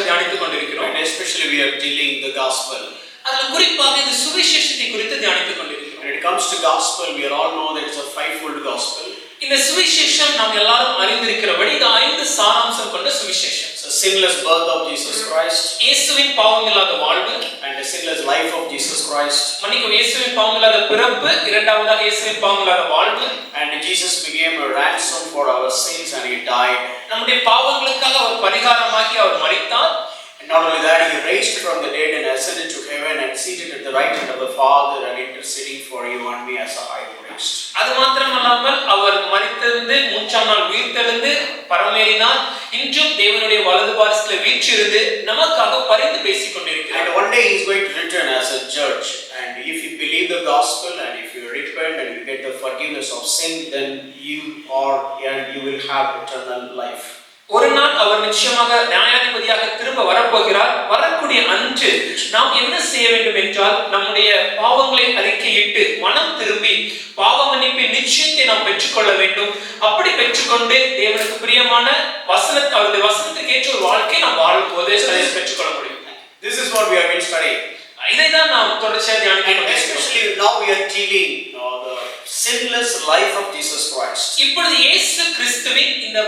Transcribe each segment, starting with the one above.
தொடர்ச்சியாக தியானித்துக் கொண்டிருக்கிறோம். And especially we are dealing the gospel. அதுல குறிப்பாக இந்த சுவிசேஷத்தை குறித்து தியானித்துக் கொண்டிருக்கிறோம். When it comes to gospel, we all know that it's a fivefold gospel. இந்த சுவிசேஷம் நாம் எல்லாரும் அறிந்திருக்கிறபடி இது 5 சாராம்சம் கொண்ட சுவிசேஷம். It's a sinless birth of Jesus Christ. இயேசுவின் பாவமில்லாத வாழ்வு And a sinless life of Jesus Christ. மன்னிக்கவும், இயேசுவின் பாவமில்லாத பிறப்பு, இரண்டாவதாக இயேசுவின் பாவமில்லாத வாழ்வு. And Jesus became a ransom for our sins and he died. நம்முடைய பாவங்களுக்காக அவர் பரிகாரமாகி அவர் மரித்தார். And not only that, he raised from the dead and ascended to heaven and seated at the right hand of the Father and interceding for you and me as a high priest. அது மாத்திரமல்லாமல் அவர் மரித்தெழுந்து மூன்றாம் நாள் உயிர்த்தெழுந்து பரமேறினார். இன்றும் தேவனுடைய வலது பாரிசத்தில் வீற்றிருந்து நமக்காக பரிந்து பேசிக் கொண்டிருக்கிறார். And one day he is going to return as a judge. And if you believe the gospel and if you repent and you get the forgiveness of sin, then you will have eternal life. ஒரு நாள் அவர் நிச்சயமாக நியாயாதிபதியாக திரும்ப வரப்போகிறார். வரக்கூடிய அன்று நாம் என்ன செய்ய வேண்டும் என்றால், நம்முடைய பாவங்களை அறிக்கையிட்டு மனம் திரும்பி பாவ மன்னிப்பின் நிச்சயத்தை நாம் பெற்றுக்கொள்ள வேண்டும். அப்படி பெற்றுக்கொண்டு தேவனுக்கு பிரியமான அவருடைய வசனத்துக்கு ஏற்ற ஒரு வாழ்க்கை நாம் வாழும்போது அதை பெற்றுக்கொள்ள முடியும். This is what we have been studying. இதைதான் நாம் தொடர்ச்சியாக தியானிக்கிறோம். Especially now we are dealing the sinless life of Jesus Christ. இப்பொழுது இயேசு கிறிஸ்துவின் இந்த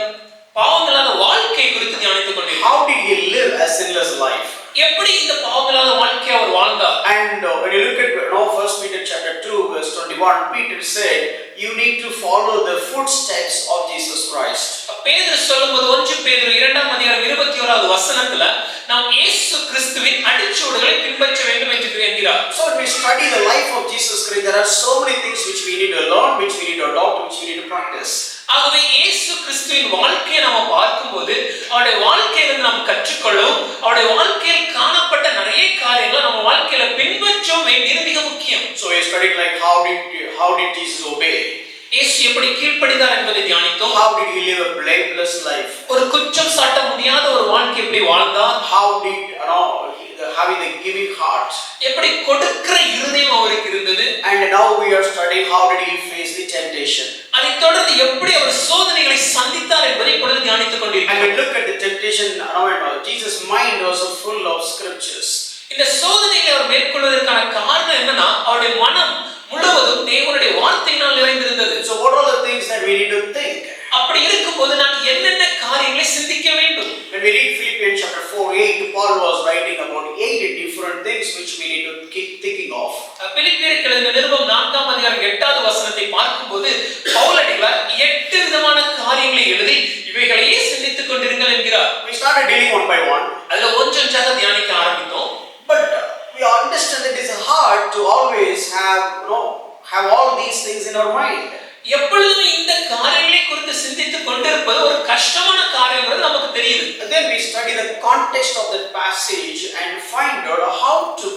பாவமில்லாத வாழ்க்கை குறித்து தியானித்துக் கொண்டிருக்கிறோம். How did he live a sinless life? எப்படி இந்த பாவமில்லாத வாழ்க்கையை அவர் வாழ்ந்தார்? And when you look at 1 Peter chapter 2 verse 21, Peter said you need to follow the footsteps of Jesus Christ. பேதுரு சொல்லும்போது 1 பேதுரு 2ஆம் அதிகாரம் 21வது வசனத்துல நாம் இயேசு கிறிஸ்துவின் அடிச்சுவடுகளை பின்பற்ற வேண்டும் என்று கூறுகிறார். So when we study the life of Jesus Christ, there are so many things which we need to learn, which we need to adopt, which we need to practice. ஆகவே இயேசு கிறிஸ்துவின் வாழ்க்கையை நாம் பார்க்கும்போது அவருடைய வாழ்க்கையிலிருந்து நாம் கற்றுக்கொள்ளவும் அவருடைய வாழ்க்கையில் காணப்பட்ட நிறைய காரியங்களை நம்ம வாழ்க்கையில பின்பற்றவும் வேண்டியது மிக முக்கியம். So we studied like how did Jesus obey? இயேசு எப்படி கீழ்ப்படிந்தார் என்பதை தியானித்தோம். How did he live a blameless life? ஒரு குற்றம் சாட்ட முடியாத ஒரு வாழ்க்கை எப்படி வாழ்ந்தார்? How did having the giving heart? எப்படி கொடுக்கிற இருதயம் அவருக்கு இருந்தது? And now we are studying how did he face the temptation? அதை தொடர்ந்து எப்படி அவர் சோதனைகளை சந்தித்தார் என்பதை இப்பொழுது தியானித்துக் கொண்டிருக்கிறோம். And we look at the temptation, Jesus' mind was full of scriptures. இந்த சோதனைகளை அவர் மேற்கொள்வதற்கான காரணம் என்னன்னா, அவருடைய மனம் முழுவதும் தேவனுடைய வார்த்தையினால் நிறைந்திருந்தது. So what are the things that we need to think? அப்படி இருக்கும்போது நான் என்னென்ன காரியங்களை சிந்திக்க வேண்டும்? When we read Philippians chapter 4:8, Paul was writing about 8 different things which we need to keep thinking of. பிலிப்பியருக்கு எழுதின நிருபம் 4ஆம் அதிகாரம் 8வது வசனத்தை பார்க்கும்போது பவுலடிகளார் 8 விதமான காரியங்களை எழுதி இவைகளையே சிந்தித்துக் கொண்டிருங்கள் என்கிறார். We started dealing one by one. அதுல ஒன்றொன்றாக தியானிக்க ஆரம்பித்தோம். But we understand that it is hard to always have all these things in our mind. எப்பொழுதுமே இந்த காரியங்களை குறித்து சிந்தித்துக் கொண்டிருப்பது ஒரு கஷ்டமான காரியம்ங்கிறது நமக்கு தெரியுது. And then we study the context of that passage and find out how to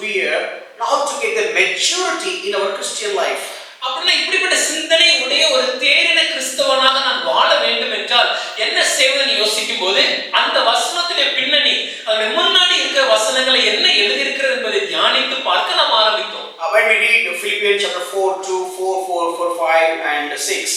get the maturity in our Christian life. அப்படின்னா இப்படிப்பட்ட சிந்தனை உடைய ஒரு தேறின கிறிஸ்தவனாக நான் வாழ வேண்டும் என்றால் என்ன செய்வதுன்னு யோசிக்கும் போது அந்த வசனத்துடைய பின்னணி அதனுடைய முன்னாடி இருக்கிற வசனங்களை என்ன எழுதியிருக்கிறது என்பதை தியானித்து பார்க்க நாம் ஆரம்பித்தோம். When we read Philippians chapter 4:2, 4, 4, 4, 5 and 6.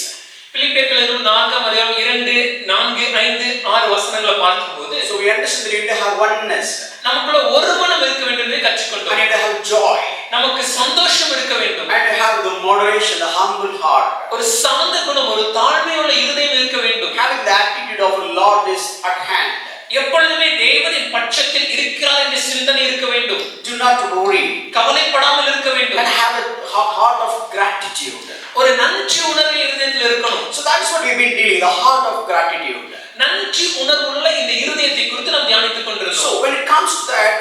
பிலிப்பியர்கள் 4ஆம் அதிகாரம் 2, 4, 5, 6 வசனங்களை பார்க்கும்போது so we understand that we need to have oneness. நமக்குள்ள ஒரு மனம் இருக்க வேண்டும் என்று கற்றுக்கொண்டோம். We need to have joy. நமக்கு சந்தோஷம் இருக்க வேண்டும். And to have the moderation, the humble heart. ஒரு சாந்த குணம், ஒரு தாழ்மையுள்ள இருதயம் இருக்க வேண்டும். Having the attitude of the Lord is at hand. எப்பொழுதுமே தேவனின் பட்சத்தில் இருக்கிறார் என்ற சிந்தனை இருக்க வேண்டும். Do not worry. கவலைப்படாமல் இருக்க வேண்டும். And have a heart of gratitude. ஒரு நன்றி உணர்வு இருதயத்தில் இருக்கணும். So that's what we've been dealing, the heart of gratitude. நன்றி உணர்வுள்ள இந்த இருதயத்தை குறித்து நாம் தியானித்துக் கொண்டிருக்கிறோம். So when it comes to that,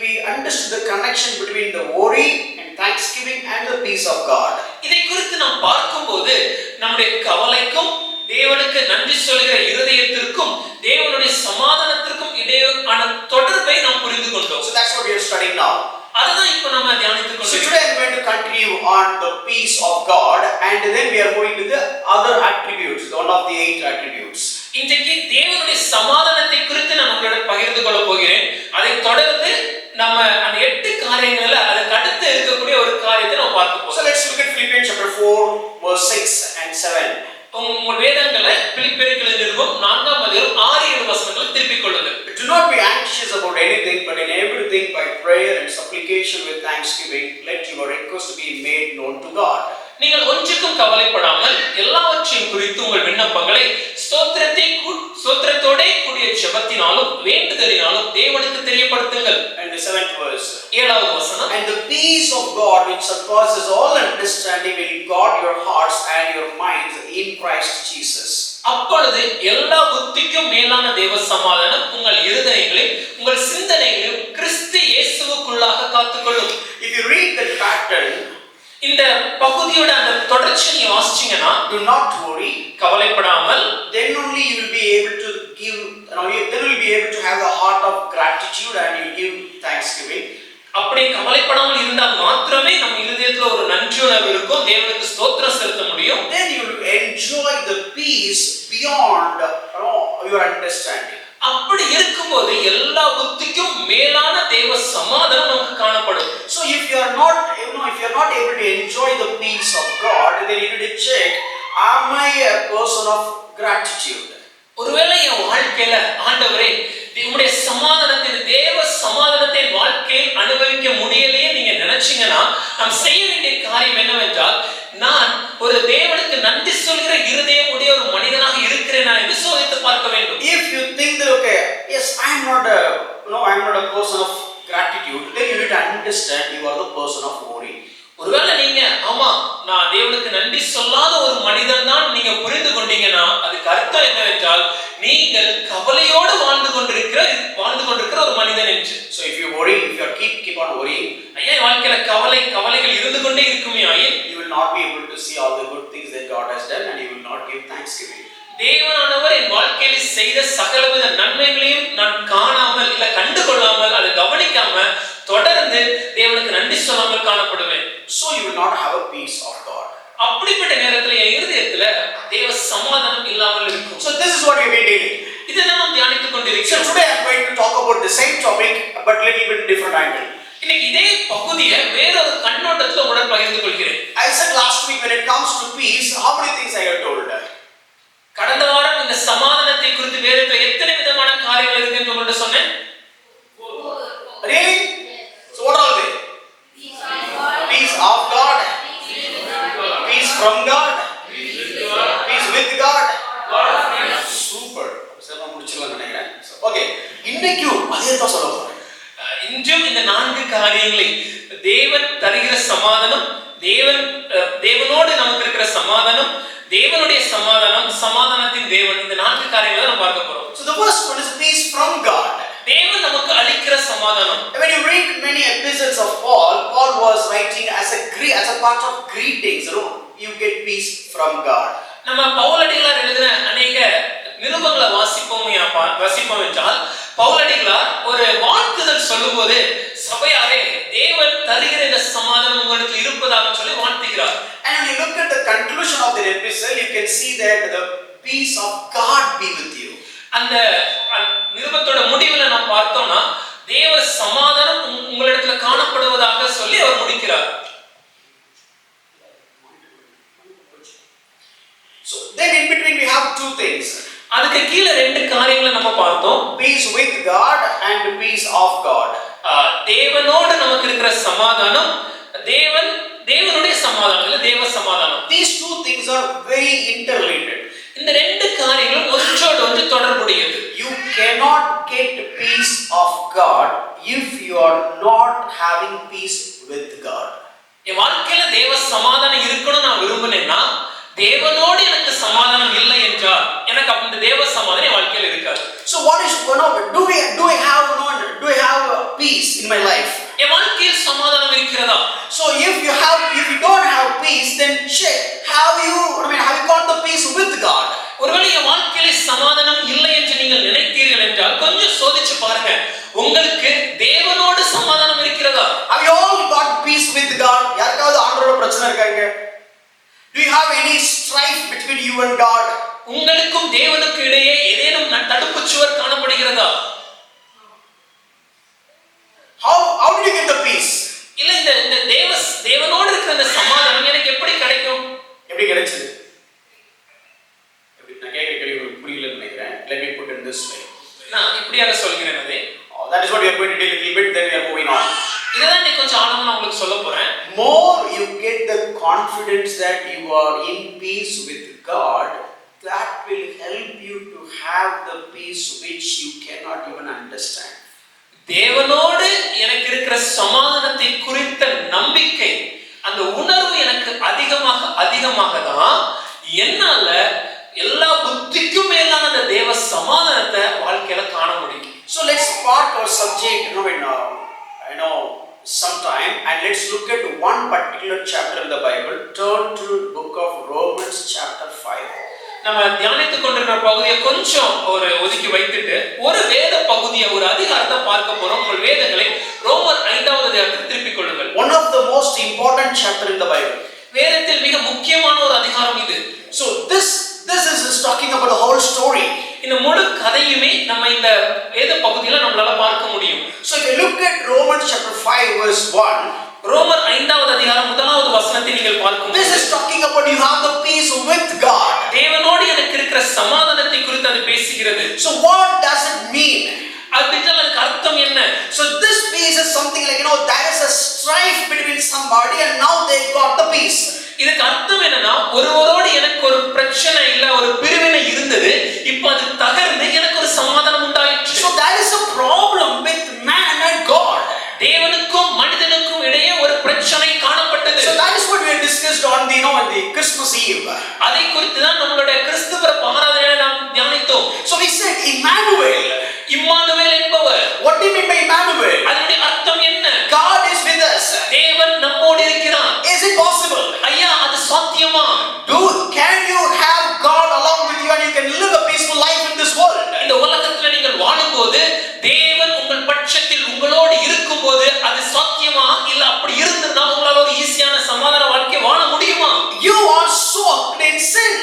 we understood the connection between the worry and thanksgiving and the peace of God. இதை குறித்து நாம் பார்க்கும்போது நம்முடைய கவலைக்கும் தேவனுக்கு நன்றி சொல்கிற இருதயத்திற்கும் தேவனுடைய சமாதானத்திற்கும் இடையேயான தொடர்பை நாம் புரிந்து கொண்டோம். So that's what we are studying now. அதுதான் இப்போ நாம தியானித்துக் கொண்டிருக்கிறோம். So today I'm going to continue on the peace of God and then we are going to the other attributes, one of the 8 attributes. இன்றைக்கு தேவனுடைய சமாதானத்தை குறித்து நான் உங்களோட பகிர்ந்து கொள்ள போகிறேன். அதை தொடர்ந்து நம்ம அந்த 8 காரியங்கள்ல அதுக்கு அடுத்து இருக்கக்கூடிய ஒரு காரியத்தை நாம் பார்க்க போறோம். So let's look at Philippians chapter 4 verse 6 and 7. உங்கள் வேதங்களை பிலிப்பியர்கள் நிருபம் 4ஆம் அதிகாரம் 6, 7 வசனங்களை திருப்பிக் கொள்ளுங்கள். Do not be anxious anxious about anything, but in everything by prayer and supplication with thanksgiving, let your request be made known to God. நீங்கள் ஒன்றுக்கும் கவலைப்படாமல் எல்லாவற்றையும் குறித்து உங்கள் விண்ணப்பங்களை ஸ்தோத்திரத்தோட கூடிய ஜெபத்தினாலும் வேண்டுதலினாலும் தேவனுக்கு தெரியப்படுத்துங்கள். And the 7th verse. 7வது வசனம். And the peace of God which surpasses all understanding will guard your hearts and your minds in Christ Jesus. அப்பொழுது எல்லா புத்திக்கும் மேலான தேவ சமாதானம் உங்கள் இருதயங்களையும் உங்கள் சிந்தனைகளையும் கிறிஸ்து இயேசுவுக்குள்ளாக காத்துக்கொள்ளும். If you read that pattern, இந்த பகுதியோட அந்த தொடர்ச்சி நீ வாசிச்சீங்கன்னா, do not worry, கவலைப்படாமல், then only you will be able to give, then you will be able to have a heart of gratitude and you give thanksgiving. அப்படி கவலைப்படாமல் இருந்தால் மாத்திரமே நம்ம இருதயத்துல ஒரு நன்றியுணர்வு இருக்கும், தேவனுக்கு ஸ்தோத்திரம் செலுத்த முடியும். Then you will enjoy the peace beyond your understanding. அப்படி இருக்கும்போது எல்லா புத்திக்கும் மேலான தேவ சமாதானம் நமக்கு காணப்படும். So if you are not able to enjoy the peace of God, then you need to check, am I a person of gratitude? ஒருவேளை என் வாழ்க்கையில ஆண்டவரே உம்முடைய சமாதானத்தின் தேவ சமாதானத்தை வாழ்க்கையில் அனுபவிக்க முடியலையே நீங்க நினைச்சீங்கன்னா, நாம் செய்ய வேண்டிய காரியம் என்னவென்றால், நான் ஒரு தேவனுக்கு நன்றி சொல்கிற இருதயம் உடைய ஒரு மனிதனாக இருக்கிறேனா என்று சோதித்து பார்க்க வேண்டும். If you think that okay, yes, I am not a person of gratitude, then you need to understand you are the person of worry. ஒருவேளை நீங்க ஆமா நான் தேவனுக்கு நன்றி சொல்லாத ஒரு மனிதன் தான் நீங்க புரிந்து கொண்டீங்கன்னா, அதுக்கு அர்த்தம் என்னவென்றால் நீங்கள் கவலையோடு வாழ்ந்து கொண்டிருக்கிற ஒரு மனிதன் என்று. So if you worry, if you keep on worrying, ஐயா வாழ்க்கையில கவலைகள் இருந்து கொண்டே இருக்குமே ஆயின், you will not be able to see all the good things that God has done and you will not give thanksgiving. தேவனானவர் என் வாழ்க்கையில் செய்த சகலவித நன்மைகளையும் நான் காணாமல் இல்ல கண்டுகொள்ளாமல் அதை கவனிக்காம தொடர்ந்து தேவனுக்கு நன்றி சொல்லாமல் காணப்படுவேன். So you will not have a peace of God. அப்படிப்பட்ட நேரத்துல என் இருதயத்துல தேவ சமாதானம் இல்லாமல் இருக்கும். So this is what we have been dealing. இதெல்லாம் நாம் தியானித்துக் கொண்டிருக்கிறோம். So today I am going to talk about the same topic but little bit different angle. இன்னைக்கு இதே பகுதியை வேறொரு கண்ணோட்டத்துல உடன் பகிர்ந்து கொள்கிறேன். I said last week when it comes to peace, how many things I have told? கடந்த வாரம் இந்த சமாதானத்தை குறித்து வேதத்துல எத்தனை விதமான காரியங்கள் இருக்கு என்று உங்கள்ட்ட சொன்னேன். Really? So what are they? Peace of God, peace from God, peace with God. Super. சரி முடிச்சலாம் நினைக்கிறேன். Okay. இன்னைக்கு அதே தான் சொல்ல போறேன். இன்றும் இந்த 4 காரியங்களை தேவன் தருகிற சமாதானம், தேவனோடு நமக்கு இருக்கிற சமாதானம், தேவனுடைய சமாதானத்தின் தேவன், இந்த 4 காரியங்களை நம்ம பார்க்க போறோம். So the first one is peace from God. தேவன் நமக்கு அளிக்கிற சமாதானம். When you read many epistles of Paul was writing as a part of greetings. You get peace from God. நம்ம பவுலடிகளார் எழுதின अनेक நிருபங்களை வாசிப்போம் என்றால், பவுலடிகளார் ஒரு வாழ்த்துதல் சொல்லும்போது சபையாரே தேவன் தருகிற இந்த சமாதானம் உங்களுக்கு இருப்பதாக சொல்லி வாழ்த்துகிறார். And when you look at the conclusion of the epistle, you can see that the peace of God be with you. அந்த நிருபத்தோட முடிவுல நாம் பார்த்தோம்னா தேவ சமாதானம் உங்களிடத்துல காணப்படுவதாக சொல்லி அவர் முடிக்கிறார். So then in between we have two things. அதுக்கு கீழ 2 காரியங்களை நம்ம பார்த்தோம். Peace with God and peace of God. தேவனோடு நமக்கு இருக்கிற சமாதானம், தேவனுடைய சமாதானம் இல்ல தேவ சமாதானம். These two things are very interrelated. இந்த 2 காரியங்களும் ஒன்றோடு ஒன்று தொடர்புடையது. You cannot get peace of God if you are not having peace with God. என் வாழ்க்கையில தேவ சமாதானம் இருக்கணும் நான் விரும்பினேன்னா, தேவனோடு எனக்கு சமாதானம் இல்லை என்றால் எனக்கு அந்த தேவ சமாதானம் வாழ்க்கையில் இருக்காது. So what is do I have peace in my life? என் வாழ்க்கையில் சமாதானம் இருக்கிறதா? So if you don't have peace, then check have you got the peace with God? ஒருவேளை என் வாழ்க்கையில சமாதானம் இல்லை என்று நீங்கள் நினைத்தீர்கள் என்றால் கொஞ்சம் சோதிச்சு பாருங்க, உங்களுக்கு தேவனோடு சமாதானம் இருக்கிறதா? Have you all got peace with God? யாருக்காவது ஆண்டவரோட பிரச்சனை இருக்காங்க? Do you have any strife between you and God? உங்களுக்கும் தேவனுக்கும் இடையே ஏதேனும் தடுப்பு சுவர் காணப்படுகிறதா? How did you get the peace? இல்ல இந்த தேவனோடு இருக்கிற அந்த சமாதானம் எனக்கு எப்படி கிடைக்கும்? எப்படி கிடைச்சது? நான் கேக்குற கேள்வி உங்களுக்கு புரியலன்னு நினைக்கிறேன். Let me put it this way. நான் இப்படியாக சொல்கிறேன். That கொஞ்சம் ஆழமா நான் உங்களுக்கு சொல்ல போறேன். more you get the confidence that you are in peace with God, that will help you to have the peace which you cannot even understand. தேவனோடு எனக்கு இருக்கிற சமாதானத்தை குறித்த நம்பிக்கை, அந்த உணர்வு எனக்கு அதிகமாக தான் என்னால எல்லா புத்திக்கும் மேலான அந்த தேவ சமாதானத்தை வாழ்க்கையில காண முடியும். So let's park our subject sometime and let's look at one particular chapter in the Bible. Turn to book of Romans chapter 5. நம்ம தியானித்துக் கொண்டிருக்கிற பகுதியை கொஞ்சம் ஒரு ஒதுக்கி வைத்துட்டு ஒரு வேத பகுதியை, ஒரு அதிகாரத்தை பார்க்க போறோம். உங்கள் வேதங்களை ரோமர் 5வது அதிகாரத்துக்கு திருப்பிக் கொள்ளுங்கள். One of the most important chapter in the Bible. வேதத்தில் மிக முக்கியமான ஒரு அதிகாரம் இது. So this is talking about the whole story. இந்த முழு கதையுமே நம்ம இந்த வேத பகுதியில நம்மளால பார்க்க முடியும். So if you look at Romans chapter 5 verse 1, ரோமர் 5வது அதிகாரம் 1வது வசனத்தை நீங்கள் பார்க்கும். this is talking about you have the peace with God. தேவனோடு எனக்கு இருக்கிற சமாதானத்தை குறித்து அது பேசுகிறது. So what does it mean? அப்படின்றால் அதுக்கு அர்த்தம் என்ன? So this peace is something like there is a strife between somebody and now they got the peace. இதுக்கு அர்த்தம் என்னன்னா, ஒருவரோடு எனக்கு ஒரு பிரச்சனை இல்ல, ஒரு பிரிவினை இருந்தது, இப்போ அது தகர்ந்து எனக்கு ஒரு சமாதானம் உண்டாயிற்று. So there is a problem with man and God. தேவனுக்கும் மனிதனுக்கும் இடையே ஒரு பிரச்சனை காணப்பட்டது. So that is what we have discussed on the the Christmas Eve. அதை குறித்து தான் நம்மளுடைய கிறிஸ்துவ ஆராதனையில நாம் தியானித்தோம். So we said Emmanuel. Emmanuel என்பவர். What do you mean by Emmanuel? அதனுடைய அர்த்தம் என்ன? God is with us. தேவன் நம்மோடு இருக்கிறார். Is it possible? ஐயா, அது சாத்தியமா? Can you have God along with you and you can live a peaceful life in this world? இந்த உலகத்துல நீங்கள் வாழும்போது தேவன் உங்கள் பட்சத்தில் உங்களோடு இருக்கும்போது அது சாத்தியமா? இல்ல அப்படி இருந்திருந்தா உங்களால ஒரு ஈஸியான சமாதான வாழ்க்கை வாழ முடியுமா? You are soaked in sin.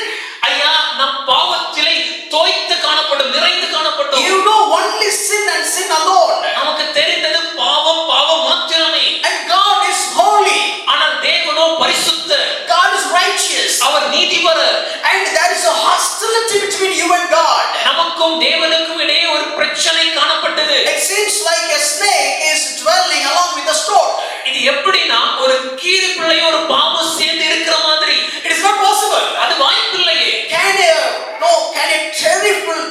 ஐயா, நம் பாவத்திலே தோய்த்து காணப்படும், நிறைந்து காணப்படும். You know only sin and sin alone. நமக்கு தெரிந்தது பாவம் மாத்திரமே. And God is holy. ஆனால் தேவனோ பரிசுத்தர். God is righteous. Our நீதிபரர். And there is a hostility between you and God. நமக்கும் தேவனுக்கும் இடையே ஒரு பிரச்சனை காணப்பட்டது. It seems like a snake is dwelling along with the stork. இது எப்படின்னா ஒரு கீரி பிள்ளையும் ஒரு பாம்பு சேர்ந்து இருக்கிற மாதிரி. It is not possible. அது வாய்ப்பில்லையே. Can a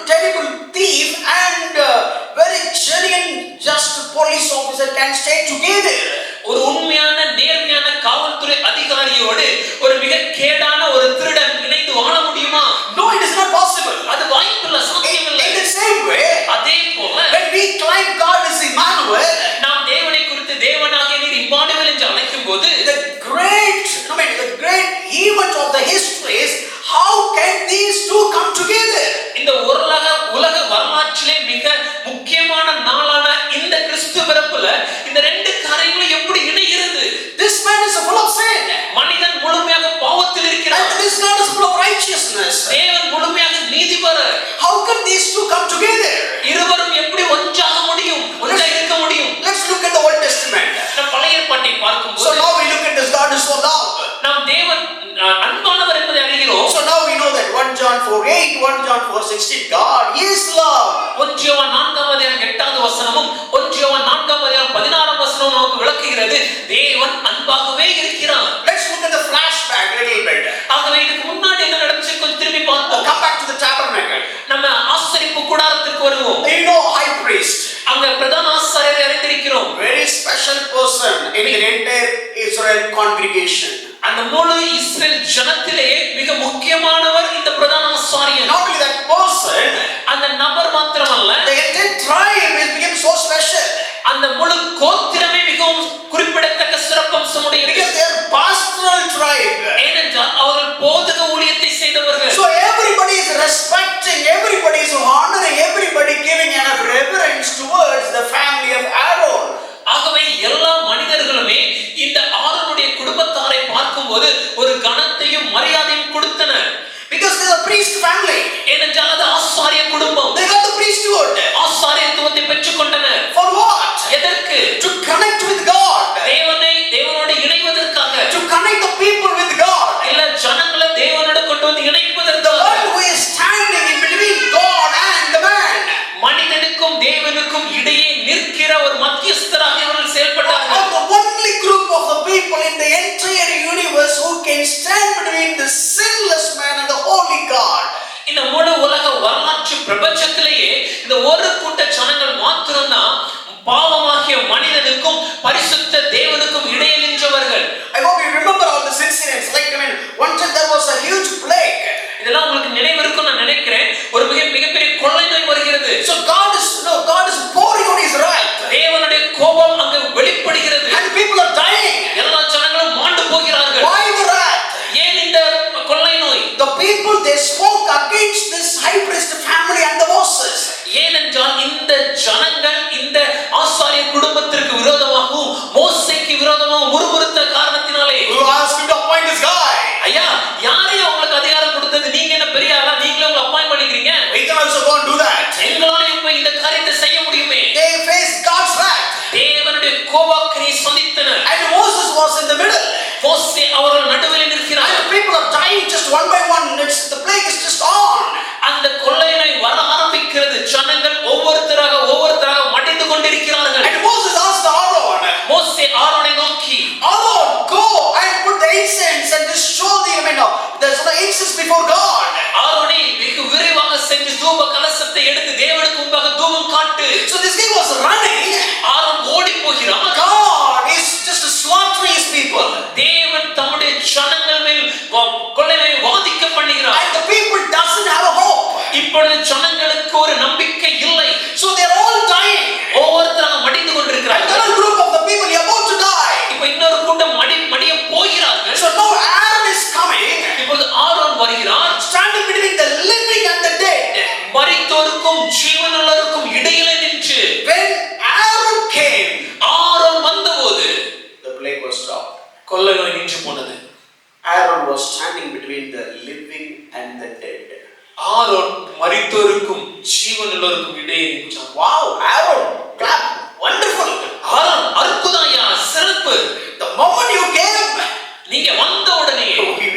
terrible thief and very genuine just police officer can stay together? ஒரு உண்மையான நேர்மையான காவல்துறை அதிகாரியோடு ஒரு மிக கேடான ஒரு திருடன் இணைந்து வாழ முடியுமா? No, it is not possible. அது வாய்ப்பில்லை, சாத்தியமில்லை. In the same way, அதே போல when we claim God is Emmanuel, நாம் தேவனை குறித்து தேவனாகிய நீர் இம்மானுவேல் என்று அழைக்கும் போது the great event of the history is how can these two come together? இந்த உலக வரலாற்றிலே மிக முக்கியமான நாளான இந்த கிறிஸ்து பிறப்புல இந்த ரெண்டு காரியங்களும் எப்படி இணைகிறது? This man is full of sin. மனிதன் முழுமையாக பாவத்தில் இருக்கிறான். And this God is full of righteousness. தேவன் முழுமையாக நீதிபரர். How can these two come together? இருவரும் எப்படி ஒன்றாக முடியும், ஒன்றாக இருக்க முடியும்? Let's look at the Old Testament. நாம் பழைய ஏற்பாட்டை பார்க்கும்போது So now we look at this God is so love. நாம் தேவன் அன்பானவர் என்பதை அறிகிறோம். So now we know that 1 John 4:8, 1 John 4:16, God is love. 1 யோவான் 4வது 8வது வசனமும் 1 யோவான் 4வது 16வது வசனமும் நமக்கு விளக்குகிறது, தேவன் அன்பாகவே இருக்கிறார். Let's look at the flashback a little bit. ஆகவே இதுக்கு முன்னாடி என்ன நடந்துச்சு கொஞ்சம் திரும்பி பார்ப்போம். Come back to the tabernacle. நம்ம ஆசரிப்பு கூடாரத்திற்கு வருவோம். High priest. அங்க பிரதான ஆசாரியரை அறிந்திருக்கிறோம். Very special person in the entire Israel congregation. அந்த முழு இஸ்ரேல் ஜனத்திலே மிக முக்கியமானவர் இந்த பிரதான ஆசாரியர். Not only that person, அந்த நபர் மாத்திரமல்ல, the entire tribe has become so special. அந்த முழு கோத்திரமே மிகவும் குறிப்பிடத்தக்க சிறப்பம்சம் உடையது. Because they are pastoral tribe. ஏனென்றால் அவர்கள் போதக ஊழியத்தை செய்தவர்கள். So everybody is respecting, everybody is honoring, everybody giving enough reverence towards the family of Aaron. ஆகவே எல்லா மனிதர்களுமே இந்த ஆரோனுடைய குடும்பத்தாரை பார்க்கும்போது ஒரு கனத்தையும் மரியாதையும் கொடுத்தனர். Because they are a priest family. ஏனென்றால் அது ஆசாரிய குடும்பம். They got the priesthood. ஆசாரியத்துவத்தை பெற்றுக்கொண்டனர். For what? எதற்கு? To connect with God. தேவனோடு இணைவதற்காக. To connect the people with God. இல்ல ஜனங்களை தேவனோடு கொண்டு வந்து இணைப்பதற்காக. The one who is standing in between God and the man. மனிதனுக்கும் தேவனுக்கும் இடையே நிற்கிற ஒரு மத்தியஸ்தராக இவர்கள் செயல்பட்டார்கள். The only சந்தித்தனர். And Moses was in the middle. மோசே அவர்கள் நடுவில் நிற்கிறார். And people are dying just one by one. The plague is just on. அந்த கொள்ளை நோய் வர ஆரம்பிக்கிறது. ஜனங்கள் ஒவ்வொருத்தராக மடிந்து கொண்டிருக்கிறார்கள். And Moses asked Aaron, மோசே ஆரோனை நோக்கி, Aaron, go and put the incense and just show the there's no incense before God. ஆரோனே வெகு விரைவாக சென்று தூப கலசத்தை எடுத்து தேவனுக்கு முன்பாக தூபம் காட்டு. So this guy was running. Aaron ஓடி போகிறான். God is just slaughtering his people. தேவன் தம்முடைய ஜனங்கள் மேல் கொள்ளை நோய் வாதிக்க பண்ணுகிறார். And the people doesn't have a hope. இப்பொழுது ஜனங்களுக்கு ஒரு நம்பிக்கை இல்லை. So they're all dying. ஒவ்வொருத்தராக மடிந்து கொண்டிருக்கிறார்கள். Another group of the people are about to die. இப்போ இன்னொரு கூட்டம் மடிய போகிறார்கள். So now Aaron is coming. இப்பொழுது ஆரோன் வருகிறான். Standing between the living and the dead. மரித்தோருக்கும் ஜீவனுள்ளோருக்கும் இடையிலே நின்று, When Aaron came, ஆரோன் வந்தபோது the plague was stopped. கொள்ளை நோய் நின்று போனது. Aaron was standing between the living and the dead. Aaron மரித்தோருக்கும் ஜீவனுள்ளோருக்கும் இடையே நின்றான். Wow, Aaron, clap, wonderful. Aaron அற்புதம்யா, சிறப்பு. The moment you came, நீங்க வந்த உடனே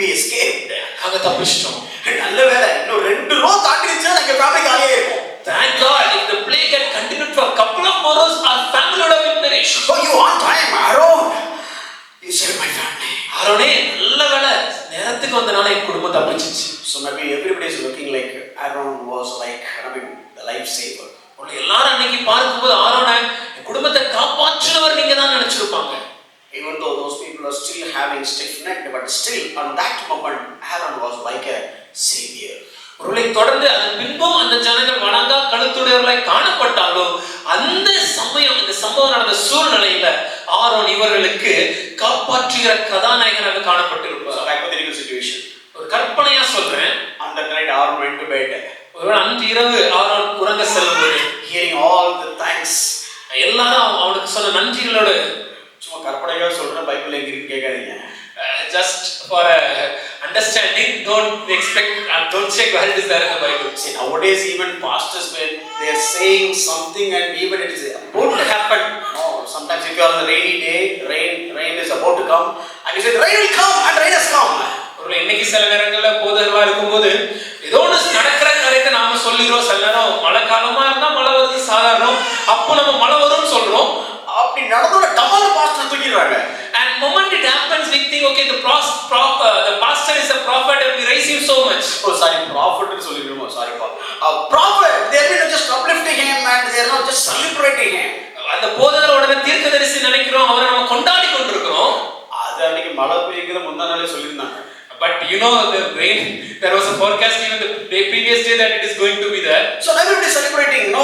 we escaped. நாங்க தப்பிச்சிட்டோம். நல்ல வேளை இன்னும் 2 row தாண்டிருச்சா எங்க ஃபேமிலி காலியா இருக்கும். Thank God, if the plague had continued for a couple of more rows, our family would have been perished. So you on time, Aaron. You saved my family. ஆரோனே நல்ல வேளை நேரத்துக்கு வந்தனால என் குடும்பம் தப்பிச்சிச்சு. So maybe everybody is looking like Aaron was like the lifesaver. எல்லாரும் அன்னைக்கு பார்க்கும்போது ஆரோனை என் குடும்பத்தை காப்பாற்றினவர் நீங்க தான் நினைச்சிருப்பாங்க. Even though those people are still having stiff neck, but still on that moment Aaron was like a savior. ஒருவேளை தொடர்ந்து அதன் பின்பும் அந்த ஜனங்கள் வணங்கா கழுத்துடையவர்களாய் காணப்பட்டாலும் அந்த சமயம் இந்த சம்பவம் நடந்த சூழ்நிலையில ஆரோன் இவர்களுக்கு காப்பாற்றுகிற கதாநாயகனாக காணப்பட்டிருப்பார். Hypothetical situation. ஒரு கற்பனையா சொல்றேன். On that night Aaron went to bed. ஒருவேளை அன்று இரவு ஆரோன் உறங்க செல்லும்போது hearing all the thanks, எல்லாரும் அவனுக்கு சொன்ன நன்றிகளோடு, சும்மா கற்பனையா சொல்றேன், பைபிள் எங்க இருக்கு கேட்காதீங்க. just for understanding, don't expect, don't check where it is there in the Bible. See, nowadays even pastors, when they are saying something and even it is about to happen, no, sometimes if you are on the rainy day, rain is about to come and you say rain will come and rain has come. ஒருவேளை இன்னைக்கு சில நேரங்கள்ல போதகர்களா இருக்கும்போது ஏதோ ஒன்று நடக்கிற காரியத்தை நாம சொல்லிடுறோம். சில நேரம் மழை காலமா இருந்தா மழை வருது சாதாரணம், அப்போ நம்ம மழை வரும்னு சொல்றோம். அப்படி நடந்தோட டமால் pastor தூக்கிடுறாங்க. And moment it happens we think, okay, the pastor is a prophet and we raise him so much. Oh sorry, prophet னு சொல்லிடுறோம், sorry prophet, they are not just uplifting him and they are not just celebrating him. அந்த போதகரோட தீர்க்கதரிசி நினைக்கிறோம், அவரை நம்ம கொண்டாடி கொண்டிருக்கிறோம். அது அன்னைக்கு மழை பெய்யுங்கிற முந்தா நாளே சொல்லியிருந்தாங்க. But you know the rain, there was a forecast even the previous day that it is going to be there. So everybody is celebrating, no,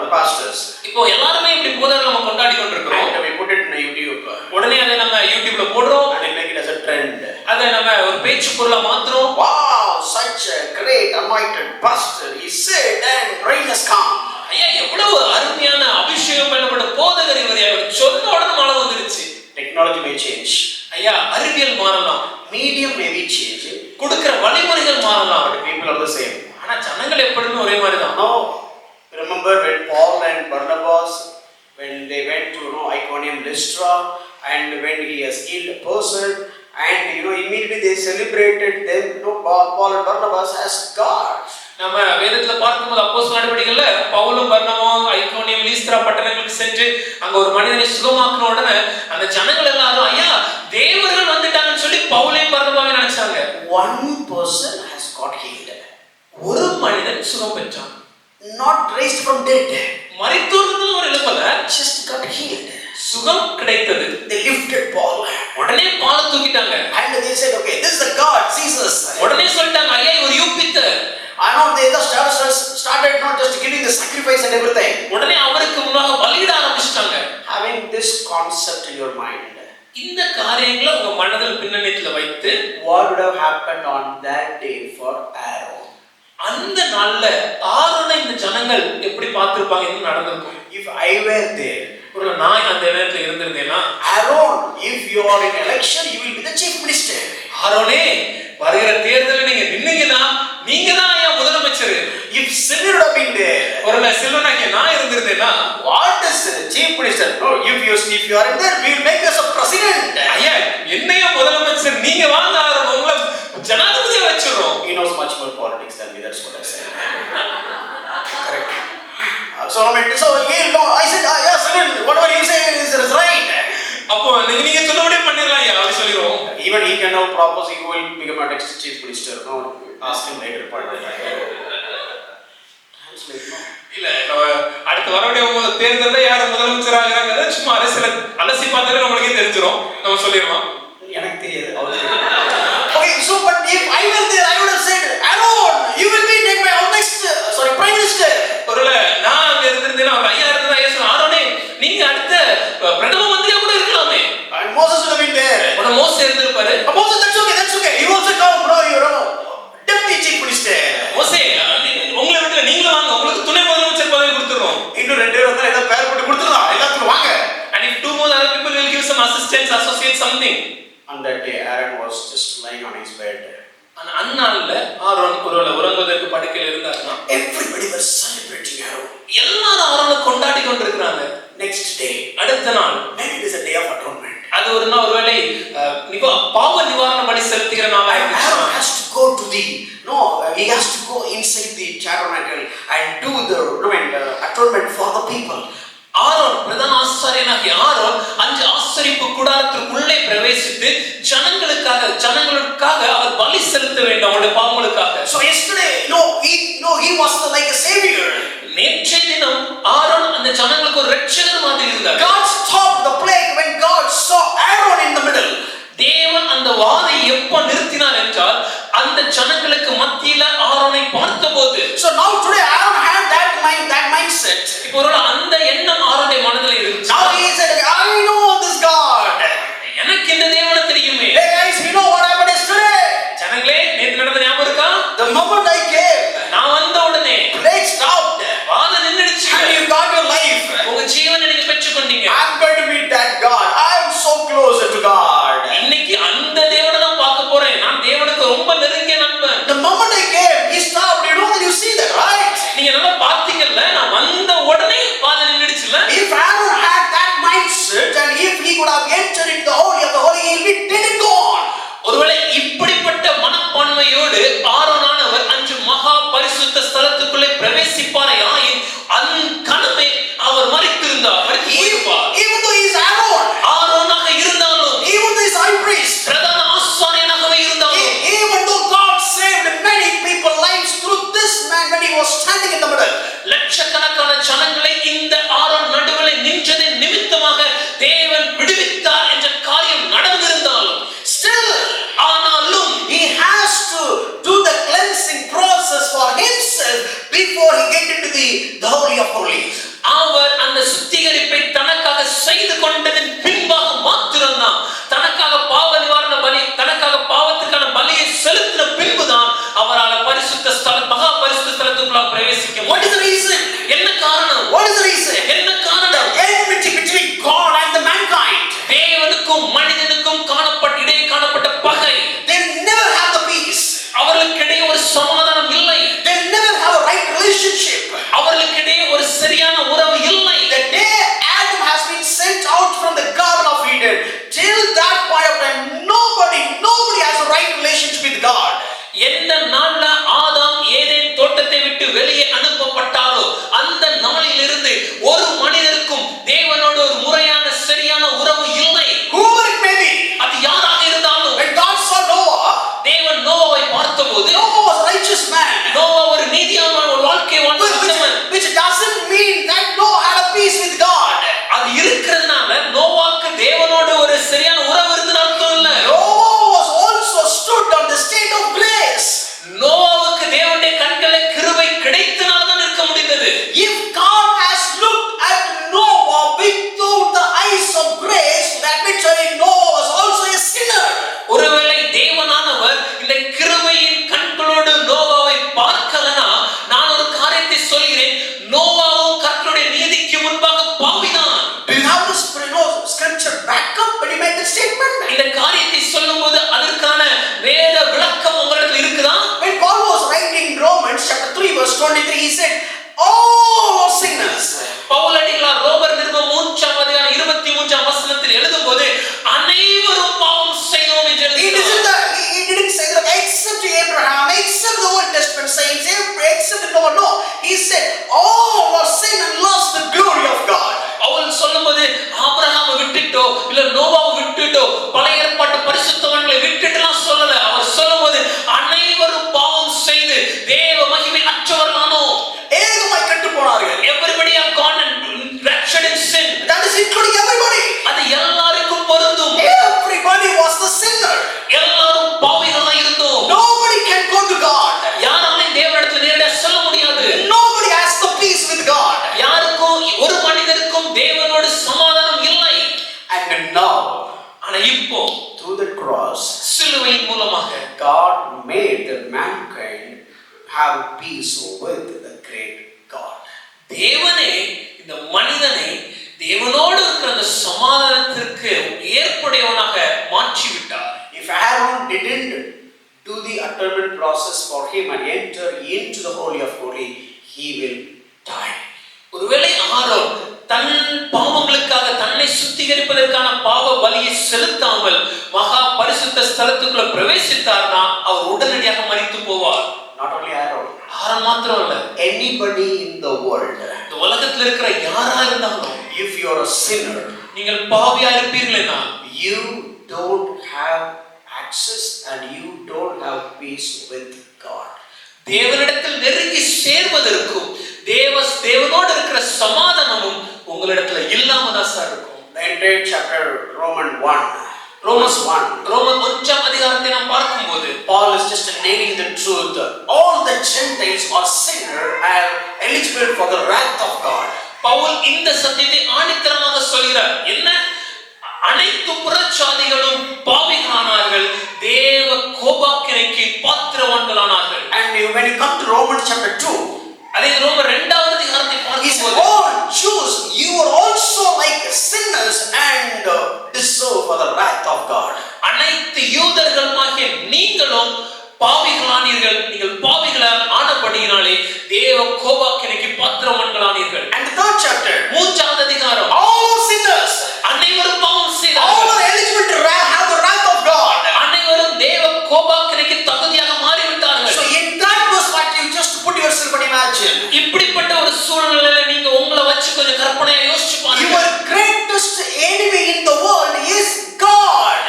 the pastors. இப்போ எல்லாரும் இப்படி போதகரை நம்ம கொண்டாடி கொண்டிருக்கிறோம். And we put it in YouTube. உடனே அதை நம்ம YouTubeல போடுறோம். And make it as a trend. அதை நம்ம ஒரு பேச்சு பொருளா மாத்துறோம். Wow, such a great anointed pastor, he said and rain has come. ஐயா எவ்வளவு அருமையான அபிஷேகம் பண்ணப்பட்ட போதகர் இவர், அவர் சொன்ன உடனே மழை வந்துருச்சு. Technology may change. ஐயா அறிவியல் மாறலாம், medium may be changing, கொடுக்கிற வழிமுறைகள் மாறலாம், but people are the same. ஆனா ஜனங்கள் எப்பவுமே ஒரே மாதிரி தான். No, remember when Paul and Barnabas, when they went to Iconium, Lystra, and when he has healed a person, and immediately they celebrated them, Paul and Barnabas as gods. நம்ம வேதத்துல பார்க்கும்போது அப்போஸ்தலர் நடவடிக்கைகள்ல பவுலும் பர்னபாவும் ஐகோனியம் லீஸ்திரா பட்டணங்களுக்கு சென்று அங்க ஒரு மனிதனை சுகமாக்குன உடனே அந்த ஜனங்கள் எல்லாரும் ஐயா தேவர்கள் வந்துட்டாங்கன்னு சொல்லி பவுலையும் பர்னபாவையும் நினைச்சாங்க. One person has got healed. ஒரு மனிதன் சுகம் பெற்றான். Not raised from dead. மரித்தோரிலிருந்து ஒரு எழுப்பல, just got healed. சுகம் கிடைத்தது. They lifted Paul. உடனே பாலை தூக்கிட்டாங்க. And they said, okay, this is the God, Jesus. உடனே சொல்லிட்டாங்க ஐயா இவர் Jupiter. I know they started not just giving the sacrifice and everything. உடனே அவருக்கு முன்னாக பலியிட ஆரம்பிச்சிட்டாங்க. Having this concept in your mind, இந்த காரியங்களை உங்க மனதில் பின்னணியில வைத்து what would have happened on that day for Aaron? அந்த நாள்ல ஆரோனை இந்த ஜனங்கள் எப்படி பார்த்திருப்பாங்க, என்ன நடந்திருக்கும்? If I were there, ஒரு நான் அந்த நேரத்துல இருந்திருந்தேனா, Aaron, if you are in election, you will be the chief minister. ஆரோனே வருகிற தேர்தல்ல நீங்க நின்னீங்கன்னா நீங்க தான் ஐயா முதலமைச்சர். If Sin would have been there, ஒருவேளை செல்வனாகிய நான் இருந்திருந்தேன்னா what is chief minister? No, if you are in there, we will make us a president. ஐயா என்னைய முதலமைச்சர் நீங்க வாங்க ஆரணும் உங்களை ஜனாதிபதியா வச்சிடுறோம். He knows much more politics than me. That's what I said. Correct. So I said, yes, whatever you say is right. அப்போ நீங்க சொன்னபடியே பண்ணிடலாம் ஐயா அப்படி சொல்லிடுவோம். Even he can now propose he will become a next chief minister. No, ask him later. Translate no. இல்ல அடுத்து வரக்கூடிய தேர்தல்ல யார் முதலமைச்சர் ஆகிறாங்க சும்மா அரசியல் அலசி பார்த்தாலே நம்மளுக்கே தெரிஞ்சிடும். நம்ம சொல்லிடலாம். எனக்கு தெரியாது. Okay, so but if I were there, I would have said, Aaron, you will be my next, prime minister. ஒருவேளை நான் அங்க இருந்திருந்தேன்னா ஒரு ஐயா இருந்தா ஏசு ஆரோனே நீங்க அடுத்த பிரதம மந்திரியா கூட இருக்கலாமே. And Moses would have been there. ஒரு மோசே இருந்திருப்பாரு. Moses, that's okay. You also come, bro. You're a deputy chief minister. மோசே உங்களை விட்டு நீங்களும் வாங்க உங்களுக்கு துணை முதலமைச்சர் பதவி கொடுத்துறோம். இன்னும் ரெண்டு பேர் வந்தா ஏதோ பேர் போட்டு கொடுத்துடலாம் எல்லாத்துக்கும் வாங்க. And if two more other people will give some assistance, associate something. On that day, Aaron was just lying on his bed. அந்நாள்ல ஆரோன் ஒருவேளை உறங்குவதற்கு படுக்கையில் இருந்தாருன்னா Everybody was celebrating Aaron. எல்லாரும் ஆரோனை கொண்டாடி கொண்டிருக்கிறாங்க. Next day, அடுத்த நாள், maybe it is a day of atonement. அது ஒரு நாள் ஒருவேளை பாவ நிவாரண பலி செலுத்துகிற நாளா இருந்துச்சு. Aaron has to go to he has to go inside the tabernacle and do the atonement for the people. Aaron பிரதான ஆசாரியனாகிய ஆரோன் அந்த ஆசரிப்பு கூடாரத்திற்குள்ளே பிரவேசித்து ஜனங்களுக்காக அவர் பலி செலுத்த வேண்டும் அவருடைய பாவங்களுக்காக. So yesterday, he was like a savior. நேற்றைய தினம் ஆரோன் அந்த ஜனங்களுக்கு ஒரு இரட்சகர் மாதிரி இருந்தார். God stopped the plague when God saw Aaron in the middle. தேவன் அந்த வாதை எப்ப நிறுத்தினார் என்றால் அந்த ஜனங்களுக்கு மத்தியில ஆரோனை பார்த்தபோது. So now today Aaron had that mindset. இப்போ அந்த எண்ணம் ஆரோனுடைய மனதில் இருந்துச்சு. Now he said, I know this God. எனக்கு இந்த தேவனை தெரியுமே. Hey guys, you know what happened yesterday? ஜனங்களே நேத்து நடந்த ஞாபகம் இருக்கா? The moment I came, நான் வந்த உடனே plague stopped. வாதை நின்னுடுச்சு. And you got your life. உங்க ஜீவனை நீங்க பெற்றுக்கொண்டீங்க. I'm going to meet that God. I am so closer to God. இன்னைக்கு அந்த தேவனை நான் பார்க்க போறேன். நான் தேவனுக்கு ரொம்ப நெருங்கிய நண்பன். The moment I came, he stopped. You see that, right? நீங்க நல்லா பாத்தீங்கல்ல நான் வந்த உடனே வாதை நின்னுடுச்சுல. If Aaron had that இல்ல நோவாவை விட்டுட்டோ பழைய ஏற்பாட்டு பரிசுத்தவான்களை விட்டுட்டுலாம் சொல்லல. அவர் சொல்லும்போது அனைவரும் பாவம் செய்து தேவ மகிமை அற்றவர்களானோம். ஏகமாய் கெட்டு போனார்கள். Everybody have gone and wretched in sin. That is including everybody. அது எல்லாருக்கும் பொருந்தும். Everybody was the sinner. எல்லாரும் பாவிகளா இருந்தோம். Nobody can go to God. யாராலும் தேவனிடத்தில் நேரடியாக செல்ல முடியாது. Nobody has the peace with God. யாருக்கும் ஒரு மனிதருக்கும் தேவனோடு சமாதானம் இல்லை. And now, ஆனா இப்போ through the cross, சிலுவையின் மூலமாக God made the mankind have peace with the great God. தேவனே இந்த மனிதனை தேவனோடு இருக்கிற அந்த சமாதானத்திற்கு ஏற்புடையவனாக மாற்றி விட்டார். If Aaron didn't do the atonement process for him and enter into the holy of holy, he will die. ஒருவேளை ஆரோன் தன் பாவங்களுக்காக தன்னை சுத்திகரிப்பதற்கான பாவ பலியை செலுத்தாமல் மகா பரிசுத்த ஸ்தலத்துக்குள்ள பிரவேசித்தார்னா அவர் உடனடியாக மரித்து போவார். Not only Aaron, ஆரோன் மாத்திரம் இல்ல, anybody in the world. இந்த உலகத்துல இருக்கிற யாரா இருந்தாலும் If you are a sinner, நீங்கள் பாவியா இருப்பீர்களேனா you don't have access and you don't have peace with God. தேவனிடத்தில் நெருங்கி சேர்வதற்கும் தேவனோடு இருக்கிற சமாதானமும் உங்களிடத்துல இல்லாம தான் சார் இருக்கும். The entire chapter Romans 1. Roman 1 அதிகாரத்தை நாம் பார்க்கும்போது Paul is just naming the truth. All the Gentiles are sinners and eligible for the wrath of God. Pavul இந்த சத்தியத்தை ஆணித்தரமாக சொல்கிறார். என்ன? அனைத்து புறச்சாதிகளும் பாவிகளானார்கள், தேவ கோபாக்கினைக்கு பாத்திரவான்களானார்கள். And when you come to Romans chapter 2, அதே ரோமர் 2 அதிகாரத்தை he said, பார்க்கும்போது all Jews, you are also like sinners and deserve for the wrath of God. அனைத்து யூதர்களுமாகிய நீங்களும் பாவிகளானீர்கள், நீங்கள் பாவிகளால் ஆனபடியினாலே தேவ கோபாக்கினைக்கு பாத்திரவான்களானீர்கள். And the third chapter, 3 அதிகாரம், all are sinners, அனைவரும் பாவம் all செய்தார்கள், are eligible to have the wrath of God. அனைவரும் தேவ கோபாக்கினைக்கு தகுதியாக மாறிவிட்டார்கள். So in that perspective, just put yourself and imagine. இப்படிப்பட்ட ஒரு சூழ்நிலையில நீங்க உங்களை வச்சு கொஞ்சம் கற்பனையா யோசிச்சு பாருங்க. Your greatest enemy in the world is God.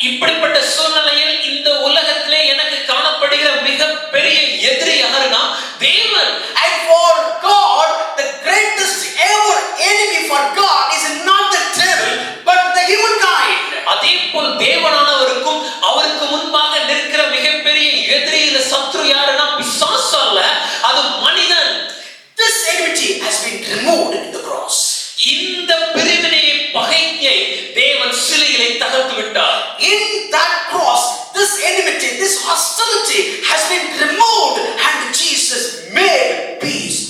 இப்படிப்பட்ட சூழ்நிலையில் இந்த உலகத்திலே எனக்கு காணப்படுகிற மிகப்பெரிய எதிரி யாருன்னா தேவன். And for God, the greatest ever enemy for God is not the devil, but the humankind. அதே போல் தேவனானவருக்கும் அவருக்கு முன்பாக நிற்கிற மிகப்பெரிய எதிரி இல்ல சத்ரு யாருன்னா பிசாசு அல்ல, அது மனிதன். This enmity has been removed in the cross. இந்த பிரிவினையை பகையை தேவன் சிலுவையிலே தகர்த்து விட்டார். In that cross, this enmity, this hostility has been removed and Jesus made peace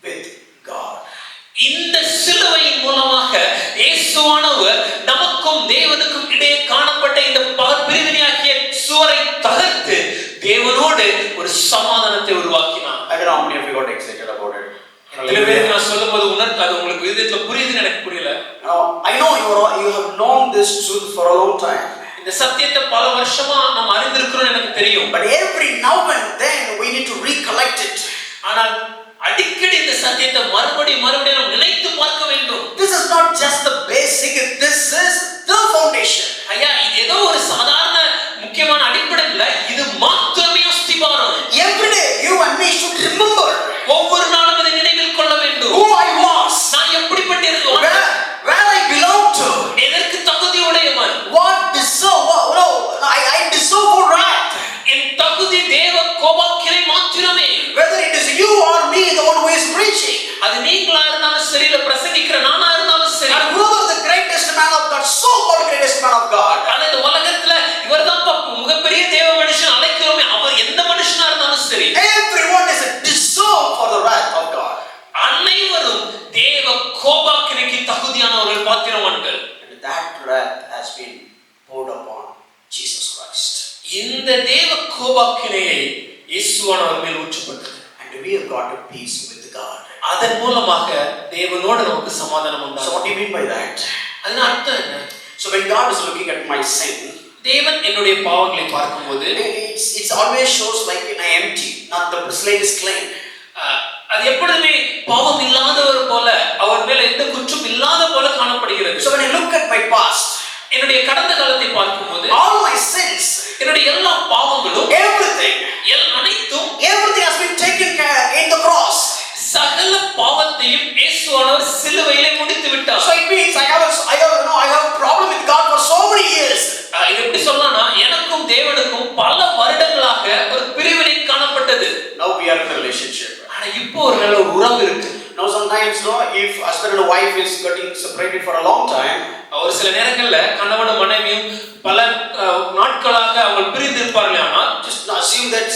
with God. இந்த சிலுவையின் மூலமாக இயேசுவானவர் நமக்கும் தேவனுக்கும் இடையே காணப்பட்ட இந்த பிரிவினையாகிய சுவரை தகர்த்து தேவனோடு ஒரு சமாதானத்தை உருவாக்கினார். I don't know how many of you got excited about it. நான் சொல்லும்போது உணர்த்தாது உங்களுக்கு இதயத்துல புரியுதுன்னு எனக்கு புரியல. Now, I know you have known this truth for a long time. இந்த சத்தியத்தை பல வருஷமா நாம் அறிந்திருக்கிறோம் எனக்கு தெரியும். But every now and then we need to recollect it. ஆனால் அடிக்கடி இந்த சத்தியத்தை மறுபடியும் நாம் நினைத்து பார்க்க வேண்டும். This is not just the basic, this is the foundation. ஐயா, இது ஏதோ ஒரு சாதாரண முக்கியமான அடிப்படை இல்ல, இது மாத்திரமே அஸ்திபாரம். Every day you and me should remember ஒவ்வொரு நாளும் இதை நினைவில் கொள்ள வேண்டும். who I was, நான் எப்படிப்பட்டிருந்தேன், where I belong to, எதற்கு தகுதியுடையவன், what deserve, no, I deserve for wrath. என் தகுதி தேவ கோபாக்கினை மாத்திரமே. Whether it is you or me, the one who is preaching, அது நீங்களா இருந்தாலும் சரி, இல்ல பிரசங்கிக்கிற நானா இருந்தாலும் சரி, and whoever the greatest man of God, so called greatest man of God, ஆனா இந்த உலகத்துல இவர்தான் மிகப்பெரிய தேவ மனுஷன் அழைக்கிறோமே, அவர் எந்த மனுஷனா இருந்தாலும் சரி, everyone is deserve for the wrath of God. அனைவரும் தேவ கோபாக்கினைக்கு தகுதியானவர்கள், பாத்திரவான்கள். And that wrath has been poured upon Jesus Christ. இந்த தேவ கோபாக்கினையை இயேசுவானவர் மேல் ஊற்றப்பட்டது. And we have got a peace with God. அதன் மூலமாக தேவனோடு நமக்கு சமாதானம் உண்டாகும். So what do you mean by that? அதன் அர்த்தம் என்ன? So when God is looking at my sin, தேவன் என்னுடைய பாவங்களை பார்க்கும்போது it's always shows like an empty, not the slate is clean. அது எப்பொழுதுமே பாவம் இல்லாதவர் போல, அவர் மேல எந்த குற்றம் இல்லாத போல காணப்படுகிறது. So when I look at my past, என்னுடைய எல்லா பாவங்களும் everything அனைத்தும் has been taken care in the cross. சகல பாவத்தையும் இயேசுவானவர் சிலுவையிலே முடித்து விட்டார். So it means I have a problem with God for so many years. இது எப்படி சொல்லலாம்னா எனக்கும் தேவனுக்கும் பல வருடங்களாக ஒரு பிரிவினை காணப்பட்டது. Now we are in a relationship. ஆனா இப்போ ஒரு நல்ல ஒரு உறவு இருக்கு. Now sometimes if husband and wife is getting separated for a long time, ஒரு சில நேரங்கள்ல கணவனும் மனைவியும் பல நாட்களாக அவங்க பிரிந்து இருப்பார்கள். ஆனால் just assume that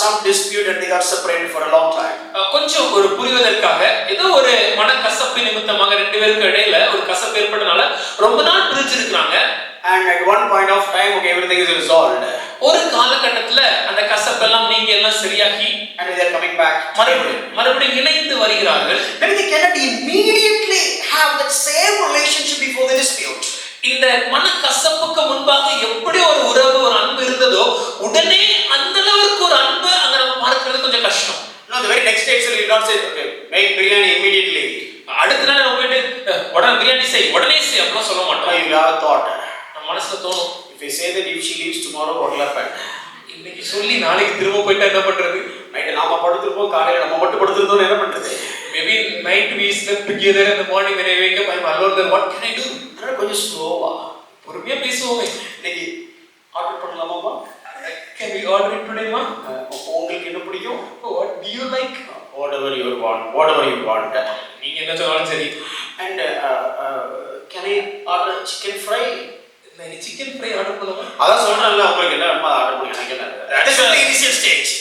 some dispute and they got separated for a long time. கொஞ்சம் ஒரு புரிவதற்காக ஏதோ ஒரு மனக்கசப்பு நிமித்தமாக ரெண்டு பேருக்கு இடையில ஒரு கசப்பு ஏற்பட்டனால ரொம்ப நாள் பிரிஞ்சு இருக்காங்க. And at one point of time, okay, everything is resolved. ஒரு காலகட்டத்துல அந்த கசப்பெல்லாம் நீங்க எல்லாம் சரியாகி and they are coming back. மறுபடியும் இணைந்து வருகிறார்கள். Then they cannot immediately have that same relationship before the dispute. இந்த மனக்கசப்புக்கு முன்பாக எப்படி ஒரு உறவு ஒரு அன்பு இருந்ததோ உடனே அந்த அளவுக்கு ஒரு அன்பு அங்க நம்ம பார்க்கிறது கொஞ்சம் கஷ்டம். No, the very next day you not say, okay, make biryani immediately. அடுத்த நாள் நம்ம போயிட்டு உடனே பிரியாணி செய் உடனே செய் அப்படிலாம் சொல்ல மாட்டோம். You have a thought. நம்ம மனசுல தோணும். If I say that if she leaves tomorrow, what will happen? இன்னைக்கு சொல்லி நாளைக்கு திரும்ப போயிட்டா என்ன பண்றது? நைட் நாம படுத்துறோம், காலையில நம்ம மட்டும் படுத்துறோம், என்ன பண்றது? Maybe night we slept together in the morning when I wake up I'm alone, then what can I do? கொஞ்சம் ஸ்லோவா பொறுமையா பேசுவோமே. இன்னைக்கு order பண்ணலாமாமா? Can we order it today, ma? உங்களுக்கு என்ன பிடிக்கும்? What do you like? Whatever you want. நீங்க என்ன சொன்னாலும் சரி. And can I order chicken fry? நான் chicken fry ஆர்டர் பண்ணலாமா? அதான் சொல்றேன்ல உங்களுக்கு என்ன வேணுமோ ஆர்டர் பண்ணுங்க. எனக்கு என்ன? That is the initial stage.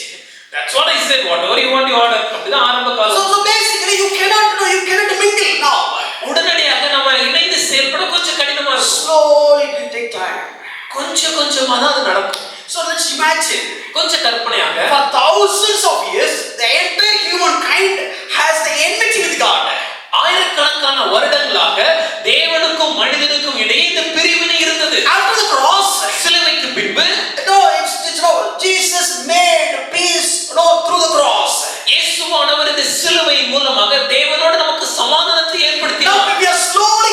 That's what I said. Whatever you want, you order. அப்படிதான் ஆரம்ப காலம். So basically you cannot mingle now. உடனடியாக நம்ம இணைந்து செயல்பட கொஞ்சம் கடினமா இருக்கும். Slowly it will take time. கொஞ்சமா தான் அது நடக்கும். So let's imagine. கொஞ்சம் கற்பனையாக For thousands of years the entire humankind has the enmity with God. ஆயிரக்கணக்கான வருடங்களாக தேவனுக்கும் மனிதனுக்கும் இடையே இந்த பிரிவினை இருந்தது. After the cross, சிலுவைக்கு பின்பு Jesus made peace through the cross. இயேசுவானவர் இந்த சிலுவையின் மூலமாக தேவனோடு நமக்கு சமாதானத்தை ஏற்படுத்தினார். Now we are slowly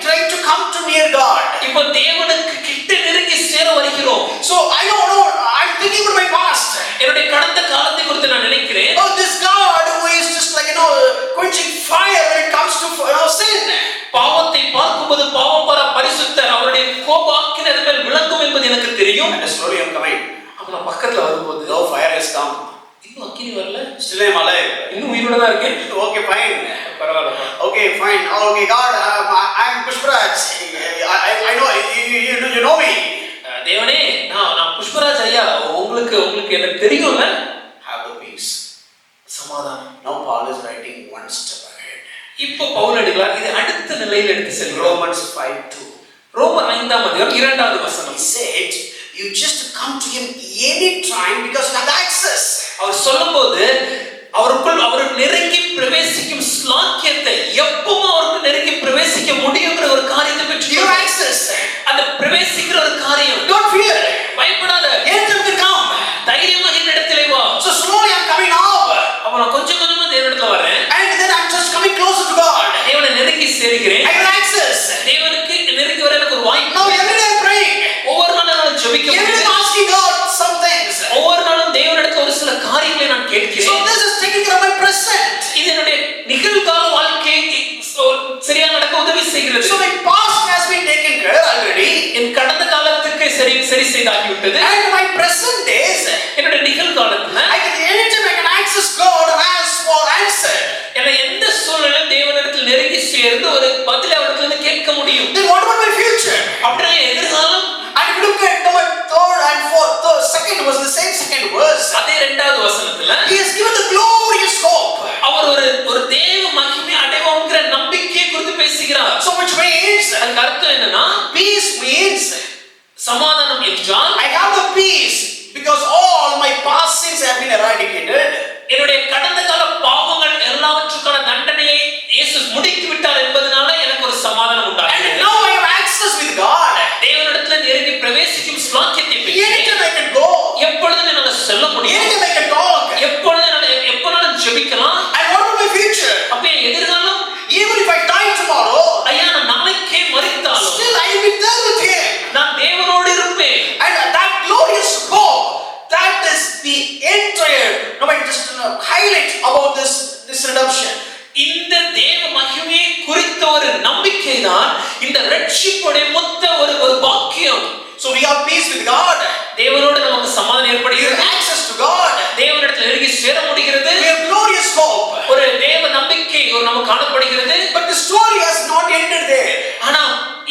trying to come to near God. இப்போ தேவனுக்கு கிட்ட நெருங்கி சேர வருகிறோம். So I don't know, I'm thinking about my past. என்னுடைய கடந்த காலத்தை குறித்து நான் நினைக்கிறேன். Oh, this God who is just like quenching fire when it comes to sin. பாவத்தை பார்க்கும்போது பாவம் வர பரிசுத்தர் அவருடைய கோபாக்கினர் மேல் விளங்கும் என்பது எனக்கு தெரியும். And slowly I'm coming. அப்ப நான் பக்கத்துல வரும்போது no fire has come. இன்னும் அக்கினி வரல. Still I'm alive. இன்னும் உயிரோட தான் இருக்கேன். Okay, fine. பரவாயில்லை. Okay, fine. Okay, God, I'm Pushparaj. I know you know me. தேவனே நான் புஷ்பராஜ் ஐயா உங்களுக்கு எனக்கு தெரியும்ல. Have the peace. சமாதானம். Now Paul is writing one step ahead. இப்போ பவுல் அடிகளார் இது அடுத்த நிலையில் எடுத்து செல்கிறார். Romans 5:2. ரோமர் 5ஆம் அதிகாரம் 2வது வசனம். He said, you just come to him any time because you have access. அவர் சொல்லும்போது அவருக்கு நெருங்கி பிரவேசிக்கும் ஸ்லாக்கியத்தை எப்பவும் அவருக்கு நெருங்கி பிரவேசிக்க முடியுங்கிற ஒரு காரியத்தை பெற்று you have access. அந்த பிரவேசிக்கிற ஒரு காரியம். Don't fear. பயப்படாத. Enter the come. தைரியமாக என்னிடத்திலே வா. So slowly I'm coming now. அப்ப நான் கொஞ்சமா தேவனிடத்துல வரேன். And then I'm just coming closer to God. தேவனை நெருங்கி சேர்கிறேன். I have access. தேவனுக்கு நெருங்கி வர எனக்கு ஒரு வாய்ப்பு. Now every day I'm praying. ஒவ்வொரு நாளும் நான் ஜெபிக்க Every day முடியும். I'm asking God some things. ஒவ்வொரு நாளும் தேவனிடத்துல ஒரு சில காரியங்களை நான் கேட்கிறேன். So this is taking care of my present. இது என்னுடைய நிகழ்கால வாழ்க்கைக்கு சரியா நடக்க உதவி செய்கிறது. So my past has been taken care already. என் கடந்த காலத்துக்கு சரி செய்தாகிவிட்டது. And my present days, என்னுடைய நிகழ்காலத்துல anytime I can access God and ask for answer. என்னை எந்த சூழ்நிலையிலும் தேவனிடத்தில் நெருங்கி சேர்ந்து ஒரு பதில் அவரிடத்துல கேட்க முடியும். Then what about my future? அப்படியே எதிர்காலம். And if you look at my third and fourth, second was the same second verse. அதே 2வது வசனத்துல He has given the glorious hope. அவர் ஒரு தேவ மகிமை அடைவோம்ங்கற நம்பிக்கையை குறித்து பேசுகிறார். So which means அதுக்கு அர்த்தம் என்னன்னா peace means சமாதானம் என்றால் I have the peace because all my past sins have been eradicated. என்னுடைய கடந்த கால பாவங்கள் எல்லாவற்றுக்கான தண்டனையை இயேசு முடித்து விட்டார் என்பதனால எனக்கு ஒரு சமாதானம் And உண்டாகிறது. now I have access with God. தேவனிடத்துல நெருங்கி பிரவேசிக்கும் ஸ்லாக்கியத்தை Anytime பெற்று I can go. எப்பொழுதும் என்னால செல்ல முடியும். Anytime I can talk. எப்பொழுதும் ஜெபிக்கலாம். And what about my future? அப்ப எதிர்காலம் Even if I die tomorrow, ஐயா நான் நாளைக்கே மரித்தாலும் still I will be there with Him. நான் தேவனோடு இருப்பேன். And that silent about this redemption. இந்த தேவ மகிமையை குறித்த ஒரு நம்பிக்கை தான் இந்த ரட்சிப்புடைய மொத்த ஒரு பாக்கியம். So we have peace with God. தேவனோடு நமக்கு சமாதானம் We ஏற்படுகிறது. have access to God. தேவனிடத்தில் நெருங்கி சேர முடிகிறது. We have glorious hope. ஒரு தேவ நம்பிக்கை ஒரு நமக்கு காணப்படுகிறது. But the story has not ended there. ஆனா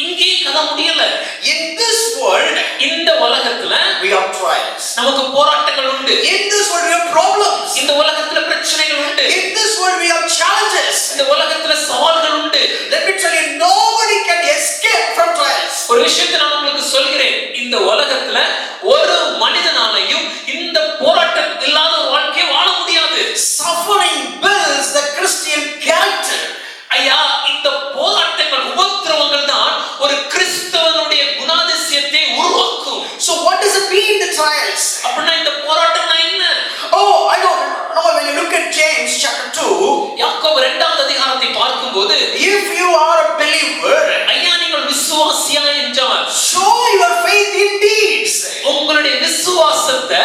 இங்கே கதை முடியல. In this world, இந்த உலகத்துல we have trials. நமக்கு போராட்டங்கள் உண்டு. In this world, we have problems. இந்த உலகத்துல பிரச்சனைகள் உண்டு. In this world, we have challenges. இந்த உலகத்துல சவால்கள் உண்டு. Let me tell you, nobody can escape from trials. ஒரு விஷயத்தை நான் உங்களுக்கு சொல்கிறேன். இந்த உலகத்துல ஒரு மனிதனாலையும் இந்த போராட்டம் இல்லாத ஒரு வாழ்க்கையை வாழ முடியாது. Suffering builds the Christian character. ஐயா, இந்த போராட்டங்கள் உபத்திரவங்கள் தான் ஒரு கிறிஸ்தவனுடைய குணாதிசயத்தை உருவாக்கும். So what does it mean, the trials? அப்படின்னா இந்த போராட்டம்னா என்ன? Oh, I don't know. When you look at James chapter 2, யாக்கோபு 2வது அதிகாரத்தை பார்க்கும்போது, if you are a believer, ஐயா நீங்கள் விசுவாசியா என்றால் show your faith in deeds. உங்களுடைய விசுவாசத்தை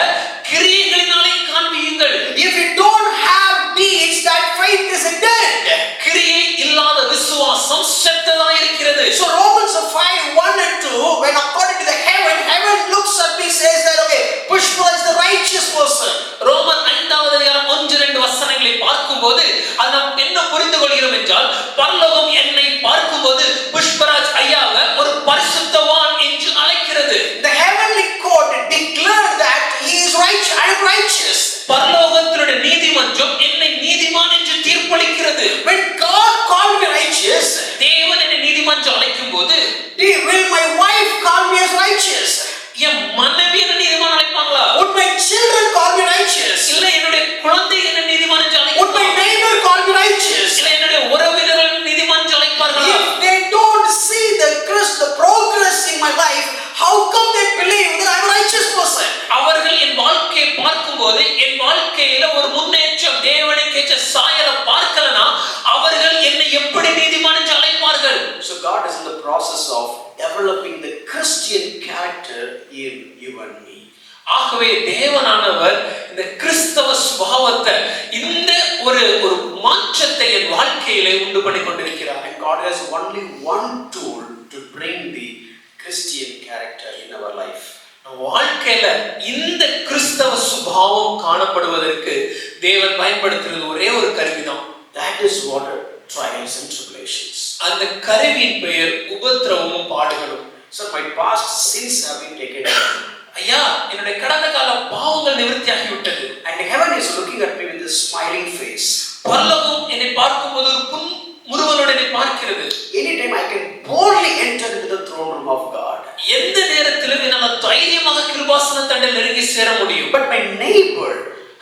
கிரியைகளினாலே காண்பியுங்கள். If you don't have deeds, that faith is dead. கிரியை இல்லாத விசுவாசம் செத்ததா இருக்கிறது. So Romans 5:1-2, when according to the heaven looks at me, says that okay, Pushpa is the righteous person. ரோமர் 5வது அதிகாரம் 1-2 வசனங்களை பார்க்கும்போது அது நாம் என்ன புரிந்து கொள்கிறோம் என்றால், பரலோகம் என்னை பார்க்கும்போது புஷ்பராஜ் ஐயாவை ஒரு பரிசுத்தவான் என்று அழைக்கிறது. The heavenly court declared that he is righteous. I am righteous. பரலோகத்தினுடைய நீதிமன்றம் என்னை நீதிமான் என்று தீர்ப்பளிக்கிறது. When God called me righteous, தேவன் என்னை நீதிமன்றம் அழைக்கும் போது, will my wife call me as righteous? என் மனைவி என்ன நீதிமான் அழைப்பாங்களா? Would my children call me righteous? இல்ல என்னுடைய குழந்தை என்ன நீதிமான் என்று Would my அழைப்பாங்களா? neighbor call me righteous? இல்ல என்னுடைய உறவினர்கள் நீதிமான் என்று அழைப்பார்களா? If they don't see the progress in my life, how come they believe that I'm a righteous person? அவர்கள் என் வாழ்க்கையை பார்க்கும்போது என் வாழ்க்கையில ஒரு முன்னேற்றம் தேவனுக்கேற்ற சாயலை பார்க்கலனா அவர்கள் என்னை எப்படி நீதிமான் என்று அழைப்பார்கள்? So God is in the process of developing the Christian character in you and me. ஆகவே தேவனானவர் இந்த கிறிஸ்தவ சுபாவத்தை இந்த ஒரு மாற்றத்தை என் வாழ்க்கையிலே உண்டு பண்ணி கொண்டிருக்கிறார். And God has only one tool to bring the Christian character in our life. வாழ்க்கையில இந்த கிறிஸ்தவ சுபாவம் காணப்படுவதற்கு தேவன் பயன்படுத்துறது ஒரே ஒரு கருவிதான். That is what trials and tribulations. அந்த கருவியின் பெயர் உபத்திரவமும் பாடுகளும். So my past sins have been taken away. ஐயா, என்னுடைய கடந்த கால பாவங்கள் நிவர்த்தியாகி விட்டது. And heaven is looking at me with a smiling face. பரலோகம் என்னை பார்க்கும்போது ஒரு புன்முறுவலோடு என்னை பார்க்கிறது. Anytime I can boldly enter into the throne room of God. எந்த நேரத்திலும் என்னால் தைரியமாக கிருபாசன தண்டையில் நெருங்கி சேர முடியும். But my neighbor,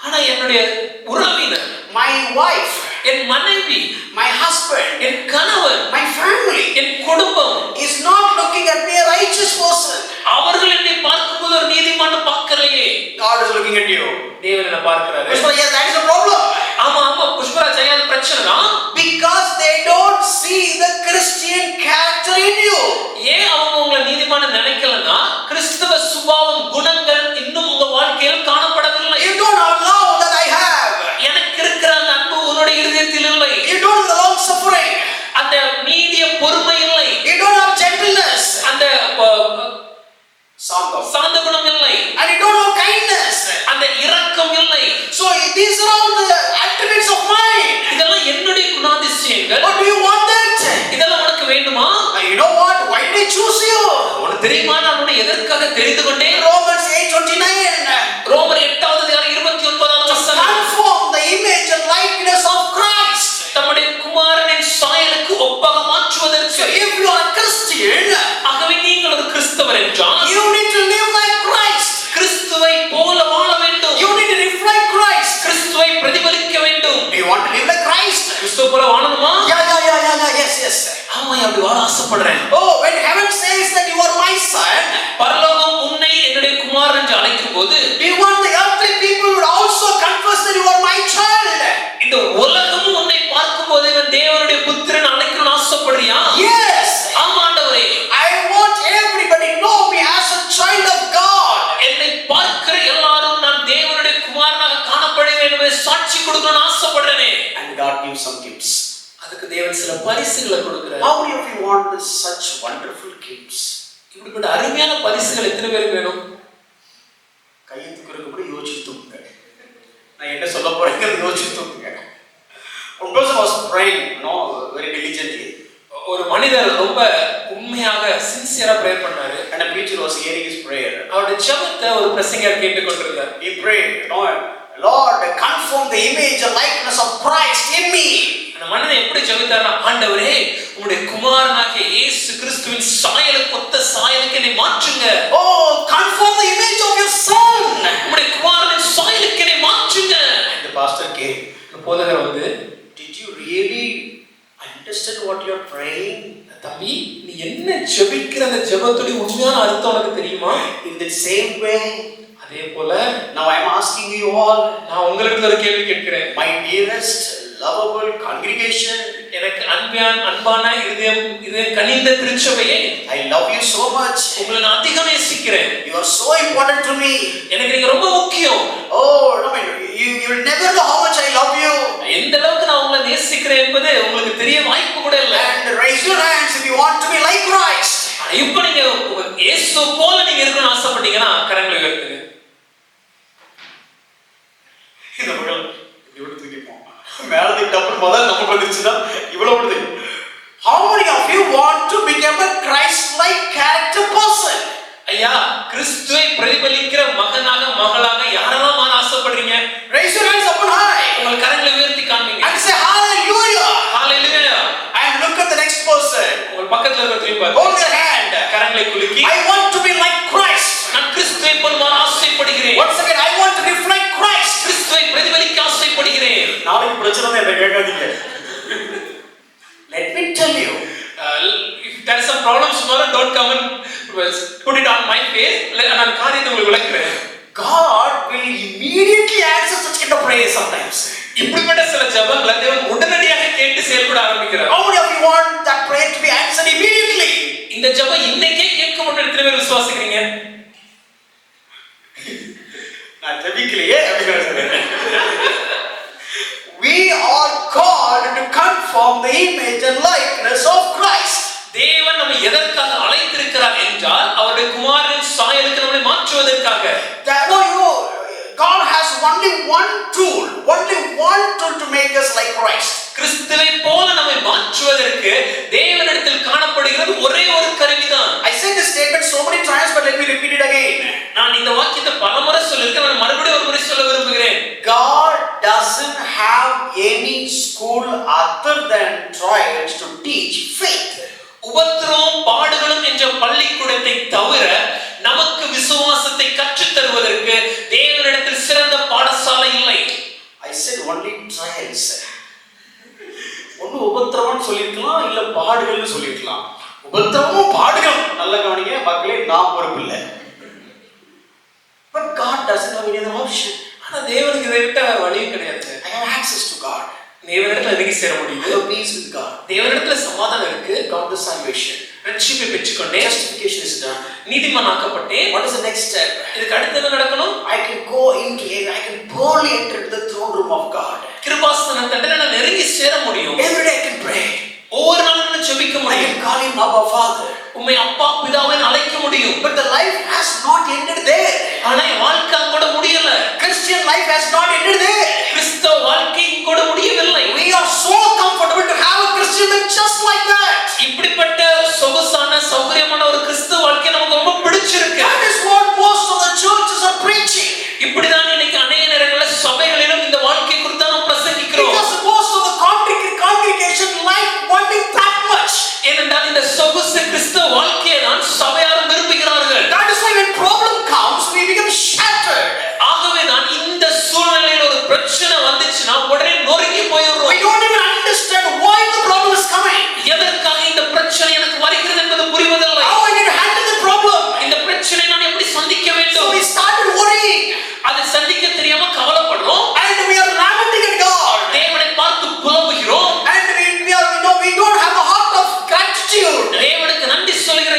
ஆனா என்னுடைய உறவினர், my wife, என் மனைவி, my husband, என் கணவன், my family என் குடும்பம் is not looking at me a righteous person. அவர்கள் என்னை பார்க்கும்போது ஒரு நீதிமான் பார்க்கலையே. God is looking at you. தேவன் என்ன பார்க்கிறாரு. Yes, that is a problem. ஆமா புஷ்பராஜ் ஐயா, அது பிரச்சனை தான். Because they don't see the Christian character in you. ஏன் அவங்க உங்களை நீதிமான நினைக்கலன்னா கிறிஸ்தவ சுபாவம் குணங்கள் இன்னும் உங்க வாழ்க்கையில் காணப்படவில்லை. You don't have love that I have. எனக்கு இருக்கிற அந்த அன்பு உன்னுடைய இதயத்தில் இல்லை. You don't have the long suffering. அந்த நீடிய பொறுமை இல்லை. You don't have gentleness. அந்த சாந்த குணம் இல்லை. And you don't have kindness. அந்த இரக்கம் இல்லை. So these are all the attributes of mine. இதெல்லாம் என்னுடைய குணாதிசயங்கள். But do you want that? இதெல்லாம் உனக்கு வேண்டுமா? You know what? Why did I choose you? உனக்கு தெரியுமா நான் உன்னை எதற்காக தெரிந்து கொண்டேன்? Romans 8:29. ரோமர் 8வது அதிகாரம் 29வது வசனம். Conform the image and likeness of Christ. தம்முடைய குமாரனின் சாயலுக்கு ஒப்பாக மாற்றுவதற்கு. So if you are a Christian, ஆகவே நீங்கள் ஒரு கிறிஸ்தவர் என்றால் you need to live like Christ. கிறிஸ்துவை போல வாழ வேண்டும். You need to reflect Christ. கிறிஸ்துவை பிரதிபலிக்க வேண்டும். Do you want to live like Christ? கிறிஸ்துவ போல வாழணுமா? Yes. ஆமா, அப்படி வாழ ஆசைப்படுறேன். Oh, when heaven says that you are my son, பரலோகம் உன்னை என்னுடைய குமாரன் என்று அழைக்கும்போது do you want the earthly people would also confess that you are my child? இந்த உலகம் உன்னை பார்க்கும்போது இவன் தேவனுடைய புத்திரன் அழைக்கணும்னு ஆசைப்படுறியா? Yes. ஆமா ஆண்டவரே, I want everybody to know me as a child of God. என்னை பார்க்கிற எல்லாரும் நான் தேவனுடைய குமாரனாக காணப்படுவேன் என்பதை சாட்சி கொடுக்கணும்னு ஆசைப்படுறேனே. And God gives some gifts. அதுக்கு தேவன் சில பரிசுகளை கொடுக்கிறார். How many of you want such wonderful gifts? இப்படிப்பட்ட அருமையான பரிசுகள் எத்தனை பேருக்கு வேணும்? கையை தூக்குறதுக்கு கூட யோசிச்சு தூக்குங்க. நான் என்ன சொல்ல போறேங்கிறது யோசிச்சு தூக்குங்க. One person was praying, very diligently. ஒரு மனிதர் ரொம்ப உண்மையாக சின்சியரா ப்ரே பண்ணாரு. And a preacher was hearing his prayer. அவருடைய ஜெபத்தை ஒரு பிரசங்கர் கேட்டுக்கொண்டிருந்தார். He prayed, Lord, conform the image and likeness of Christ in me. அந்த மனிதன் எப்படி ஜெபித்தார்னா, ஆண்டவரே உம்முடைய குமாரனாகிய இயேசு கிறிஸ்துவின் சாயலுக்கு ஒத்த சாயலுக்கு என்னை மாற்றுங்க. Oh, conform the image of your son. உம்முடைய குமாரனின் சாயலுக்கு என்னை மாற்றுங்க. And the pastor came. போதகர் வந்து, did you really understand what you are praying? தம்பி, நீ என்ன ஜெபிக்கிற அந்த ஜெபத்துடைய உண்மையான அர்த்தம் உனக்கு தெரியுமா? In the same way, அதே போல now I am asking you all, நான் உங்களுக்கு ஒரு கேள்வி கேட்கிறேன். my dearest lovable congregation, எனக்கு அன்பான இதயம் கனிந்த திருச்சபையே, I love you so much. உங்களை நான் அதிகம் நேசிக்கிறேன். You are so important to me. எனக்கு நீங்க ரொம்ப முக்கியம். Oh, no, you will never know how much I love you. எந்த அளவுக்கு நான் உங்களை நேசிக்கிறேன் என்பது உங்களுக்கு தெரிய வாய்ப்பு கூட இல்லை. And raise your hands if you want to be like Christ. இப்போ நீங்க இயேசு போல நீங்க இருக்கணும்னு ஆசைப்பட்டீங்கன்னா கரங்களை உயர்த்துங்க. இந்த மகள் இப்படி தூக்கிப்போம். மேலத்துக்கு டப்பு முதல்ல நமக்கு வந்துச்சுன்னா இவ்வளவு விடுது. How many of you want to become a Christ-like character person? ஐயா, கிறிஸ்துவை பிரதிபலிக்கிற மகனாக மகளாக யாரெல்லாம் மாற ஆசைப்படுறீங்க? Raise your hands up and high. உங்கள் கரங்களை உயர்த்தி காண்பீங்க. And say hallelujah. Hallelujah. And look at the next person. உங்கள் பக்கத்துல இருக்கிறவரை பாருங்க. Hold their hand. கரங்களை குலுக்கி, I want to be like Christ. நான் கிறிஸ்துவை போல மாற ஆசைப்படுகிறேன். Once again, I want to reflect Christ. கிறிஸ்துவை பிரதிபலிக்க ஆசைப்படுகிறேன். நாளைக்கு பிரச்சனை தான் என்ன கேட்காதீங்க. Let me tell you. If there is some problems tomorrow, don't come and put it on my face. நான் காரியத்தை உங்களுக்கு விளக்குறேன். God will immediately answer such kind of prayer sometimes. இப்படிப்பட்ட சில ஜெபங்களை தேவன் உடனடியாக கேட்டு செயல்பட ஆரம்பிக்கிறார். How many of you want that prayer to be answered immediately? இந்த ஜெபம் இன்னைக்கே கேட்கப்படும் எத்தனை பேர் விசுவாசிக்கிறீங்க? நான் ஜெபிக்கலையே அப்படிங்கறது. We are called to conform the image and likeness of Christ. தேவன் நம்மை எதற்காக அழைத்திருக்கிறார் என்றால் அவருடைய குமாரனின் சாயலுக்கு நம்மை மாற்றுவதற்காக. God has only one tool to make us like Christ. கிறிஸ்துவை போல நம்மை மாற்றுவதற்கு தேவனிடத்தில் காணப்படுகிறது ஒரே ஒரு கருவிதான். I said this statement so many times, but let me repeat it again. நான் இந்த வாக்கியத்தை பலமுறை சொல்லிருக்கேன், நான் மறுபடியும் ஒரு முறை சொல்ல விரும்புகிறேன். God doesn't have any school other than trials to teach faith. உபத்திரவம் பாடுகளும் என்ற பள்ளிக்கூடத்தை தவிர நமக்கு விசுவாசத்தை கற்றுத் தருவதற்கு தேவனிடத்தில் சிறந்த பாடசாலை இல்லை. I said only trials. ஒன்னு உபத்திரவம் சொல்லிருக்கலாம், இல்ல பாடுகள்னு சொல்லிருக்கலாம். உபத்திரவமும் பாடுகள் நல்ல கவனிங்க மக்களே, நான் பொறுப்பு இல்லை. But God doesn't have any other option. ஆனா தேவனுக்கு இதை விட்ட வேற வழியே கிடையாது. I have access to God. தேவனிடத்துல நெருங்கி சேர முடியுது. I have peace with God. தேவனிடத்துல சமாதானம் இருக்கு. God the salvation. ரட்சிப்பை பெற்றுக்கொண்டேன். Justification is done. நீதிமானாக்கப்பட்டேன். What is the next step? இதுக்கு அடுத்து என்ன நடக்கணும்? I can boldly enter into the throne room of God. கிருபாசனத்தண்டை நான் நெருங்கி சேர முடியும். Every day I can pray. ஒவ்வொரு நாளும் நான் ஜெபிக்க I முடியும். can call him Abba Father. உம்மை அப்பா பிதாவை அழைக்க முடியும். But the life has not ended there. ஆனா என் வாழ்க்கை கூட முடியல. Christian life has not ended there. கிறிஸ்தவ வாழ்க்கை கூட முடியவில்லை. We are so comfortable to have a Christian life just like that. இப்படிப்பட்ட சொகுசான சௌகரியமான ஒரு கிறிஸ்தவ வாழ்க்கை நமக்கு ரொம்ப பிடிச்சிருக்கு. That is what most of the churches are preaching. இப்படிதான் இன்னைக்கு அநேக நேரங்களில் சபைகளிலும் இந்த வாழ்க்கை குறித்து நாம் பிரசங்கிக்கிறோம். Because most of the congregation like wanting that much. ஏனென்றால் இந்த சொகுசு கிறிஸ்தவ வாழ்க்கையை தான் சபையாரும் விரும்புகிறார்கள். That is why when problem comes we become shattered. ஆகவே தான் இந்த சூழ்நிலையில் ஒரு பிரச்சனை வந்துச்சுன்னா உடனே நொறுங்கி போயிடுறோம். We don't even understand why the problem is coming. எதற்காக இந்த பிரச்சனை எனக்கு வருகிறது என்பது புரிவதில்லை. How I need to handle the problem. இந்த பிரச்சனை நான் எப்படி சந்திக்க So வேண்டும்? we started worrying. அதை சந்திக்க தெரியாம கவலைப்படுறோம். And we are lamenting at God. தேவனை பார்த்து புலம்புகிறோம். And we don't have a heart of gratitude. தேவனுக்கு நன்றி சொல்கிற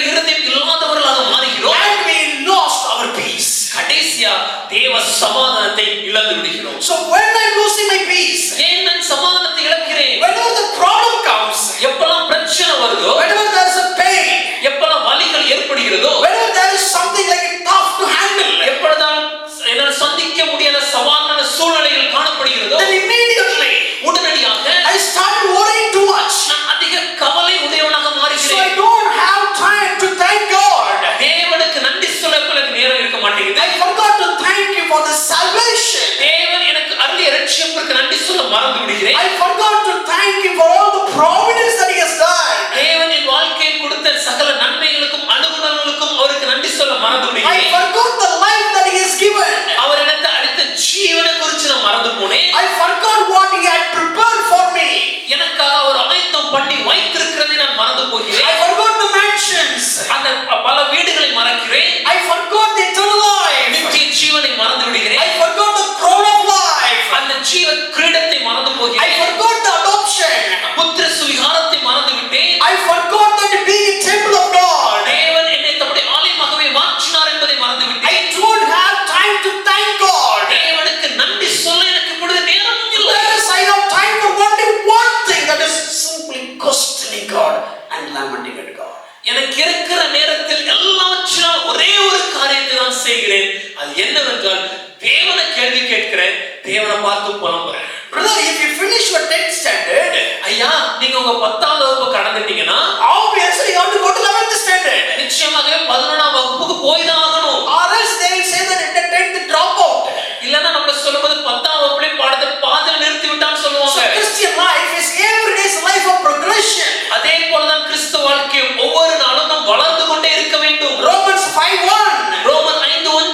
கடந்துட்டீங்கன்னா obviously you have to go to 11th standard. நிச்சயமாக 11ஆம் வகுப்புக்கு போய் தான் ஆகணும். Or else they will say that in the 10th drop out. இல்லன்னா நம்ம சொல்லும்போது 10ஆம் வகுப்புல பாடத்தை பாதியில நிறுத்தி விட்டான்னு So சொல்லுவாங்க. Christian life is every day's life of progression. அதே போலதான் கிறிஸ்தவ வாழ்க்கை ஒவ்வொரு நாளும் நாம் வளர்ந்து கொண்டே இருக்க வேண்டும். Romans 5:1. ரோமர் 5:1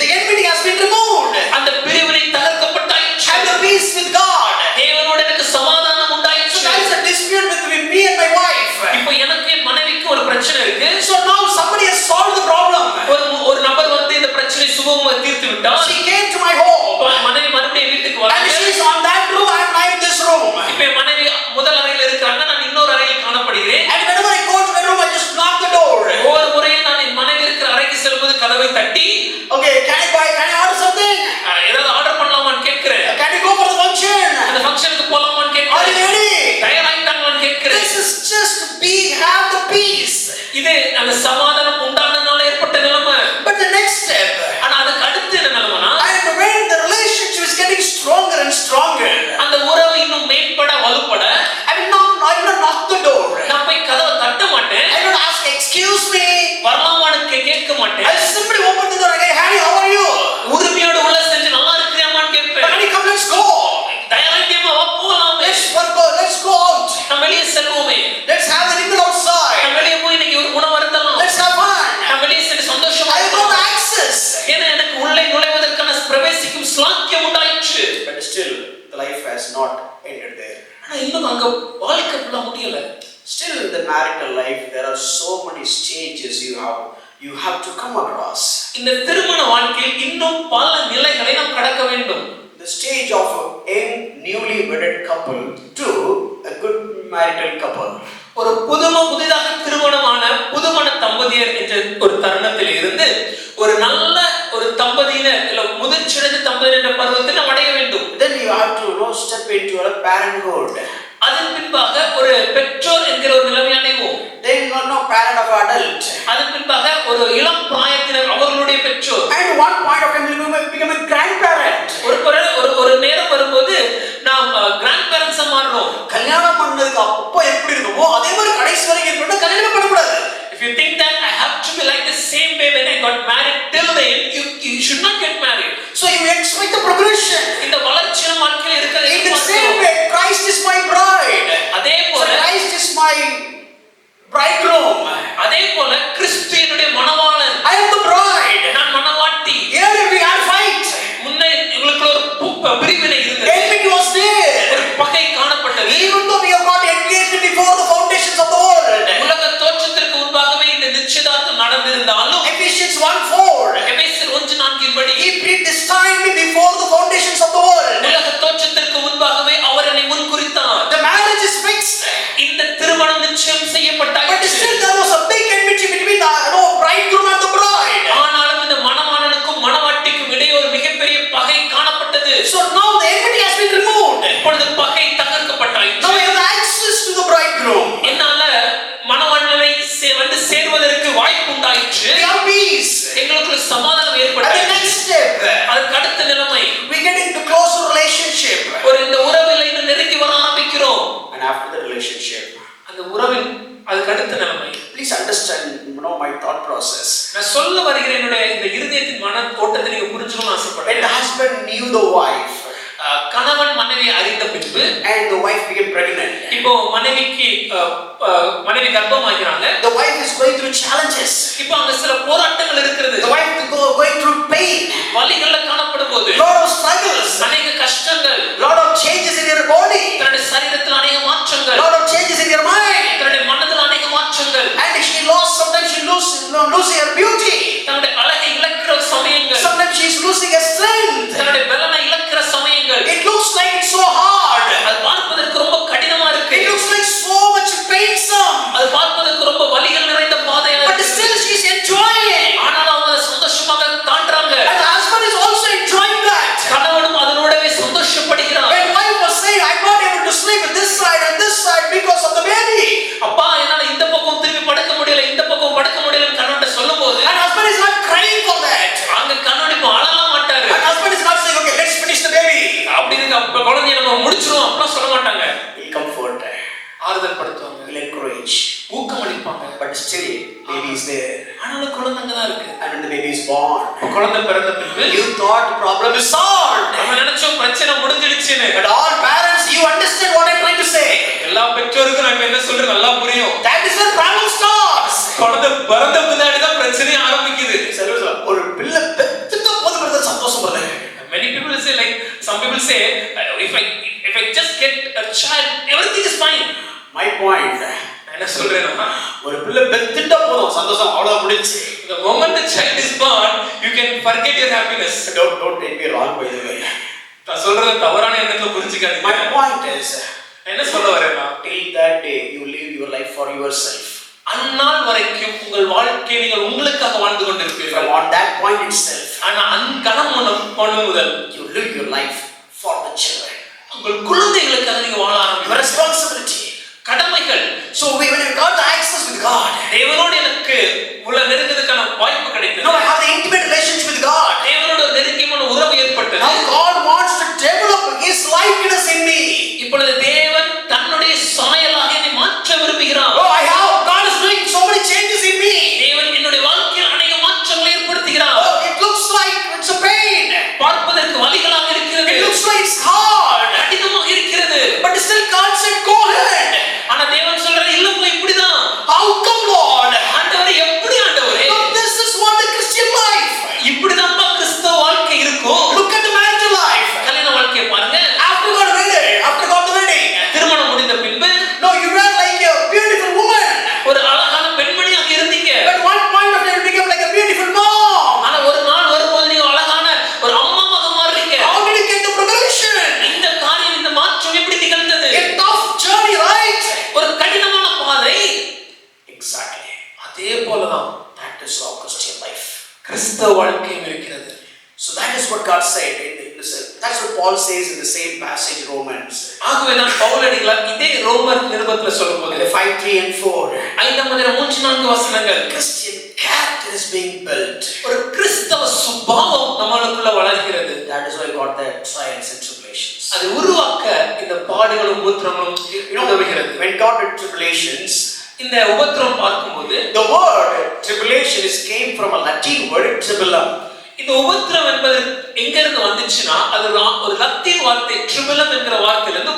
The enmity has been removed. அந்த பிரிவினை தகர்க்கப்பட்டாயிற்று. Have the peace with God. தேவனோடு எனக்கு சமாதானம் So உண்டாயிற்று. there is a dispute between me and my wife. இப்போ எனக்கு என் மனைவிக்கு ஒரு பிரச்சனை இருக்கு. So now somebody has solved the problem. ஒரு நபர் வந்து இந்த பிரச்சனை சுகமாக தீர்த்து விட்டார். She came to my home. மனைவி மறுபடியும் வீட்டுக்கு And வராங்க. she is on that room, I am in this room. இப்போ என் மனைவி முதல் அறையில் இருக்கிறாங்க, நான் இன்னொரு அறையில் காணப்படுகிறேன். And whenever I go to my room, I just knock the door. ஒவ்வொரு முறையும் நான் என் மனைவி இருக்கிற அறைக்கு செல்லும்போது கதவை தட்டி Okay, can I order something? ஏதாவது ஆர்டர் பண்ணலாமான்னு கேட்கிறேன். Can you go for the function? அந்த ஃபங்க்ஷனுக்கு போலாமான்னு Are you கேட்கிறேன். ready? தயாராயிட்டாங்களான்னு கேட்கிறேன். This is just have the peace. இது அந்த சமாதானம் உண்டானதுனால ஏற்பட்ட நிலைமை. But the next step, ஆனா அதுக்கு அடுத்து என்ன நிலைமைனா, and when the relationship is getting stronger and stronger, அந்த உறவு இன்னும் மேம்பட வலுப்பட I will not knock the door. நான் போய் கதவை தட்ட மாட்டேன். I will ask, excuse me. வரலாமான்னு கேட்க மாட்டேன். I simply open the door and say, Honey, how are you? உரிமையோடு உள்ள செஞ்சு நல்லா இருக்கிறியாமான்னு கேட்பேன். Honey, come, let's go. தயாராயிட்டியமா வா போலாமே. Let's go out. நம்ம வெளியே செல்வோமே. Let's have the dinner outside. நம்ம வெளியே போய் இன்னைக்கு ஒரு உணவு அருந்தலாம். Let's have fun. நம்ம வெளியே சென்று சந்தோஷமா I got இருக்கலாம். the access. ஏன்னா எனக்கு உள்ளே நுழைவதற்கான பிரவேசிக்கும் ஸ்லாக்கியம் உண்டாயிற்று. But still, the life has not ended there. ஆனா இன்னும் அங்க வாழ்க்கை ஃபுல்லா முடியல. Still, in the marital life, there are so many stages you have to come across. இந்த திருமண வாழ்க்கையில் இன்னும் பல நிலைகளை நாம் கடக்க வேண்டும். The stage of a newly wedded couple to a good marital couple. ஒரு புதிதாக திருமணமான புதுமண தம்பதியர் என்ற ஒரு தருணத்தில் இருந்து ஒரு நல்ல ஒரு தம்பதியினர் இல்ல முதிர்ச்சியடைந்த தம்பதியினர் என்ற பருவத்தை நாம் அடைய வேண்டும். Then you have to step into a parenthood. அதன் பின்பாக ஒரு பெற்றோர் என்கிற ஒரு நிலைமை அடைவோம். Then you are no parent of adult. அதன் பின்பாக ஒரு இளம் பிராயத்தினர் அவர்களுடைய பெற்றோர். And one point of time you become a grandparent. ஒரு நேரம் வரும்போது நாம் கிராண்ட் பேரண்ட்ஸ் மாறணும். கல்யாணம் பண்ணதுக்கு அப்போ எப்படி இருக்குமோ அதே மாதிரி கடைசி வரைக்கும் இருக்கணும். கல்யாணம் பண்ணக்கூடாது. If you think that I have to be like the same way when I got married till then, you should not get married. So you expect the progression. இந்த வளர்ச்சியான வாழ்க்கையில் இருக்கிறது. In the same way, Christ is my bride. அதே So போல Christ is my bridegroom. அதே போல கிறிஸ்து என்னுடைய மணவாளன். I am the bride. நான் மணவாட்டி. Here we are fight. முன்னே உங்களுக்கு ஒரு பிரிவினை இருந்தது. Enmity was there. ஒரு பகை காணப்பட்டது. Even though we have got engaged before the foundations of the world. உலக தோற்றத்திற்கு முன்பாகவே இந்த நிச்சயதார்த்தம் நடந்திருந்தாலும் Ephesians 1:4. எபேசியர் 1:4 படி He predestined me before the foundations of the world. உலக தோற்றத்திற்கு முன்பாகவே அவர் என்னை முன்குறித்தார். The marriage is fixed. இந்த திருமணம் நிச்சயம் But செய்யப்பட்டாயிற்று. still there was a big enmity between the bridegroom and the bride. ஆனாலும் இந்த மணவாளனுக்கும் மணவாட்டிக்கும் இடையே ஒரு மிகப்பெரிய பகை காணப்பட்டது. So now the enmity has been removed. இப்பொழுது பகை Now தகர்க்கப்பட்டாயிற்று. we have access to the bridegroom. என்னால மணவாளனை வந்து சேர்வதற்கு வாய்ப்பு உண்டாயிற்று. We have peace. எங்களுக்கு சமாதானம் And the ஏற்பட்டது. next step, அதுக்கு அடுத்த நிலைமை we get into closer relationship. ஒரு இந்த உறவில் இன்னும் நெருங்கி வர ஆரம்பிக்கிறோம். And after the relationship, அந்த உறவின் அதுக்கு அடுத்த நிலைமை. please understand, my thought process. நான் சொல்ல வருகிறேன், என்னுடைய இந்த இருதயத்தின் மன ஓட்டத்தை நீங்க புரிஞ்சுக்கணும்னு When ஆசைப்படுறேன். the husband knew the wife, கணவன் மனைவி அறிந்த பின்பு and the wife became pregnant, இப்போ மனைவி கர்ப்பமாகிறாங்க. the wife is going through challenges. இப்போ அங்க சில போராட்டங்கள் இருக்கிறது. The wife is going through pain, வலிகள்ல காணப்படும் போது lot of struggles, அநேக கஷ்டங்கள், lot of changes in your body, தன்னுடைய சரீரத்தில் அநேக மாற்றங்கள், lot of changes in your mind, தன்னுடைய மனதில் அநேக மாற்றங்கள், and sometimes she loses her beauty, தன்னுடைய அழகை இழக்கிற சமயங்கள், sometimes she is losing her strength. தன்னுடைய பலனை இழக்கிற சமயங்கள். It looks like it's so hard. அது பார்ப்பதற்கு ரொம்ப கடினமா இருக்கு. It looks like so much painful. அது பார்ப்பதற்கு ரொம்ப வலிகள் நிறைந்த பாதையா But இருக்கு. still she is enjoying ஆனாலும் குழந்தை அங்கதான் இருக்கு. And when the baby is born, குழந்தை பிறந்த பின்பு you thought the problem is solved. நம்ம நினைச்சோம் பிரச்சனை முடிஞ்சிடுச்சுன்னு. But all parents, you understand what I'm trying to say. எல்லா பெற்றோருக்கும் நான் என்ன சொல்றேன் நல்லா புரியும். That is when problem starts. குழந்தை பிறந்த பின்னாடி தான் பிரச்சனை ஆரம்பிக்குது. ஒரு பிள்ளை பெத்துட்ட போதும் சந்தோஷம் வருது. Many people say, like some people say, if I just get a child, everything is fine. My point. என்ன சொல்றேன்னா, ஒரு பிள்ளை பெத்துட்ட போதும் சந்தோஷம் அவ்வளவு முடிஞ்சு. The moment the child is born, you can forget your happiness. Don't take me wrong by the way. நான் சொல்றது தவறான எண்ணத்துல புரிஞ்சுக்காதீங்க. My point is, என்ன சொல்ல வரேன்னா, till that day you live your life for yourself. அந்நாள் வரைக்கும் உங்கள் வாழ்க்கையை நீங்கள் உங்களுக்காக வாழ்ந்து கொண்டிருப்பீர்கள். On that point itself, ஆனா அன்கணம் முதல் you live your life for the children. உங்கள் குழந்தைகளுக்காக நீங்க வாழ ஆரம்பிப்பீங்க. Responsibility, கடமைகள். So when you got the access with God, தேவனோடு எனக்கு உள்ள நெருங்குவதற்கான வாய்ப்பு கிடைத்தது. now I have the intimate relationship with God. தேவனோட நெருக்கமான உறவு ஏற்பட்டது. Now God wants to develop His likeness in me. இப்பொழுது தேவன் தன்னுடைய சாயலாக என்னை மாற்ற விரும்புகிறார். Oh, God is doing so many changes in me. தேவன் என்னுடைய வாழ்க்கையில் அநேக மாற்றங்களை ஏற்படுத்துகிறார். Oh, it looks like it's a pain. பார்ப்பதற்கு வலிகளாக இருக்கிறது. It looks like it's hard. கடினமாக இருக்கிறது. But still God said, go ahead. ஆனா தேவன் சொல்றாரு, இல்லப்பா இப்படிதான். How come, Lord? ஆண்டவரே, எப்படி ஆண்டவரே? No, this is what the Christian life. இப்படிதான்ப்பா கிறிஸ்தவ வாழ்க்கை இருக்கும். Look at the marital life. கல்யாண வாழ்க்கையை பாருங்க. After got the wedding. திருமணம் முடிந்த பின்பு No, you were like a beautiful woman. ஒரு அழகான பெண்மணியாக இருந்தீங்க. But one point of time you became like a beautiful mom. ஆனா ஒரு நாள் வரும்போது நீங்க அழகான ஒரு அம்மாவாக மாறுறீங்க. How did you get the progression? இந்த காரியம், இந்த மாற்றம் எப்படி நிகழ்ந்தது? A tough journey, right? ஒரு கடினமான பாதை. Exactly. அதே போலதான் That is our Christian life. கிறிஸ்தவ வாழ்க்கையும் இருக்கிறது. So that is what God said. That's what Paul says in the same passage, Romans. ஆகவே தான் பவுல் அடிகளார் இதே ரோமர் நிருபத்துல சொல்லும்போது 5, 3 and 4. 5:3-4 வசனங்கள், Christian character is being built. ஒரு கிறிஸ்தவ சுபாவம் நம்மளுக்குள்ள வளர்கிறது. That is why God the trials and tribulations. அது உருவாக்க இந்த பாடுகளும் உபத்திரங்களும் உதவுகிறது. When God did tribulations, இந்த உபத்திரம் பார்க்கும்போது the word tribulation came from a Latin word tribulum. இந்த உபத்திரம் என்பது எங்க இருந்து வந்துச்சுன்னா, அது ஒரு லத்தீன் வார்த்தை ட்ரிபுலம் என்கிற வார்த்தையில இருந்து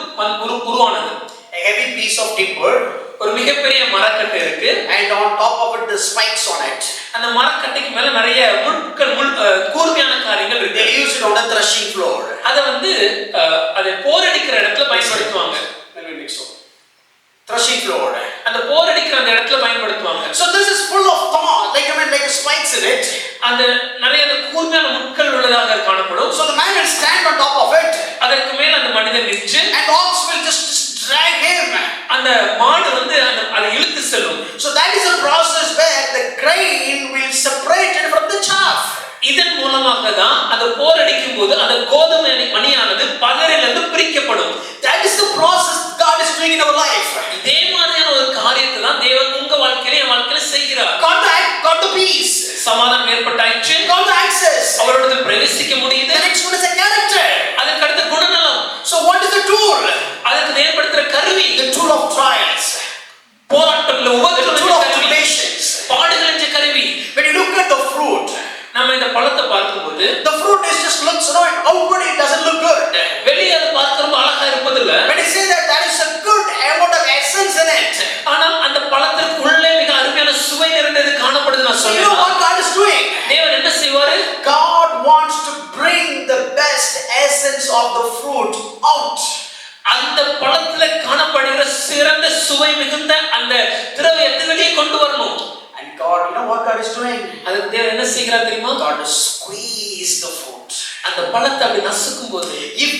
உருவானது. A heavy piece of timber, ஒரு மிகப்பெரிய மரக்கட்டை இருக்கு, and on top of it the spikes on it. அந்த மரக்கட்டைக்கு மேல நிறைய கூர்மையான காரியங்கள் இருக்கு. They use it on the threshing floor. அத அதை போரடிக்கிற இடத்துல பயன்படுத்துவாங்க. Threshing floor. அந்த போரடிக்கிற அந்த இடத்துல பயன்படுத்துவாங்க. So this is full of thorns, like spikes in it. அந்த நிறைய கூர்மையான முட்கள் உள்ளதாக காணப்படும். So the man will stand on top of it. அதற்கு மேல அந்த மனிதன் நின்று, and ox will just drag him. அந்த மாடு அதை இழுத்து செல்லும். So that is a process where the grain will separate it from the chaff. இதன் மூலமாக தான் அந்த போரடிக்கும் போது அந்த கோதுமை மணியானது பதரிலிருந்து பிரிக்கப்படும். That is the process God is doing in our life. இதே மாதிரியான ஒரு காரியத்தை தான் தேவன் உங்க வாழ்க்கையில என் வாழ்க்கையில செய்கிறார். Got the peace. சமாதானம் ஏற்பட்டாயிற்று. Got the access. அவரோடு பிரவேசிக்க முடியுது. The next one is a character. அதுக்கு அடுத்த குணநலம். So what is the tool? அதுக்கு ஏற்படுத்துற கருவி. The tool of trials. போராட்டம்ல உபத்திரம் tool of tribulations. பாடுகள் என்ற கருவி. When you look at the fruit, நாம இந்த பழத்தை பார்க்கும்போது the fruit is just looks right outward, it doesn't look good. வெளியே அது பார்க்க ரொம்ப அழகா இருப்பதில்ல. When you say that there is a good amount of essence in it, ஆனால் அந்த பழத்திற்கு உள்ளே மிக அருமையான சுவை நிறைந்தது காணப்படுது. நான் so you know what God is doing? தேவன் என்ன செய்வாரு? God wants to bring the best essence of the fruit out. அந்த பழத்துல காணப்படுகிற சிறந்த சுவை மிகுந்த அந்த திரவியத்தை வெளியே கொண்டு வரணும். And God, you know what God is doing? அதுக்கு தேவன் என்ன செய்கிறார் தெரியுமா? God is squeeze the fruit. அந்த பழத்தை அப்படி நசுக்கும் போது, if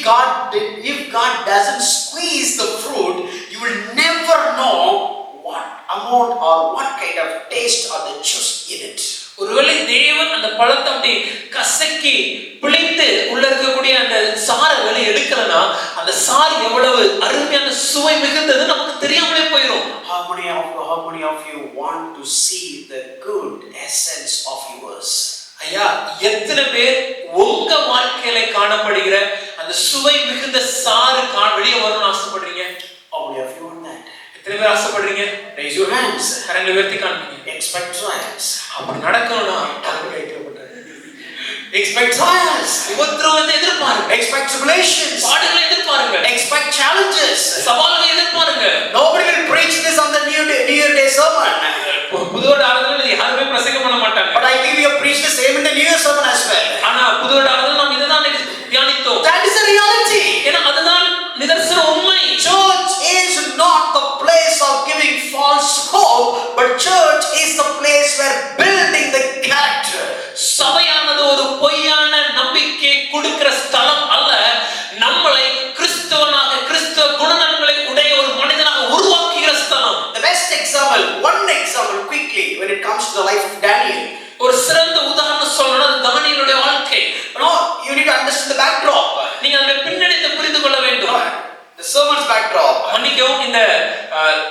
God doesn't squeeze the fruit, you will never know what amount or what kind of taste or the juice in it. ஒருவேளை தேவன் அந்த பழத்தை அப்படி கசக்கி பிழிந்து உள்ள இருக்கக்கூடிய அந்த சாரை வெளியே எடுக்கலனா, அந்த சார் எவ்வளவு அருமையான சுவை மிகுந்தது நமக்கு தெரியாமலே போயிடும். How many of you want to see the good essence of yours? ஐயா, எத்தனை பேர் உங்க வாழ்க்கையில காணப்படுகிற அந்த சுவை மிகுந்த சாறு வெளியே வரணும்னு ஆசைப்படுறீங்க? How many of you want that? எத்தனை பேர் ஆசைப்படுறீங்க? Raise your hands. கரங்களை உயர்த்தி காண்பீங்க. Expect trials. அப்படி நடக்கணும்னா expect trials, உபத்திரவத்தை எதிர்பாருங்க, expect tribulations, பாடுகளை எதிர்பாருங்க, expect challenges. சவால்களை எதிர்பாருங்க. Nobody will preach this on the New Year Day sermon, புதுவருட ஆராதனையில யாருமே பிரசங்கம் பண்ண மாட்டாங்க. but I think we have preached the same in the New Year sermon as well. ஆனா புதுவருட ஆராதனையில நாம் இதுதான் தியானித்தோம். That is the reality. ஏன்னா அதுதான் நிதர்சன உண்மை. Church is not the place of giving false hope, but church is the place where building the character. சபையானது ஒரு பொய்யான நம்பிக்கை கொடுக்கிற ஸ்தலம் அல்ல, நம்மளை கிறிஸ்தவனாக, கிறிஸ்தவ குணநலன்களை உடைய ஒரு மனிதனாக உருவாக்குகிற ஸ்தலம். The best example, one example quickly when it comes to the life of Daniel. ஒரு சிறந்த உதாரணம் சொல்லணும் தானியேலுடைய வாழ்க்கை. You need to understand the backdrop. நீங்க அந்த பின்னணியை புரிந்து கொள்ள வேண்டும். The sermon's backdrop. மன்னிக்கவும், இந்த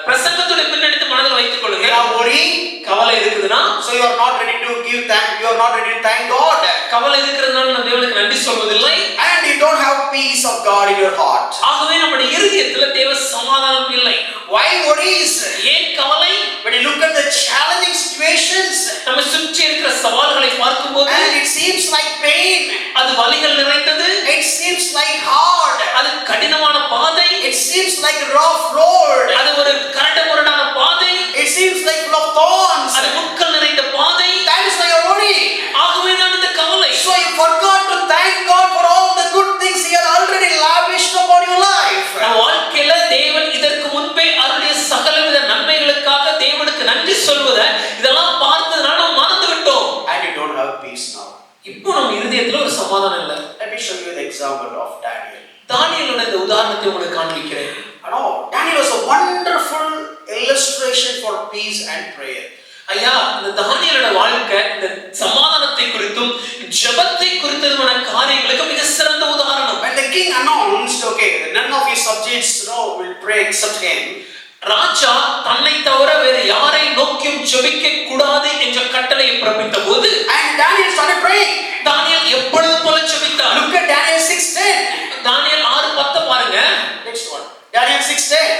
பிரசங்கத்துடைய பின்னணியை மனதில் வைத்துக் கொள்ளுங்க. worry, கவலை இருக்குதுன்னா, so you are not ready to give thank, you are not ready to thank God. கவலை இருக்கிறதுனால நம்ம தேவனுக்கு நன்றி சொல்வதில்லை. And you don't have peace of God in your heart. ஆகவே நம்முடைய இருதயத்தில் தேவ சமாதானம் இல்லை. Why worries? ஏன் கவலை? When you look at the challenging situations, நம்ம சுற்றி இருக்கிற சவால்களை பார்க்கும்போது, and it seems like pain, அது வலிகள் நிறைந்தது, it seems like hard, அது கடினமான பாதை, it seems like rough road, அது ஒரு கரடுமுரடான பாதை, it seems like full of thorns, அது முட்கள் நிறைந்த பாதை. that is why you are worried. ஆகவே தான் இந்த கவலை. So you forgot to thank God for all the good things He has already lavished upon your life. நம் வாழ்க்கையில தேவன் இதற்கு முன்பே அருளிய சகலவித நன்மைகளுக்காக தேவனுக்கு நன்றி சொல்வதை இதெல்லாம் பார்த்ததுனால நம்ம மறந்து விட்டோம். And you don't have peace now. இப்போ நம்ம இருதயத்துல ஒரு சமாதானம் இல்லை. Let me show you the example of Daniel. தானியேலோட இந்த உதாரணத்தை உங்களுக்கு காண்பிக்கிறேன். Daniel was a wonderful illustration for peace and prayer. ஐயா, இந்த தானியேலோட வாழ்க்கை இந்த சமாதானத்தை குறித்தும் ஜெபத்தை குறித்ததுமான காரியங்களுக்கு மிக சிறந்த உதாரணம். When the king announced, okay, none of his subjects will pray except him. ராஜா தன்னை தவிர வேறு யாரை நோக்கியும் ஜெபிக்க கூடாது என்ற கட்டளையை பிறப்பித்த போது, and Daniel started praying. தானியேல் எப்பொழுதும் போல ஜெபித்தார். Look at Daniel 6:10. தானியேல் 6:10 பாருங்க. Next one. Daniel 6:10.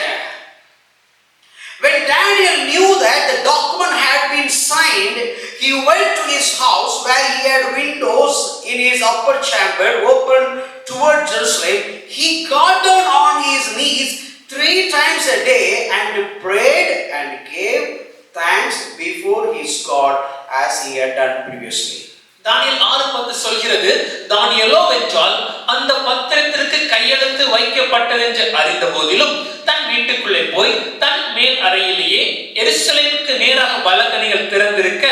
When Daniel knew that the document had been signed, he went to his house where he had windows in his upper chamber open toward Jerusalem. He got down on his knees 3 times a day and prayed and gave thanks before his God as he had done previously. தானியேல் 6:10 சொல்கிறது, தானியேலோ வென்றால் அந்த பத்திரத்திற்கு கையெழுத்து வைக்கப்பட்டது என்று அறிந்த போதிலும் தன் வீட்டுக்குள்ளே போய் தன் மேல் அறையிலேயே எருசலேமுக்கு நேராக பலகணிகள் திறந்திருக்க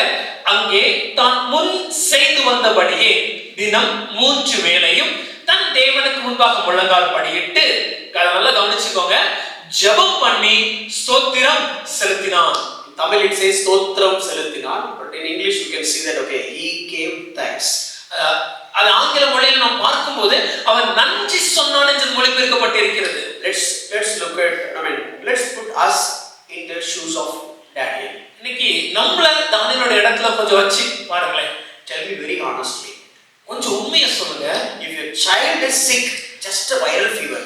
அங்கே தான் முன் செய்து வந்தபடியே தினம் 3 வேளையும் தன் தேவனுக்கு முன்பாக முழங்கால் படியிட்டு, நல்லா கவனிச்சுக்கோங்க, ஜெபம் பண்ணி ஸ்தோத்திரம் செலுத்தினான். Tamil it says stotram seluthinan, but in English you can see that okay, he gave thanks. அது ஆங்கில மொழியில் நாம் பார்க்கும்போது அவன் நன்றி சொன்னான் என்று மொழிபெயர்க்கப்பட்டிருக்கிறது. Let's look at, let's put us in the shoes of Daniel. இன்னைக்கு நம்மள தானியேலோட இடத்துல கொஞ்சம் வச்சு பாருங்களேன். Tell me very honestly, கொஞ்சம் உண்மையை சொல்லுங்க. if your child is sick, just a viral fever,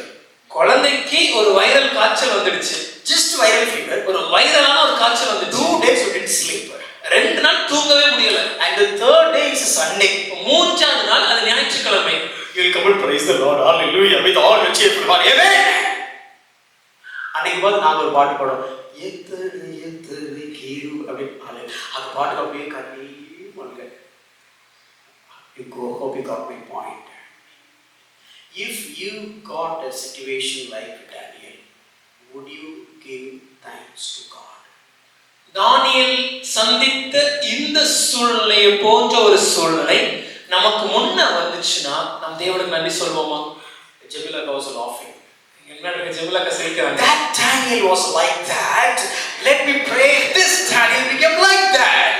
குழந்தைக்கு ஒரு வைரல் காய்ச்சல் வந்துடுச்சு, just viral fever, ஒரு வைரலான ஒரு காய்ச்சல் வந்துடுச்சு, 2 days you didn't sleep, 2 நாள் தூங்கவே முடியல, and the 3rd day is a Sunday, 3ஆவது நாள் அது ஞாயிற்றுக்கிழமை, you will come and praise the Lord, hallelujah, with all your cheerful heart, amen. அன்னைக்கு பாத்து நாங்க ஒரு பாட்டு பாடுவோம், எத்தனை எத்தனை கீரு அப்படி அந்த பாட்டுக்கு அப்படியே கண்ணீர் மல்க. You go, hope you got my point. If you got a situation like Daniel, would you give thanks to God? தானியேல் சந்தித்த இந்த சூழ்நிலையை போன்ற ஒரு சூழ்நிலை நமக்கு முன்ன வந்துச்சுன்னா நம் தேவனுக்கு நன்றி சொல்வோமா? Jamila was laughing. என்னடா ஜெபலக்க சிரிக்கிறாங்க. That Daniel was like that. Let me pray. This Daniel became like that.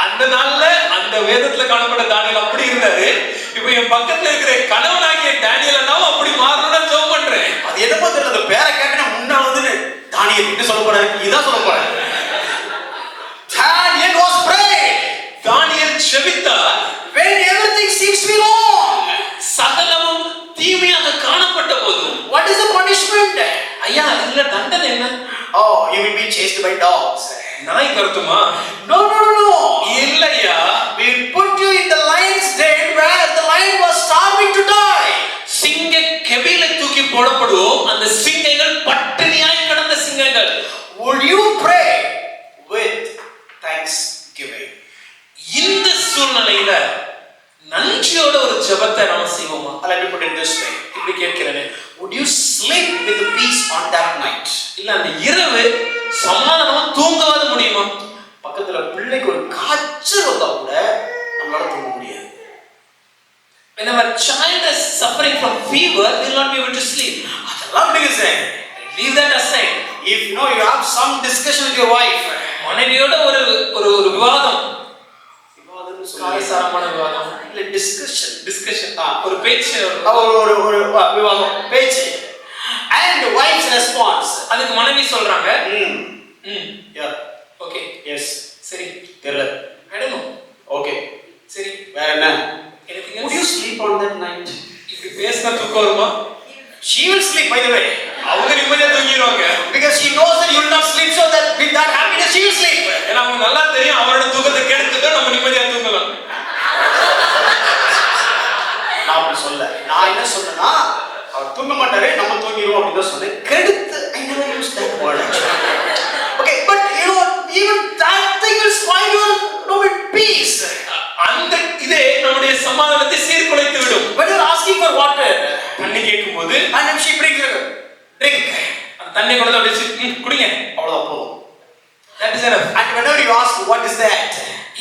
அந்த நாள்ல அந்த வேதத்துல காணப்பட்ட தானியேல் அப்படி இருந்தாரு. இப்போ என் பக்கத்துல இருக்கிற கணவனாகிய தானியேல் அண்ணாவும் அப்படி மாறணும்னு ஜெபம் பண்றேன். அது என்னமோ தெரியல, அந்த பேரை கேட்டா முன்ன வந்து தானியேல் என்ன சொல்ல போறாரு? இதான் சொல்ல போறாரு. Daniel was praying. தானியேல் ஜெபித்தார். When everything seems to be wrong, சகலமும் தீமையாக காணப்பட்ட போதும், what is the punishment? ஐயா இதுல தண்டனை என்ன? Oh, you will be chased by dogs. நாய் துரத்துமா? No, no, no, no. இல்லையா. We put you in the lion's den where the lion was starving to die. சிங்க கெபியில தூக்கி போடப்படுவோம். அந்த சிங்கங்கள் பட்டினியாய் கிடந்த சிங்கங்கள். Would you pray with thanksgiving? இந்த சூழ்நிலையில நன்றியோட ஒரு ஜெபத்தை நாம செய்வோமா? Let me put it this way. இப்படி கேட்கிறேனே, Would you sleep with peace on that night? இல்ல அந்த இரவு சமாதானமா தூங்கவாது முடியுமா? பக்கத்துல பிள்ளைக்கு ஒரு காய்ச்சல் வந்தா கூட நம்மளால தூங்க முடியாது. Whenever a child is suffering from fever, they will not be able to sleep. அதெல்லாம் நீங்க say. Leave that aside. If you know you have some discussion with your wife, மனைவியோட ஒரு ஒரு ஒரு விவாதம், விவாதம்னு காரசாரமான விவாதம், இல்ல டிஸ்கஷன் ஒரு பேச்சு, ஒரு விவாதம் பேச்சு, and wife's response, அதுக்கு மனைவி சொல்றாங்க, yeah, ஓகே, yes, சரி, தெரியல, I don't know, okay, சரி, வேற என்ன? anything Would else? you sleep on that night? இப்படி பேசினா தூக்கம் வருமா? She will sleep, by the way, அவங்க நிம்மதியா தூங்கிடுவாங்க. because she knows that you will not sleep, so that with that happiness she will sleep. ஏன்னா அவங்க நல்லா தெரியும் அவரோட தூக்கத்தை கெடுத்துட்டா நம்ம நிம்மதியா தூங்கலாம். நான் அப்படி சொல்ல, நான் என்ன சொன்னேன்னா அவர் தூங்க மாட்டாரு, நம்ம தூங்கிடுவோம் அப்படின்னு தான் சொன்னேன். கெடுத்து, I never use that word actually. Okay, but you know, even that thing will spoil your peace. அந்த இதே நம்முடைய சமாதானத்தை சீர்குலைத்து விடும். When you are asking for water, தண்ணி கேட்கும்போது and if she brings a drink, அந்த தண்ணி கொண்டு வந்து அப்படியே குடிங்க, அவ்வளவுதான் போதும். that is enough. And whenever you ask what is that,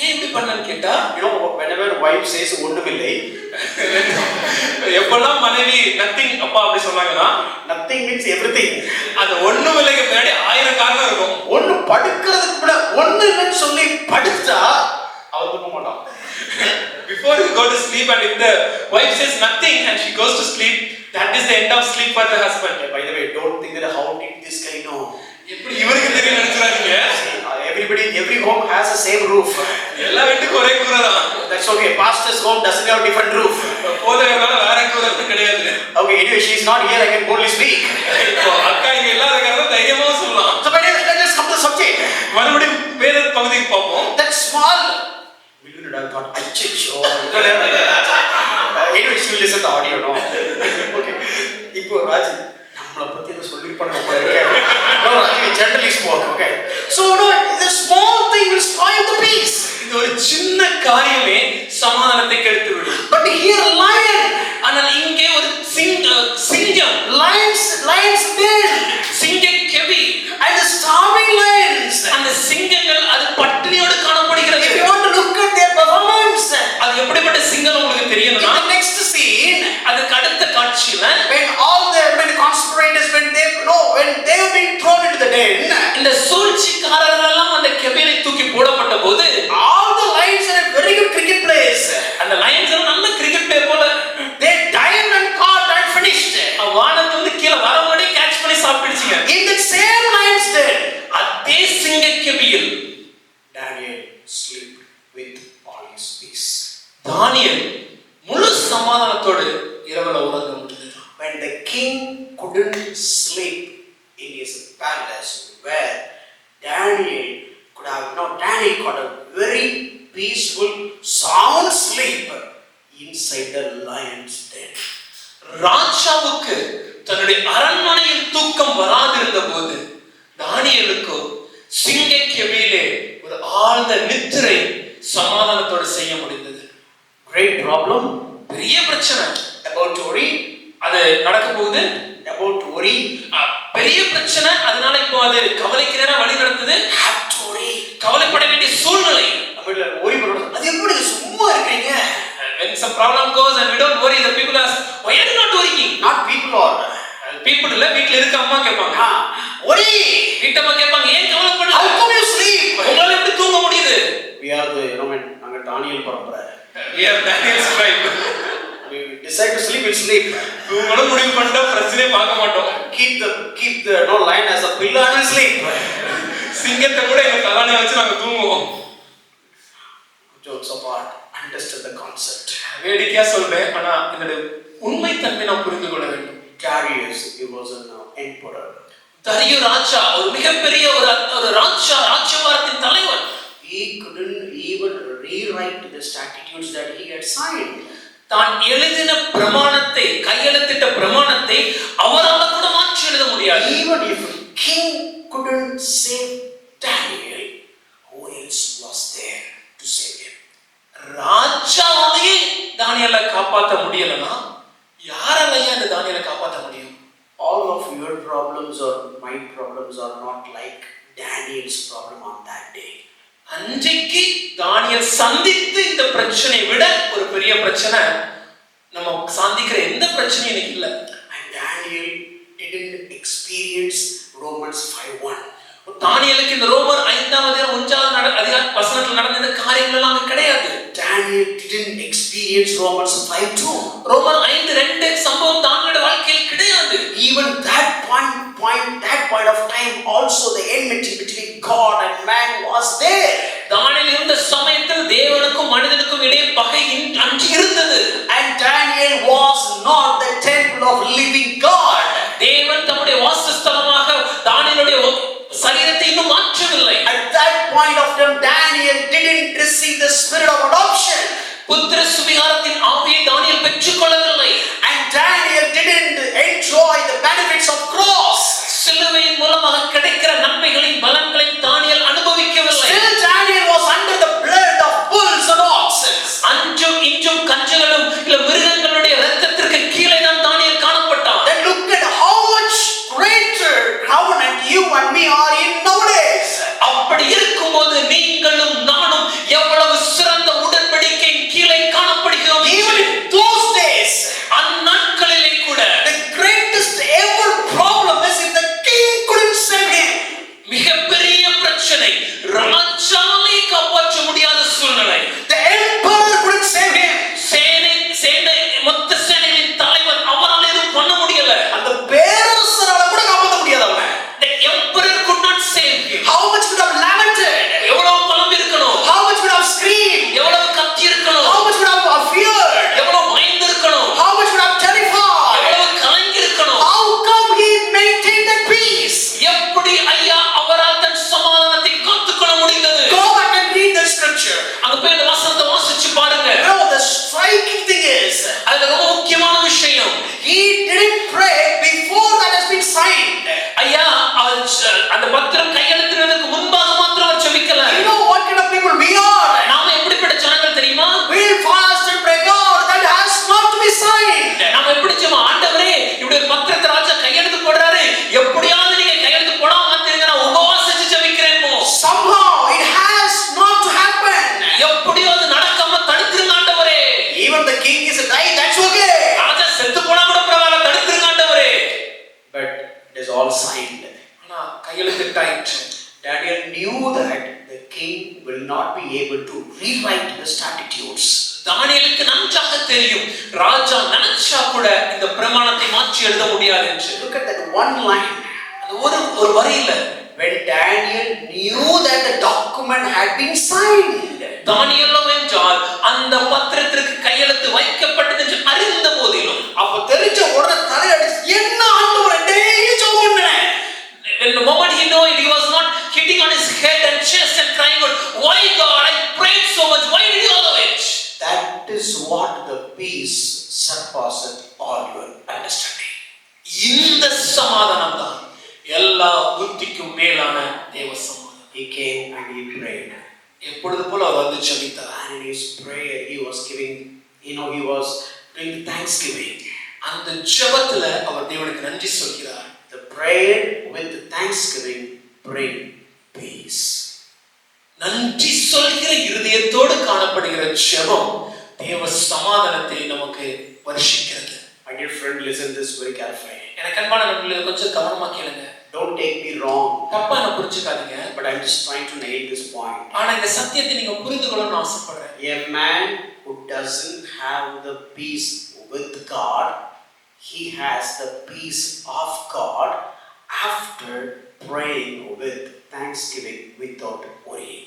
ஏன் இப்படி பண்ணன்னு கேட்டா, you know, whenever wife says ஒண்ணுமில்லை, எப்பெல்லாம் மனைவி நத்திங் அப்பா அப்படி சொன்னாங்கன்னா, nothing means everything. அது ஒண்ணுமில்லைக்கு பின்னாடி 1000 காரணம் இருக்கும். ஒண்ணு படுக்கிறதுக்கு கூட ஒண்ணு இல்லைன்னு சொல்லி படுத்தா அவ தூங்க மாட்டான். Before you go to sleep, and if the wife says nothing and she goes to sleep, that is the end of sleep for the husband. By the way, don't think that how did this guy know? எப்படி இவருக்கு தெரியும் நினைச்சுறாதீங்க. Every home has the same roof. எல்லா வீட்டுக்கும் ஒரே கூரை தான். That's okay. Pastor's home doesn't have different roof. போதகர்னால வேற கூரை கிடையாது. Okay, anyway, she is not here, I can boldly speak. இப்போ அக்கா இங்க இல்லாத காரணம் தைரியமா சொல்லலாம். So, but let's come to the subject. மறுபடியும் வேற பகுதிக்கு பார்ப்போம். That small million I thought அச்சச்சோ. Anyway, she will listen to audio, no? Okay. இப்போ ராஜி நம்மள பத்தி என்ன சொல்லிருப்பாங்க போல இருக்கு. No, Raji generally spoke, okay. So, no, the small thing will spoil the peace. இது ஒரு சின்ன காரியமே சமாதானத்தை கெடுத்து விடும். But here lion, ஆனால் இங்கே ஒரு சிங்கம், lions den, சிங்க கெபி, and the starving lions. அந்த சிங்கங்கள் அது பட்டினியோடு காணப்படுகிறது. If you want to look at their performance, அது எப்படிப்பட்ட சிங்கம் உங்களுக்கு தெரியணும்னா, in the next scene, அதுக்கு அடுத்த காட்சியில when all the conspirators, when they have been thrown into the den, இந்த சூழ்ச்சிக்காரர்கள் எல்லாம் அந்த கெபியில தூக்கி போடப்பட்ட போது, all the lions are a very good cricket players. அந்த லைன்ஸ் எல்லாம் நல்ல கிரிக்கெட் பிளேயர் போல, They dived and caught and finished. வானத்துல இருந்து கீழே வர முன்னாடி கேட்ச் பண்ணி சாப்பிடுச்சுங்க. In the same lions den, அதே சிங்க கெபியில் Daniel sleep with all his peace. தானியேல் முழு சமாதானத்தோடு இரவுல உறங்க முடிந்தது. When the king couldn't sleep in his palace, where Daniel got a very peaceful, sound sleep inside the lion's den. ராஜாவுக்கு தன்னுடைய அரண்மனையில் தூக்கம் வராதிருந்த போது தானியேலுக்கு சிங்க கெபியிலே ஒரு ஆழ்ந்த நித்திரை சமாதானத்தோடு செய்ய முடிந்தது. Great problem. பெரிய பிரச்சனை About to worry. அது நடக்க போகுது. About to worry. பெரிய பிரச்சனை. அதனால இப்போ அது கவலைக்கு நேரா வழி நடத்துது. Have to worry. கவலைப்பட வேண்டிய சூழ்நிலை. நம்மள worry பண்ணணும். அது எப்படி சும்மா இருக்கீங்க? When some problem goes and we don't worry, the people ask, why are you not worrying? Not people are. People இல்ல, வீட்ல இருக்க அம்மா கேட்பாங்க. worry. வீட்டம்மா கேட்பாங்க, ஏன் கவலைப்படுற? How come you sleep? உங்களால எப்படி தூங்க முடியுது? We are the, நாங்க தானியேல் பரம்பரை. We are Daniel's tribe. We decide to sleep, we'll sleep. தூங்கணும் முடிவு பண்ணிட்டா பிரச்சனையே பார்க்க மாட்டோம். Keep the lion as a pillow and we'll sleep. சிங்கத்தை கூட எங்க தலையணை வச்சு நாங்க தூங்குவோம். Jokes apart, understand the concept. வேடிக்கையா சொல்றேன், ஆனா இதோட உண்மை தன்மை நாம் புரிந்து கொள்ள வேண்டும். Darius, he was an emperor. தரியு ராஜா ஒரு மிகப்பெரிய ஒரு ராஜ்யபாரத்தின் தலைவன். He couldn't even rewrite the statutes that he had signed. தான் எழுதின பிரமாணத்தை, கையெழுத்திட்ட பிரமாணத்தை அவரால் கூட மாற்றி எழுத முடியாது. Even if king couldn't save Daniel, who else was there to save him? ராஜாவாலேயே தானியேலை காப்பாற்ற முடியலனா யாராலையா இந்த தானியேலை காப்பாற்ற முடியும்? All of your problems or my problems are not like Daniel's problem on that day. அன்றைக்கு தானியேல் சந்தித்து இந்த பிரச்சனை விட ஒரு பெரிய பிரச்சனை நம்ம சந்திக்கிற எந்த பிரச்சனையும் எனக்கு இல்ல. And Daniel didn't experience Romans 5:1. தானியேலுக்கு இந்த ரோமர் 5ஆம் அதிகாரம் 1ஆவது அதிகார வசனத்துல நடந்த இந்த காரியங்கள் எல்லாம் கிடையாது. Daniel didn't experience Romans 5:2. ரோமர் 5:2 சம்பவம் தானியேலுடைய வாழ்க்கையில் கிடையாது. Even that point of time also the enmity between God and man was there. தானியேல் இருந்த சமயத்தில் தேவனுக்கும் மனிதனுக்கும் இடையே பகை அன்று இருந்தது. And Daniel was not the temple of living God. தேவன் தம்முடைய வாசஸ்தலமாக தானியேலுடைய சரீரத்தை இன்னும் மாற்றவில்லை. At that point of time Daniel didn't receive the spirit of adoption. புத்திர சுவிகாரத்தின் ஆவியை தானியேல் பெற்றுக்கொள்ளவில்லை. And Daniel didn't enjoy the benefits of cross. சிலுவையின் மூலமாக கிடைக்கிற நன்மைகளின் பலன்களை தானியேல் அனுபவிக்கவில்லை. Still Daniel was under the blood of bulls and oxen. அன்றும் இன்றும் கன்றுகளும் இல்ல மிருகங்களுடைய இரத்தத்திற்கு கீழே தான் தானியேல் காணப்பட்டான். Then look at how much greater covenant you and me are in nowadays. அப்படி இருக்கும்போது நீங்களும் நானும் எவ்வளவு சிறந்த உடன்படிக்கையின் கீழே காணப்படுகிறோம். Even in those days, அந்நாட்களிலே கூட the greatest ever problem is if the king couldn't save him. மிகப்பெரிய பிரச்சனை ராஜாவை காப்பாற்ற முடியாத சூழ்நிலை. The emperor couldn't save him. மொத்த சேனைகளின் தலைவர் அவரால் எதுவும் பண்ண முடியல. அந்த பேரரசரால கூட காப்பாற்ற முடியாது அவனை. The emperor could not save him. How much could have lamented? எவ்வளவு பலம் இருக்கணும்? How much could have screamed? எவ்வளவு கத்தி இருக்கணும்? How much could have feared? எவ்வளவு பயந்து இருக்கணும்? How much could have terrified? எவ்வளவு கலங்கி இருக்கணும்? How come he maintained the peace? எப்படி ஐயா அவரால் தன் சமாதானத்தை காத்துக்கொள்ள முடிந்தது? Go back and read the scripture. அங்க போய் அந்த வசனத்தை வாசிச்சு பாருங்க. No, the striking thing is, அது ரொம்ப முக்கியமான விஷயம். he didn't pray before that has been signed. ஐயா அந்த பத்திரம் கையெழுத்திடுவதற்கு முன்பாக மாத்திரம் அவர் ஜெபிக்கல. You know what kind of people we are? நாம எப்படிப்பட்ட ஜனங்கள் தெரியுமா? We'll fast and pray, God, that has not to be signed. நாம எப்படி ஜெபம், ஆண்டவரே இப்படி ஒரு பத்திரத்தை ராஜா கையெழுத்து போடுறாரு, எப்படியாவது நீங்க கையெழுத்து போடாம மாத்திருங்க, நான் உபவாசிச்சு ஜெபிக்கிறேன். Somehow it has not to happen. எப்படியாவது நடக்காம தடுத்துருங்க ஆண்டவரே. Even the king is dying, that's okay. ராஜா செத்து போனா கூட பரவாயில்ல, தடுத்துருங்க ஆண்டவரே. But it is all signed. ஆனா கையெழுத்திட்டாயிற்று. Daniel knew that the king will not be able to rewrite the statutes. தானியேலுக்கு நன்றாக தெரியும் ராஜா நினைச்சா கூட இந்த பிரமாணத்தை மாற்றி எழுத முடியாது என்று. Look at that one line. அது ஒரு வரியில When Daniel knew that the document had been signed. தானியேலோ என்றால் அந்த பத்திரத்திற்கு கையெழுத்து வைக்கப்பட்டது என்று அறிந்த போதிலும் அப்ப தெரிஞ்ச உடனே தலையடிச்சு என்ன ஆண்டவரே டெய்லி ஜெபம் பண்ணேன். When the moment he knew it, he was not hitting on his head and chest and crying out, why God, I prayed so much, why did you allow it? That is what the peace surpasseth all your understanding. இந்த சமாதானம் தான் எல்லா புத்திக்கும் மேலான தேவ சமாதானம். He came and he prayed. எப்பொழுது போல அவர் வந்து ஜெபித்தார். And in his prayer he was giving, he was doing thanksgiving. அந்த ஜெபத்துல அவர் தேவனுக்கு நன்றி சொல்கிறார். The prayer with thanksgiving bring peace. நன்றி சொல்கிற இருதயத்தோடு காணப்படுகிற ஜெபம் தேவ சமாதானத்தை நமக்கு வருஷிக்கிறது. My dear friend, listen this very carefully. எனக்கு அன்பான நண்பர்களே, கொஞ்சம் கவனமா கேளுங்க. Don't take me wrong. தப்பா என்ன புரிஞ்சுக்காதீங்க. But I'm just trying to nail this point. ஆனா இந்த சத்தியத்தை நீங்க புரிந்து கொள்ளணும்னு ஆசைப்படுறேன். A man who doesn't have the peace with God, he has the peace of God after praying with thanksgiving without worry.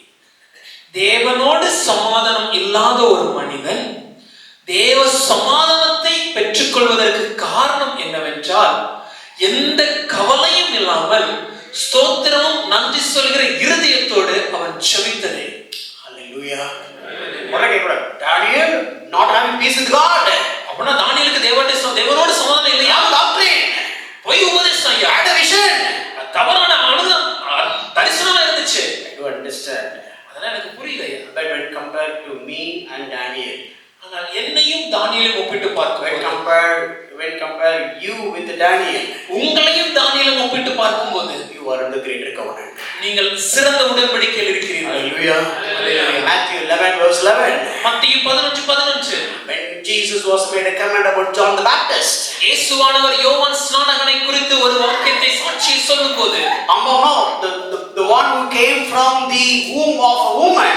தேவனோடு சமாதானம் இல்லாத ஒரு மனிதன் தேவ சமாதானத்தை பெற்றுக்கொள்வதற்கு காரணம் என்னவென்றால் எந்த கவலையும் இல்லாமல் ஸ்தோத்திரமும் நன்றி சொல்கிற இருதயத்தோடு அவன் ஜெபித்ததே. Hallelujah. உடனே கேட்கக்கூடாது, Daniel not having peace with God. அப்படின்னா தானியேலுக்கு தேவனோடு சமாதானம் இல்லையா? Doctrine. பொய் உபதேசம் ஐயா. Had a vision. தவறான தரிசனமா இருந்துச்சு. I do understand. அதெல்லாம் எனக்கு புரியல ஐயா. But when compared to me and Daniel, ஆனால் என்னையும் தானியேலையும் ஒப்பிட்டு பார்க்கும்போது, when compare you with Daniel, உங்களையும் தானியேலும் ஒப்பிட்டு பார்க்கும்போது you are in the greater covenant. நீங்கள் சிறந்த உடன்படிக்கையில் இருக்கிறீர்கள். Hallelujah. Hallelujah. Matthew 11 verse 11. மத்தேயு 11:11. When Jesus was made a command about John the Baptist, இயேசுவானவர் யோவான் ஸ்நானகனை குறித்து ஒரு வாக்கியத்தை சாட்சியை சொல்லும்போது, the one who came from the womb of a woman,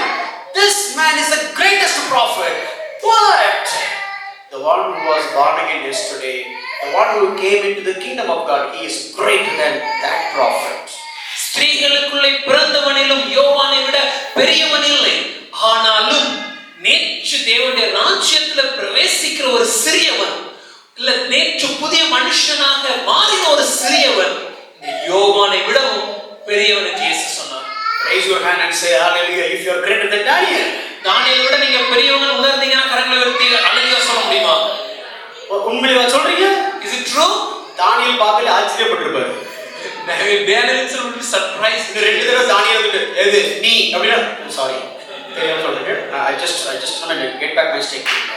this man is the greatest prophet. But the one who was born again yesterday, the one who came into the kingdom of God, he is greater than that prophet. ஸ்திரீகளுக்குள்ளே பிறந்தவனிலும் யோவானை விட பெரியவன் இல்லை, ஆனாலும் நேற்று தேவனுடைய ராஜ்யத்துல பிரவேசிக்கிற ஒரு சிறியவன், இல்ல நேற்று புதிய மனுஷனாக மாறின ஒரு சிறியவன் இந்த யோவானை விடவும் பெரியவன் என்று இயேசு சொன்னார். Raise your hand and say hallelujah if you are greater than Daniel. தானியேலை விட நீங்க பெரியவங்க உணர்ந்தீங்கன்னா கரங்களை உயர்த்தி அல்லேலூயா சொல்ல முடியுமா? உண்மையிலே சொல்றீங்க? Is it true? தானியேல் பார்க்கல ஆச்சரியப்பட்டிருப்பாரு. Daniel itself will be surprised. இந்த ரெண்டு தடவை தானியேல் வந்து எது நீ அப்படினா சாரி தெரியாம சொல்றேன். I just want to get back my statement.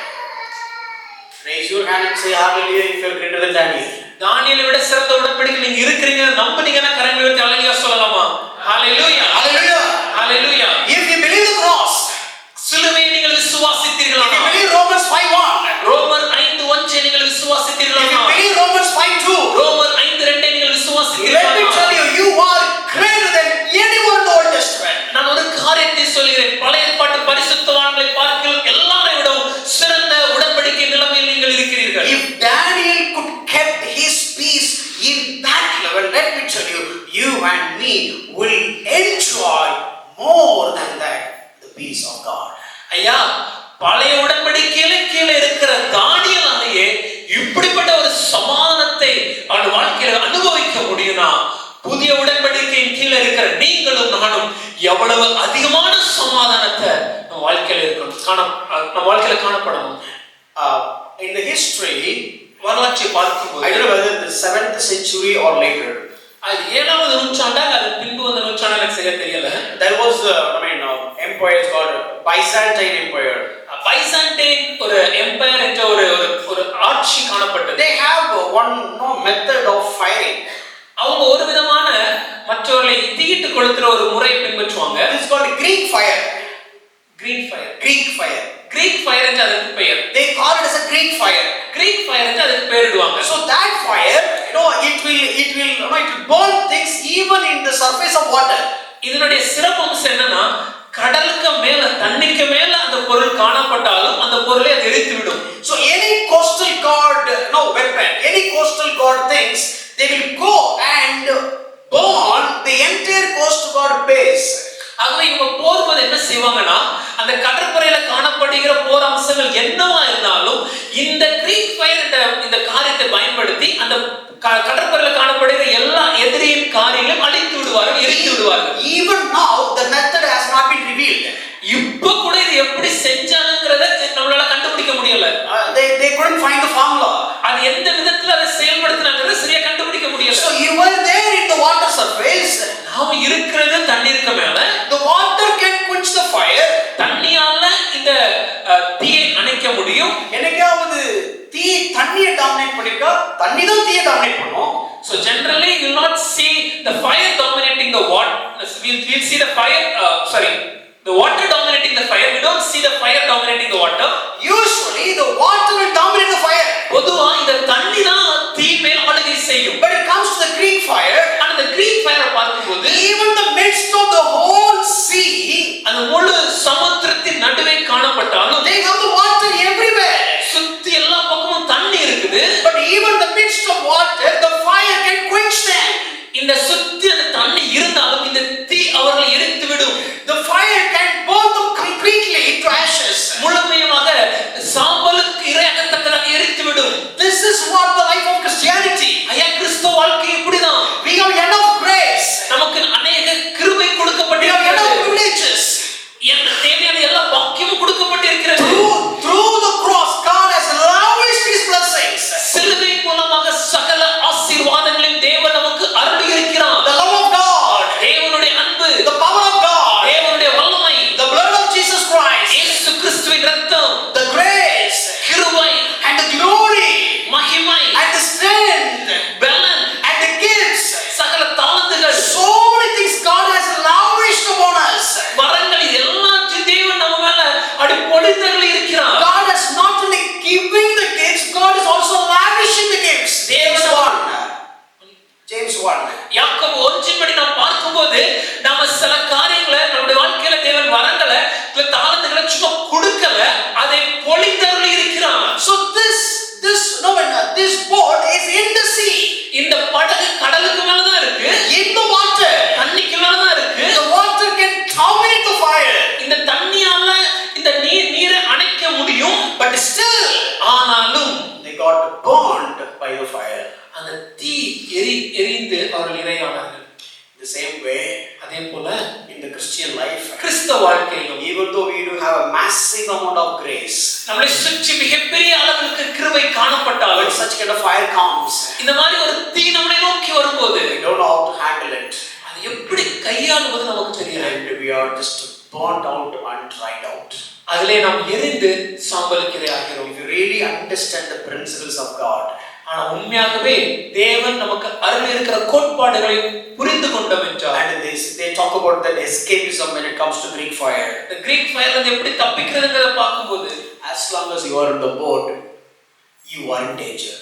Raise your hand and say hallelujah if you are greater than Daniel. தானியேலை விட சிறந்த உடன்படிக்கையில் நீங்க இருக்கீங்க நம்புனீங்கன்னா கரங்களை உயர்த்தி அல்லேலூயா சொல்லலாமா? Hallelujah. Hallelujah. Hallelujah. If you believe the cross, சிலுவையை நீங்கள் விசுவாசித்தீர்களா? if you believe Romans 5:1, ரோமர் 5:1 நீங்கள் விசுவாசித்தீர்களா? if you believe Romans 5:2, ரோமர் 5:2 நீங்கள் விசுவாசித்தீர்களா? let me tell you, you are greater than anyone in the Old Testament. நான் ஒரு காரியத்தை சொல்கிறேன், பழைய ஏற்பாட்டு பரிசுத்தவான்களை பார்க்கிலும் எல்லாரை விடவும் சிறந்த உடன்படிக்கை நிலைமையில் நீங்கள் இருக்கிறீர்கள். If Daniel could kept his peace in that level, let me tell you, you and me will enjoy more than that, the peace of God. ஐயா, பழைய உடன்படிக்கையில கீழே இருக்கிற தானியேலாலேயே இப்படிப்பட்ட ஒரு சமாதானத்தை அவன் வாழ்க்கையில அனுபவிக்க முடியும்னா, புதிய உடன்படிக்கையின் கீழே இருக்கிற நீங்களும் நானும் எவ்வளவு அதிகமான சமாதானத்தை நம்ம வாழ்க்கையில காணப்படணும். In the history, வரலாற்றை பார்க்கும்போது, I don't know whether the 7th century or later, அது 7வது நூற்றாண்டா அது பின்பு வந்த நூற்றாண்டா எனக்கு சரியா தெரியல. there was empires called Byzantine Empire. பைசாண்டைன் ஒரு எம்பையர் என்ற ஒரு ஆட்சி காணப்பட்டது. They have one method of firing. அவங்க ஒரு விதமான மற்றவர்களை தீயிட்டு கொளுத்துற ஒரு முறையை பின்பற்றுவாங்க. This is called Greek fire. Greek fire. Greek fire என்று அதுக்கு பெயர். They call it as a Greek fire. Greek fire என்று அதுக்கு பெயரிடுவாங்க. So that fire, it will burn things even in the surface of water. இதனுடைய சிறப்பம்சம் என்னன்னா, கடலுக்கு மேல தண்ணிக்கு மேல அந்த பொருள் காணப்பட்டாலும் அந்த பொருளை அது எரித்து விடும். So any coastal god weapon, any coastal god things, they will go and burn the entire coast guard base. ஆகவே இவங்க போர்வது என்ன செய்வாங்கன்னா, அந்த கடற்படையில காணப்படுகிற போர் அம்சங்கள் என்னவா இருந்தாலும் இந்த கிரீக் ஃபயர் இந்த காரியத்தை பயன்படுத்தி அந்த கடற்படையில காணப்படுகிற எல்லா எதிரியின் காரியங்களையும் அழித்து விடுவார்கள், எரித்து விடுவார்கள். Even now the method has not been revealed. இப்ப கூட இது எப்படி செஞ்சாங்கங்கறத நம்மளால கண்டுபிடிக்க முடியல. They couldn't find the formula. அது எந்த விதத்துல அதை செயல்படுத்தினாங்கறத சரியா கண்டுபிடிக்க முடியல. So you were there in the water surface. நாம இருக்கிறது தண்ணீருக்கு மேல. The water can quench the fire. தண்ணியால இந்த தீயை அணைக்க முடியும். என்னைக்காவது தீ தண்ணியை டாமினேட் பண்ணிருக்கா? தண்ணி தான் தீயை டாமினேட் பண்ணும். So generally you will not see the fire dominating the water. We'll see the fire the water dominating the fire. We don't see the fire dominating the water. Usually the water will dominate the fire. பொதுவா இந்த தண்ணி தான் தீ மேல் ஆளுகை செய்யும். But it comes to the Greek fire. அந்த Greek fire பார்க்கும்போது even the midst of the whole sea, அந்த முழு சமுத்திரத்தின் நடுவே காணப்பட்டாலும் they have the water everywhere. சுத்தி எல்லா பக்கமும் தண்ணி இருக்குது. But even the midst of water, the fire can quench them. இந்த சுத்தி அந்த தண்ணி இருந்தாலும் இந்த தீ அவர்களை எரித்து விடும். The fire can burn them completely to ashes. முழுமையாக சாம்பலுக்கு இரையாகத்தக்கதாக எரித்து விடும். This is what the life of Christianity. ஐயா, கிறிஸ்தவ வாழ்க்கை But still, ஆனாலும் they got burned by the fire. அந்த தீ எரிந்து அவர்கள் இரையானார்கள். The same way, அதே போல in the Christian life, கிறிஸ்தவ வாழ்க்கையிலும் even though we do have a massive amount of grace, நம்மளை சுற்றி மிகப்பெரிய அளவுக்கு கிருபை காணப்பட்டாலும் when such kind of fire comes, இந்த மாதிரி ஒரு தீ நம்மளை நோக்கி வரும்போது we don't know how to handle it. அது எப்படி கையாளுவது நமக்கு தெரியல. And we are just burnt out and dried out. அதிலே நாம் எரிந்து சாம்பலுக்கு இரையாகிறோம். If you really understand the principles of God, ஆனா உண்மையாகவே தேவன் நமக்கு அருள் இருக்கிற கோட்பாடுகளை புரிந்து கொண்டோம் என்றால், and they talk about that escapism when it comes to Greek fire. இந்த கிரீக் ஃபயர்ல இருந்து எப்படி தப்பிக்கிறதுங்கறத பார்க்கும்போது, As long as you are in the boat, you are in danger.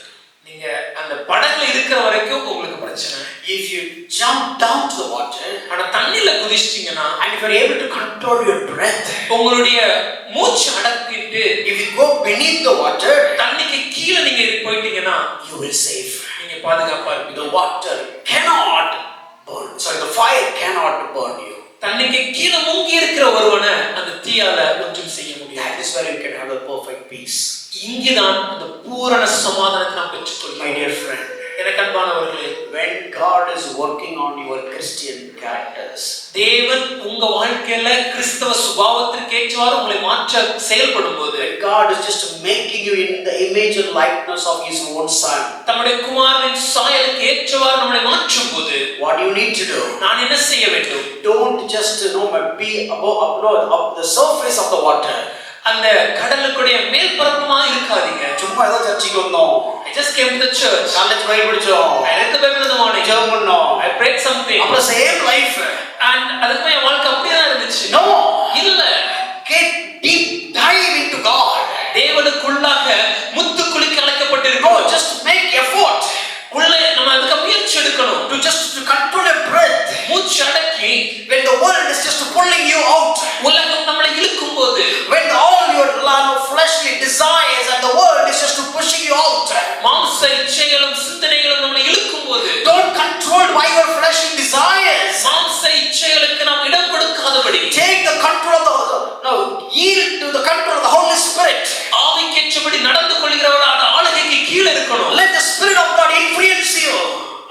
நீங்க அந்த படகுல இருக்கிற வரைக்கும் உங்களுக்கு பிரச்சனை. If you jump down to the water, ஆனா தண்ணில குதிச்சிட்டீங்கன்னா, and if you are able to control your breath, உங்களுடைய மூச்சு அடக்கிட்டு if you go beneath the water, தண்ணிக்கு கீழ நீங்க போயிட்டீங்கன்னா, you will save. நீங்க பாதுகாப்பா இருப்பீங்க. The water cannot burn. Sorry, the fire cannot burn you. தண்ணிக்கு கீழ மூங்கி இருக்கிற ஒருவனை அந்த தீயால ஒன்றும் செய்ய முடியாது. That is where you can have the perfect peace. இங்குதான் அந்த பூரண சமாதானத்தை நாம் பெற்றுக்கொள்கிறோம். My dear friend, எனக்கு அன்பானவர்களே, when God is working on your Christian characters, தேவன் உங்க வாழ்க்கையில கிறிஸ்தவ சுபாவத்திற்கு ஏற்றவாறு உங்களை மாற்ற செயல்படும் போது, God is just making you in the image and likeness of His own Son. தம்முடைய குமாரனின் சாயலுக்கு ஏற்றவாறு நம்மை மாற்றும் போது, What do you need to do? நான் என்ன செய்ய வேண்டும்? Don't just be above the surface of the water. அந்த கடலுக்குடைய மேல் பரப்புமா இருக்காதீங்க. சும்மா ஏதோ சர்ச்சுக்கு வந்தோம், I just came to the church, college Bible படிச்சோம், I read the Bible in the morning, ஜெபம் பண்ணோம், I prayed something, அப்புறம் சேம் லைஃப். and அதுக்கு என் வாழ்க்கை அப்படியே தான் இருந்துச்சு. No, இல்ல, get deep dive into God. தேவனுக்குள்ளாக முத்து குளிக்க No, அழைக்கப்பட்டிருக்கோம். just make effort உள்ளே நம்ம அதுக்கு முயற்சி எடுக்கணும். to control your breath. மூச்சு அடக்கி, When the world is just pulling you out, உலகம் நம்மளை இழுக்கும் போது, when all your fleshly desires and the world is just pushing you out, மாம்ச இச்சைகளும் சிந்தனைகளும் நம்மளை இழுக்கும் போது, don't control by your fleshly desires. மாம்ச இச்சைகளுக்கு நாம் இடம் கொடுக்காதபடி, Take the control of yield to the control of the Holy Spirit. ஆவிக்கேற்றபடி நடந்து கொள்கிறவரான ஆளுகைக்கு கீழே இருக்கணும். Let the Spirit of God influence you.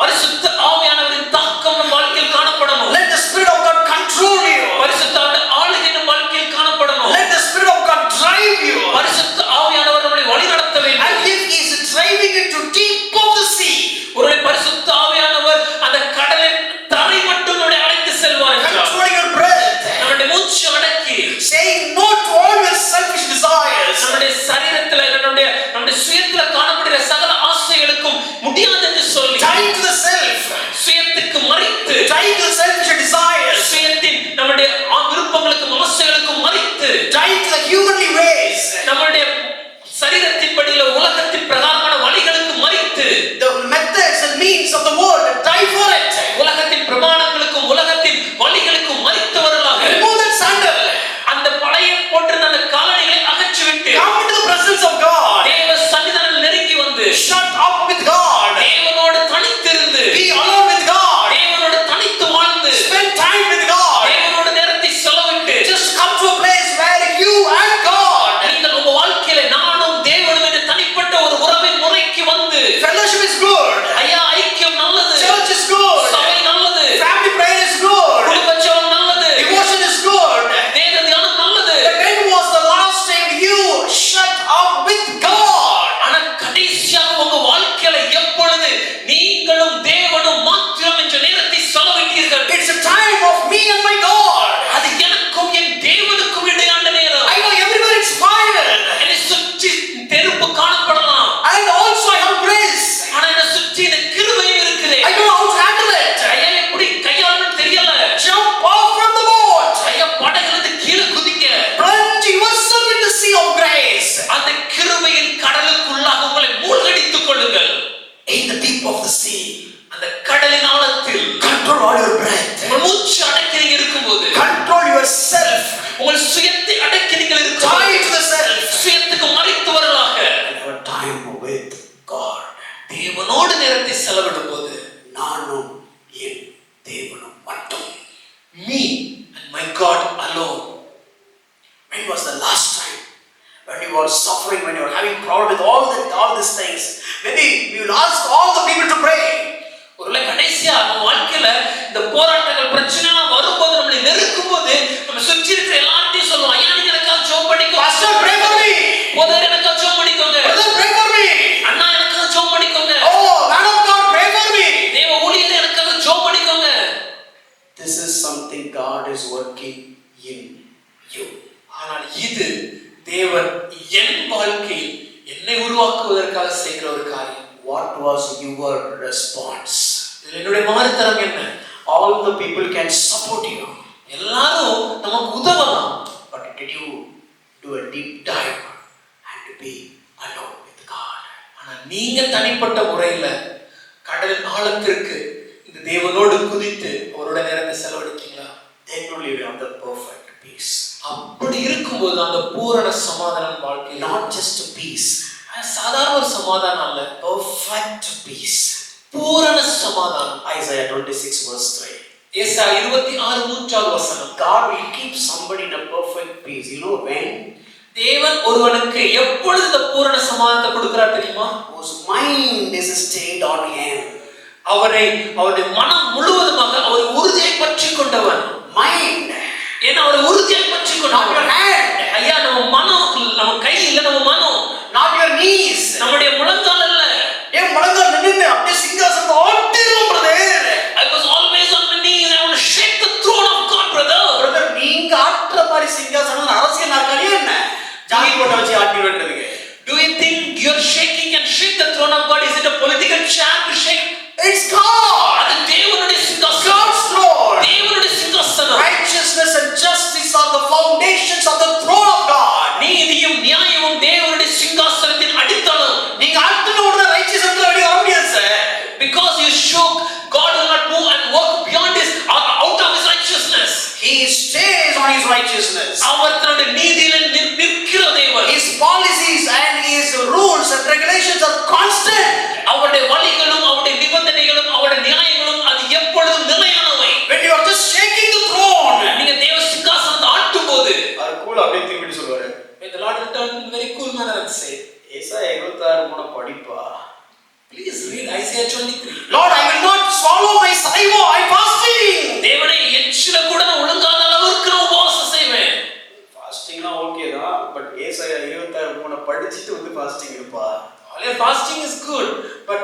பரிசுத்த ஆவியானவரின் தாக்கம் நம் வாழ்க்கையில் காணப்படணும். Let the Spirit of God control you. பரிசுத்த ஆளுகை நம் வாழ்க்கையில் காணப்படணும். Let the Spirit of God drive you. பரிசுத்த ஆவியானவர் நம்மை வழிநடத்த வேண்டும். And if He is driving into deep of the sea, ஒரு பரிசுத்த ஆவியானவர் அந்த கடலின் தரை மட்டும் நம்மை அழைத்து செல்வார் என்றால், controlling your breath, நம்முடைய மூச்சு அடக்கி, saying no to all your selfish desires, நம்முடைய சரீரத்துல நம்முடைய சுயத்துல காணப்படுகிற சகல ஆசைகளுக்கும் முடியாது என்று சொல்லி, dying to the self, சுயத்துக்கு மறித்து, dying to the selfish desires, சுயத்தின் நம்முடைய விருப்பங்களுக்கும் ஆசைகளுக்கும் மறித்து, dying to the humanly ways, நம்முடைய சரீரத்தின் படியில உலகத்தின் பிரகாரமான வழிகளுக்கு மறித்து, the methods and means of the world, die for it. உலகத்தின் பிரமாணங்களுக்கும் உலகத்தின் வழிகளுக்கும் மறித்தவர்களாக, Remove that sandal. அந்த பழைய போட்டிருந்த அந்த காலணிகளை அகற்றிவிட்டு, Come into the presence of God. தேவ சன்னிதானத்தில் நெருங்கி வந்து, Shut up with God. தேவனோடு தனித்திருந்து, Be alone with God. தேவனோடு தனித்து வாழ்ந்து, Spend time with God. தேவனோடு நேரத்தை செலவிட்டு, Just come to a place where you and God. நீங்கள் உங்க வாழ்க்கையில நானும் தேவனும் என்ற தனிப்பட்ட ஒரு உறவின் முறைக்கு வந்து, Fellowship is good. ஐயா ஐக்கியம் நல்லது, Church is good. சபை நல்லது, Family prayer is good. குடும்ப ஜெபம் நல்லது, Devotion is good. வேத தியானம் நல்லது. When was the last time you shut up with God? ஆனா கடைசியாக உங்க வாழ்க்கையில எப்பொழுது நீங்களும் தேவனும் மாத்திரம் என்ற நேரத்தை செலவிட்டீர்கள்? It's a time of me and my God. அது எனக்கும் என் தேவனுக்கும் இடையான நேரம். I know everywhere it's fire. என்னை சுற்றி நெருப்பு காணப்படலாம், And also I have grace. ஆனா என்னை சுற்றி இந்த கிருபையும் இருக்குது. I don't know how to handle it. ஐயா எப்படி கையாளணும்னு தெரியல. Jump off from the boat. ஐயா படகுலேருந்து கீழே குதிக்க, Plunge yourself in the sea of grace. அந்த கிருபையின் கடலுக்குள்ளாக உங்களை மூழ்கடித்துக் கொள்ளுங்கள். In the deep of the sea. அந்த கடலின் ஆழத்தில் Control all your breath. உங்கள் மூச்சு அடக்கி நீங்க இருக்கும்போது, Control yourself. உங்கள் சுயத்தை அடக்கி நீங்கள் இருக்கும்போது, Die to the self. சுயத்துக்கு மறித்தவர்களாக And have a time with God. தேவனோடு நேரத்தை செலவிடும் போது, நானும் என் தேவனும் மட்டும். me and my God alone. When was the last time when you are suffering, when you are having problem with all these things, maybe we will ask all the people to pray. ஒருவேளை கடைசியா நம்ம வாழ்க்கையில இந்த போராட்டங்கள் பிரச்சனை வரும்போது நம்மளை நெருக்கும் போது நம்ம சுற்றி இருக்கிற எல்லாத்தையும் சொல்லுவோம், ஐயா நீங்க எனக்காக ஜெபம் பண்ணிக்கோங்க, Pastor, pray for me. போதகர் எனக்காக ஜெபம் பண்ணிக்கோங்க, Brother, pray for me. அண்ணா எனக்காக ஜெபம் பண்ணிக்கோங்க, Oh, man of God, pray for me. தேவ ஊழியரே எனக்காக ஜெபம் பண்ணிக்கோங்க. This is something God is working in you. ஆனால் இது தேவன் என் வாழ்க்கையில் என்னை உருவாக்குவதற்காக செய்கிற ஒரு காரியம். What was your response? இதுல என்னுடைய மாறுதரம் என்ன? All the people can support you, எல்லாரும் நமக்கு உதவலாம், but did you do a deep dive and be alone with God? ஆனா நீங்க தனிப்பட்ட முறையில கடல் ஆழத்திற்கு இந்த தேவனோடு குதித்து அவரோட நேரத்தை செலவழிக்கீங்களா? Then only you have the perfect peace. அப்படி இருக்கும்போது அந்த பூரண சமாதானம் வாழ்க்கையில் Not just a peace, சாதாரண ஒரு சமாதானம் அல்ல, perfect peace. பூரண சமாதானம். Isaiah 26 verse 3. ஏசாயா 26:3 வசனம். God will keep somebody in a perfect peace. You know when? தேவன் ஒருவனுக்கு எப்பொழுது இந்த பூரண சமாதானத்தை கொடுக்கிறார் தெரியுமா? Whose mind is stayed on Him. அவருடைய மனம் முழுவதுமாக அவர் உறுதியை பற்றிக் கொண்டவன். Mind. ஏன்னா அவர் உறுதியை பற்றிக் Not your கொண்டவன். hand. ஐயா நம்ம மனம், நம்ம கை இல்ல, நம்ம மனம். Not your knees. நம்முடைய முழங்கால் அல்ல. ஏன் முழங்கால் நின்னு அப்படியே சிங்காசனத்தை ஆட்டிரும் brother. I was always on my knees. I want to shake the throne of God, brother. Brother நீங்க ஆட்டுற மாதிரி சிங்காசனம் அரசியல் நாற்காலியா என்ன? ஜாக்கி போட்ட வச்சு ஆட்டி விட்டுறதுக்கு. Do you think you're shaking and shake the throne of God? Is it a political chair to shake? It's God. அது தேவனுடைய சிங்காசனம். God's throne. தேவனுடைய சிங்காசனம். Righteousness and justice are the foundations of the throne of God. நீதியும் நியாயமும் தேவனுடைய சிங்காசனத்தின் அடித்தளம். நீங்க ஆட்டுன உடனே righteousness வெளிய வர முடியாது sir. Because you shook, God will not move and work beyond his out of his righteousness. He stays on his righteousness. அவர் தன்னுடைய நீதியில நிற்கிற தேவன். His policies and his rules and regulations are constant. அவருடைய வழிகளும் அவருடைய நிபந்தனைகளும் அவருடைய நியாயங்களும் அது எப்பொழுதும் நிலையானவை. When you are just shaking the throne, நீங்க தேவ சிங்காசனத்தை ஆட்டும் போது அது கூல் அப்படியே திருப்பி சொல்வாரு. the Lord will turn in very cool manner and say, ஏசாயா 26 படிப்பா. please read Isaiah 23. Lord, I will not swallow my saliva. I fasting. தேவனே எச்சில கூட நான் ஒழுங்காத அளவுக்கு நான் உபவாசம் செய்வேன். ஃபாஸ்டிங்னா ஓகே தான், பட் ஏசாயா 26 படிச்சிட்டு வந்து ஃபாஸ்டிங் இருப்பா. All your fasting is good, but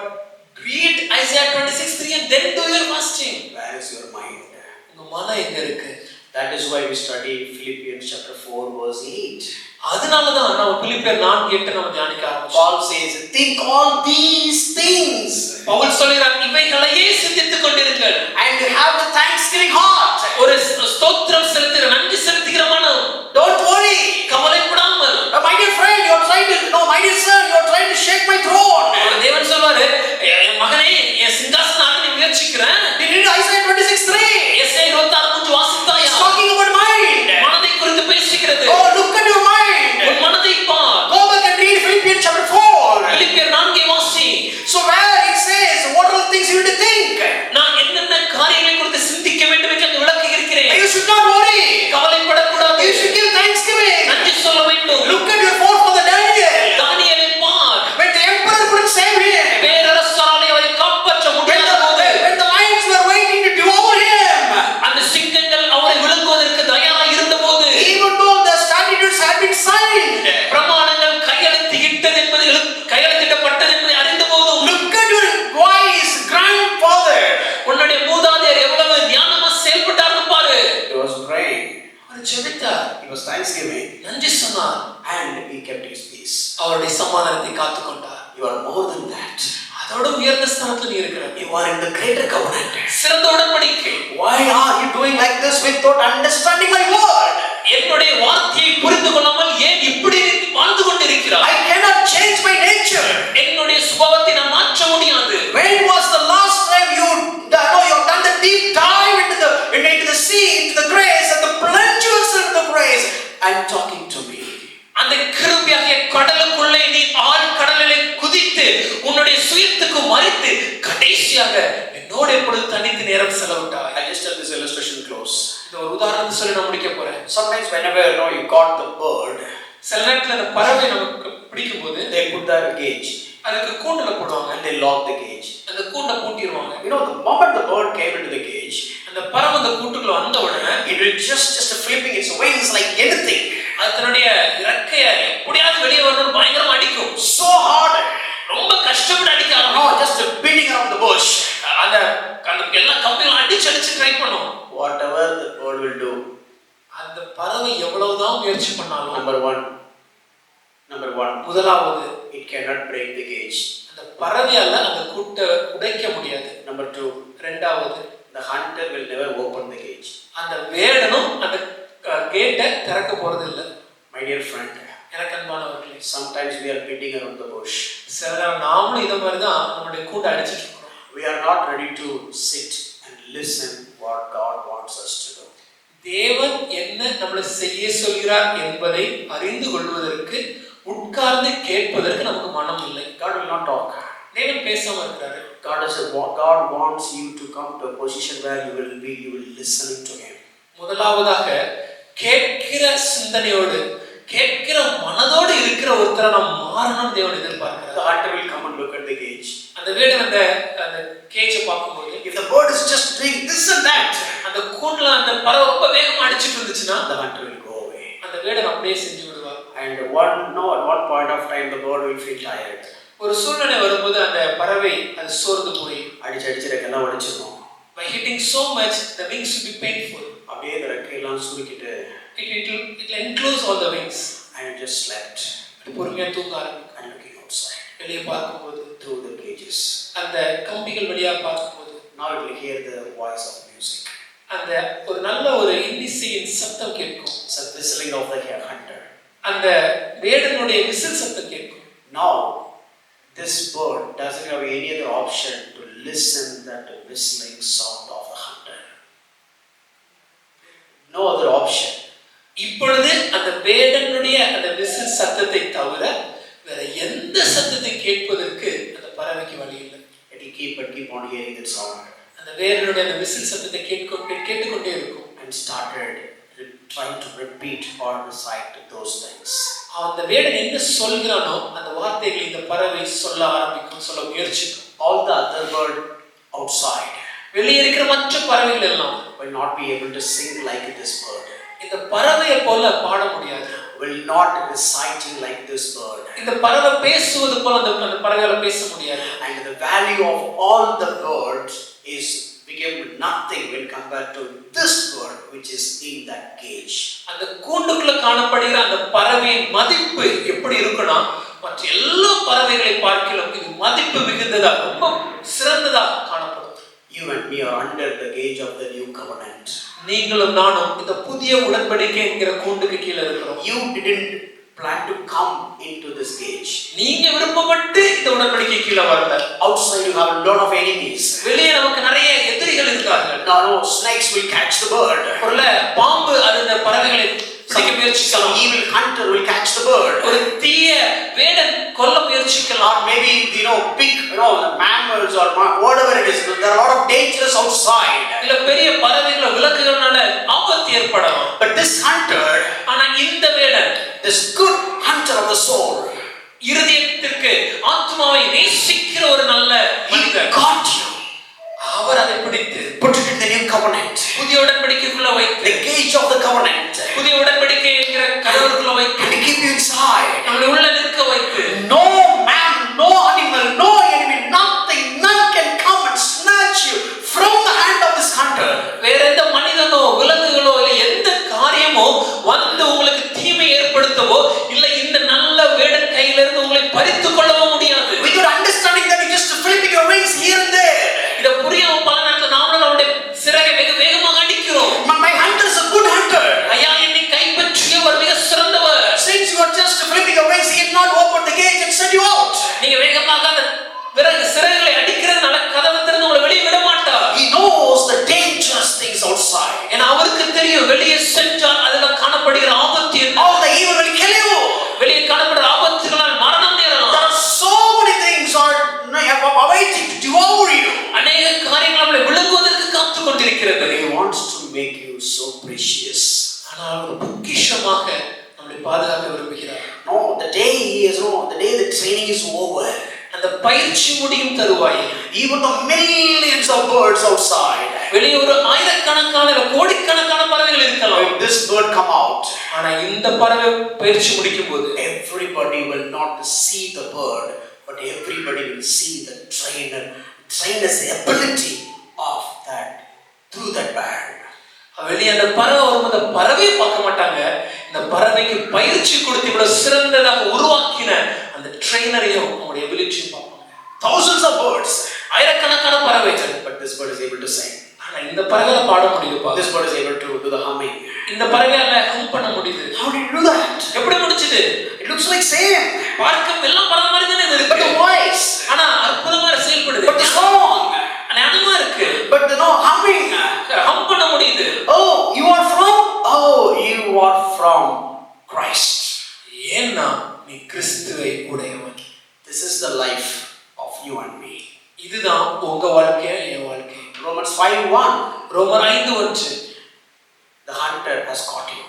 read Isaiah 26:3 and then do your fasting. Where is your mind? உங்க மனம் எங்க இருக்கு? That is why we study Philippians chapter 4 verse 8. அதனாலதான் நம்ம பிலிப்பியர் 4:8 நம்ம தியானிக்க ஆரம்பிச்சோம். Paul says, think all these things. Pavul சொல்கிறார் இவைகளையே சிந்தித்துக் கொண்டிருங்கள். And have the thanksgiving heart. ஒரு ஸ்தோத்திரம் செலுத்துகிற நன்றி செலுத்துகிற மனம். Don't worry. கவலைப்படாமல். My dear friend, you are trying to, no, my dear son, you are trying to shake my throne. தேவன் சொல்வாரு, என் மகனே என் சிங்காசனத்தை நீ முயற்சிக்கிறேன். Did you read Isaiah 26:3? ஏசாயா 26:3 வாசித்தாயா? It's talking about mind. மனதை குறித்து பேசுகிறது. Oh, look at your mind. உன் மனதை பார். Go back and read Philippians chapter 4. பிலிப்பியர் 4 வாசி. So where it says, what are the things you need to think? நான் என்னென்ன காரியங்களை குறித்து சிந்திக்க வேண்டும் என்று அங்கு விளக்கி இருக்கிறேன். You should not worry. கவலைப்படக்கூடாது. You should give thanksgiving. நன்றி சொல்ல வேண்டும். Look at your forefather Daniel. தானியேலை bar. When the emperor couldn't save him. பேரரசராலே அவரை காப்பாற்ற முடியாத போது When the lions were waiting to devour him. அந்த சிங்கங்கள் அவரை விழுங்குவதற்கு தயாராக இருந்தபோது Even though the statutes had been signed. பிரமாணங்கள் கையெழுத்திட்டது என்பது கையெழுத்திடப்பட்டது என்பதை அறிந்த போதும் Look at your wise grandfather. உன்னுடைய மூதாதையர் எவ்வளவு ஞானமா செயல்பட்டார்னு பாரு. He was praying. அவர் ஜெபித்தார். He was thanksgiving. நன்றி சொன்னார். And he kept his peace. அவருடைய சமாதானத்தை காத்துக்கொண்டார். You are more than that. அதோட உயர்ந்த ஸ்தானத்தில் நீ இருக்கிற. You are in the greater covenant. சிறந்த உடன்படிக்கை. Why are you doing like this without understanding my word? என்னுடைய வார்த்தையை புரிந்து கொள்ளாமல் ஏன் இப்படி வாழ்ந்து கொண்டிருக்கிறாய்? I cannot change my nature. என்னுடைய சுபாவத்தை நான் மாற்ற முடியாது. When was the last time you have done the deep dive into the sea, into the grace, and the plunge yourself in the grace and talking to me? அந்த கிருபையாகிய கடலுக்குள்ளே நீ ஆழ் கடலிலே குதித்து உன்னுடைய சுயத்துக்கு மறித்து கடைசியாக என்னோட எப்பொழுது தனித்து நேரம் செலவிட்டாய். I just tell this illustration close. இந்த ஒரு உதாரணத்தை சொல்லி நான் முடிக்க போறேன். Sometimes whenever you got the bird, சில நேரத்துல அந்த பறவை நமக்கு பிடிக்கும் போது they put their cage அதுக்கு கூண்டுல போடுவாங்க. and they lock the cage. அந்த கூண்டை பூட்டிடுவாங்க. You know, the moment the bird came into the cage, அந்த பறவை அந்த கூட்டுக்குள்ள வந்த உடனே it will just flipping its wings like anything. அது தன்னுடைய இறக்கைய எப்படியாவது வெளியே வரணும்னு பயங்கரமா அடிக்கும். So hard. ரொம்ப கஷ்டப்பட்டு அடிக்க No, ஆரம்பிக்கும். just beating around the bush. அந்த எல்லா கம்பிகளும் அடிச்சு ட்ரை பண்ணும். Whatever the bird will do. அந்த பறவை எவ்வளவுதான் முயற்சி பண்ணாலும் Number one, முதலாவது it cannot break the cage. அந்த பறவையால அந்த கூட்டை உடைக்க முடியாது. Number two, இரண்டாவது the hunter will never open the cage. அந்த வேடனும் அந்த கேட்டை திறக்க போறது இல்ல. My dear friend, எனக்கு அன்பானவர்களே, sometimes we are beating around the bush. சில நேரம் நாமளும் இத மாதிரி தான் நம்மளுடைய கூட்டை அடிச்சிட்டு இருக்கோம். We are not ready to sit and listen what God wants us to do. தேவன் என்ன நம்மளை செய்ய சொல்கிறார் என்பதை அறிந்து கொள்வதற்கு உட்கார்ந்து கேட்பதற்கு நமக்கு மனம் இல்லை. God will not talk. தேவன் பேசாம இருக்கிறாரு. God wants you to come to a position where you will listen to Him. முதலாவதாக கேட்கிற சிந்தனையோடு கேட்கிற மனதோடு இருக்கிற ஒருத்தரை நாம் மாறணும் தேவன் எதிர்பார்க்கிறார். The hunter will come and look at the cage. அந்த வேடன் அந்த கேஜை பார்க்கும்போது if the bird is just doing this and that, அந்த கூண்டுல அந்த பறவை ரொம்ப வேகமா அடிச்சிட்டு இருந்துச்சுன்னா the hunter will go away. அந்த வேடன் அப்படியே செஞ்சு விடுவார். And at one point of time the bird will feel tired. ஒரு சூழ்நிலை வரும்போது அந்த பறவை அது சோர்ந்து போய் அடிச்சு ரெக்கெல்லாம் வலிச்சிடும். by hitting so much the wings will be painful. அப்படியே ரெக்கையெல்லாம் சுருக்கிட்டு it will enclose all the wings and just slept. பொறுமையா தூங்க ஆரம்பிக்கும். And looking outside வெளியே பார்க்கும்போது through the cages, அந்த கம்பிகள் வழியா பார்க்கும்போது now it will hear the voice of music. அந்த ஒரு நல்ல ஒரு இன்னிசையின் சத்தம் கேட்கும். It's a whistling of the hunter. அந்த வேடனுடைய விசில் சத்தம் கேட்கும். Now this bird doesn't have any other option to listen that whistling sound of the hunter. No other option. இப்பொழுது அந்த வேடனுடைய அந்த விசில் சத்தத்தை தவிர வேற எந்த சத்தத்தை கேட்பதற்கு அந்த பறவைக்கு வழி இல்லை. It will keep on hearing that sound. அந்த வேடனுடைய அந்த விசில் சத்தத்தை கேட்டுக்கொண்டே இருக்கும். And started trying to repeat or recite those things. அந்த வேடன் என்ன சொல்கிறானோ அந்த வார்த்தைகளை இந்த பறவை சொல்ல முயற்சிக்கும். All the other bird outside வெளியே இருக்கிற மற்ற பறவைகள் எல்லாம் will not be able to sing like this bird. இந்த பறவையை போல பாட முடியாது. Will not reciting like this bird. இந்த பறவை பேசுவது போல அந்த பறவையால பேச முடியாது. And the value of all the birds became nothing when compared to this bird which is in that cage. அந்த கூண்டுக்குள்ள காணப்படுகிற அந்த பறவையின் மதிப்பு எப்படி இருக்குன்னா மற்ற எல்லா பறவைகளை பார்க்கலாம் இது மதிப்பு மிகுந்ததா ரொம்ப சிறந்ததா காணப்படும். You and me are under the gauge of the new covenant. நீங்களும் நானும் இந்த புதிய உடன்படிக்கை என்கிற கூண்டுக்கு கீழ இருக்கிறோம். You didn't plan to come into this cage. நீங்க விருப்பப்பட்டு இந்த உடன்படிக்கை கீழ வரல. Outside you have a lot of enemies. வெளியே நமக்கு நிறைய எதிரிகள் இருக்கார்கள். No, snakes will catch the bird. ஒருல பாம்பு அந்த பறவைகளை பிடிக்க முயற்சிக்கலாம். Some evil hunter will catch the bird. ஒரு தீய வேடன் கொல்ல முயற்சிக்கலாம். Or maybe big the mammals or whatever it is, there are a lot of dangers outside. இல்ல பெரிய பறவைகள விலங்குகளால ஆபத்து ஏற்படலாம். But this hunter, ஆனா இந்த வேடன், this good hunter of the soul, இருதயத்திற்கு ஆத்மாவை நேசிக்கிற ஒரு நல்ல மனிதர், got you. அவர் அதை பிடித்து Put it in the new covenant. புதிய உடன்படிக்கைக்குள்ள வைத்து The cage of the covenant. புதிய உடன்படிக்கை என்கிற கதவுக்குள்ள வைத்து And keep you inside. நம்மளை உள்ள நிற்க வைத்து No man, no animal, no enemy, nothing, none can come and snatch you from the hand of this hunter. வேற எந்த மனிதனோ விலங்குகளோ இல்ல எந்த காரியமோ வந்து உங்களுக்கு தீமை ஏற்படுத்தவோ இல்ல இந்த நல்ல வேடன் கையில இருந்து உங்களை பறித்து கொள்ளவோ முடியாது. Without understanding that you just flipping your wings here and there. இத புரியாம பல நேரத்துல நாமளும் நம்முடைய சிறகை வெகு வேகமாக அடிக்கிறோம். My hunter is a good hunter. ஐயா என்னை கைப்பற்றியவர் மிக சிறந்தவர். Since you are just flipping your wings, he will not open the gate and send you out. நீங்க வேகமாக அந்த சிறகுகளை அடிக்கிறதுனால கதவை திறந்து உங்களை வெளியே விட மாட்டார். He knows the dangerous things outside. ஏன்னா அவருக்கு தெரியும் வெளியே சென்றால் அதுல காணப்படுகிற ஆபத்து என்ன. All the evil will kill you. வெளியே காணப்படுற ஆபத்துகளால் மரணம் நேரலாம். There are so many things are awaiting to devour you. அநேக காரியங்கள் நம்மளை விழுங்குவதற்கு காத்து கொண்டிருக்கிறது. But he wants to make you so precious. ஆனால் அவர் பொக்கிஷமாக நம்மளை பாதுகாக்க விரும்புகிறார். training is over, அந்த பயிற்சி முடியும் தருவாய், even the millions of birds outside, வெளியே ஒரு ஆயிரக்கணக்கான கோடிக்கணக்கான பறவைகள் இருக்கலாம், when this bird come out, ஆனா இந்த பறவை பயிற்சி முடிக்கும் போது everybody will not see the bird, but everybody will see the trainer's ability of that through that bird. வெளியே அந்த பறவை வரும்போது அந்த பறவையை பார்க்க மாட்டாங்க, இந்த பறவைக்கு பயிற்சி கொடுத்து இவ்வளவு சிறந்ததாக உருவாக்கின அந்த ட்ரெயினரையும் அவங்களுடைய எபிலிட்டியும் பார்ப்பாங்க. Thousands of birds, ஆயிரக்கணக்கான பறவைகள், but this bird is able to sing. ஆனா இந்த பறவையால பாட முடியுதுப்பா. This bird is able to do the humming. இந்த பறவையால ஹம் பண்ண முடியுது. How did you do that? எப்படி முடிச்சது? It looks like same, பார்க்க எல்லாம் பறவை மாதிரி தானே but இருக்கு, the voice, ஆனா அற்புதமா செயல்படுது, but the song, ஞானமா இருக்கு, but the no humming. ஹம் பண்ண முடியுது. Oh, you are from Christ. ஏன்னா நீ கிறிஸ்துவை உடையவன். This is the life of you and me. இதுதான் உங்க வாழ்க்கை, என் வாழ்க்கை. Romans 5:1. ரோமர் 5:1. The hunter has caught you.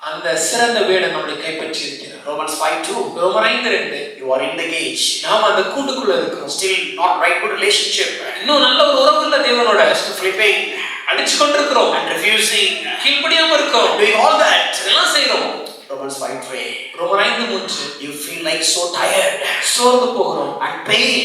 அந்த சிறந்த வேடன் நம்மளை கைப்பற்றி இருக்கிறார். Romans 5:2. ரோமர் 5:2. You are in the cage. நாம அந்த கூண்டுக்குள்ள இருக்கோம். Still not right good relationship. இன்னும் நல்ல ஒரு உறவு இல்ல தேவனோட. Just flipping அடிச்சு கொண்டிருக்கிறோம் and refusing. கீழ்ப்படியாம இருக்கோம். Doing all that. எல்லாம் செய்றோம். Romans 5:3. ரோமர் 5:3. You feel like so tired சோர்ந்து போகிறோம், and pain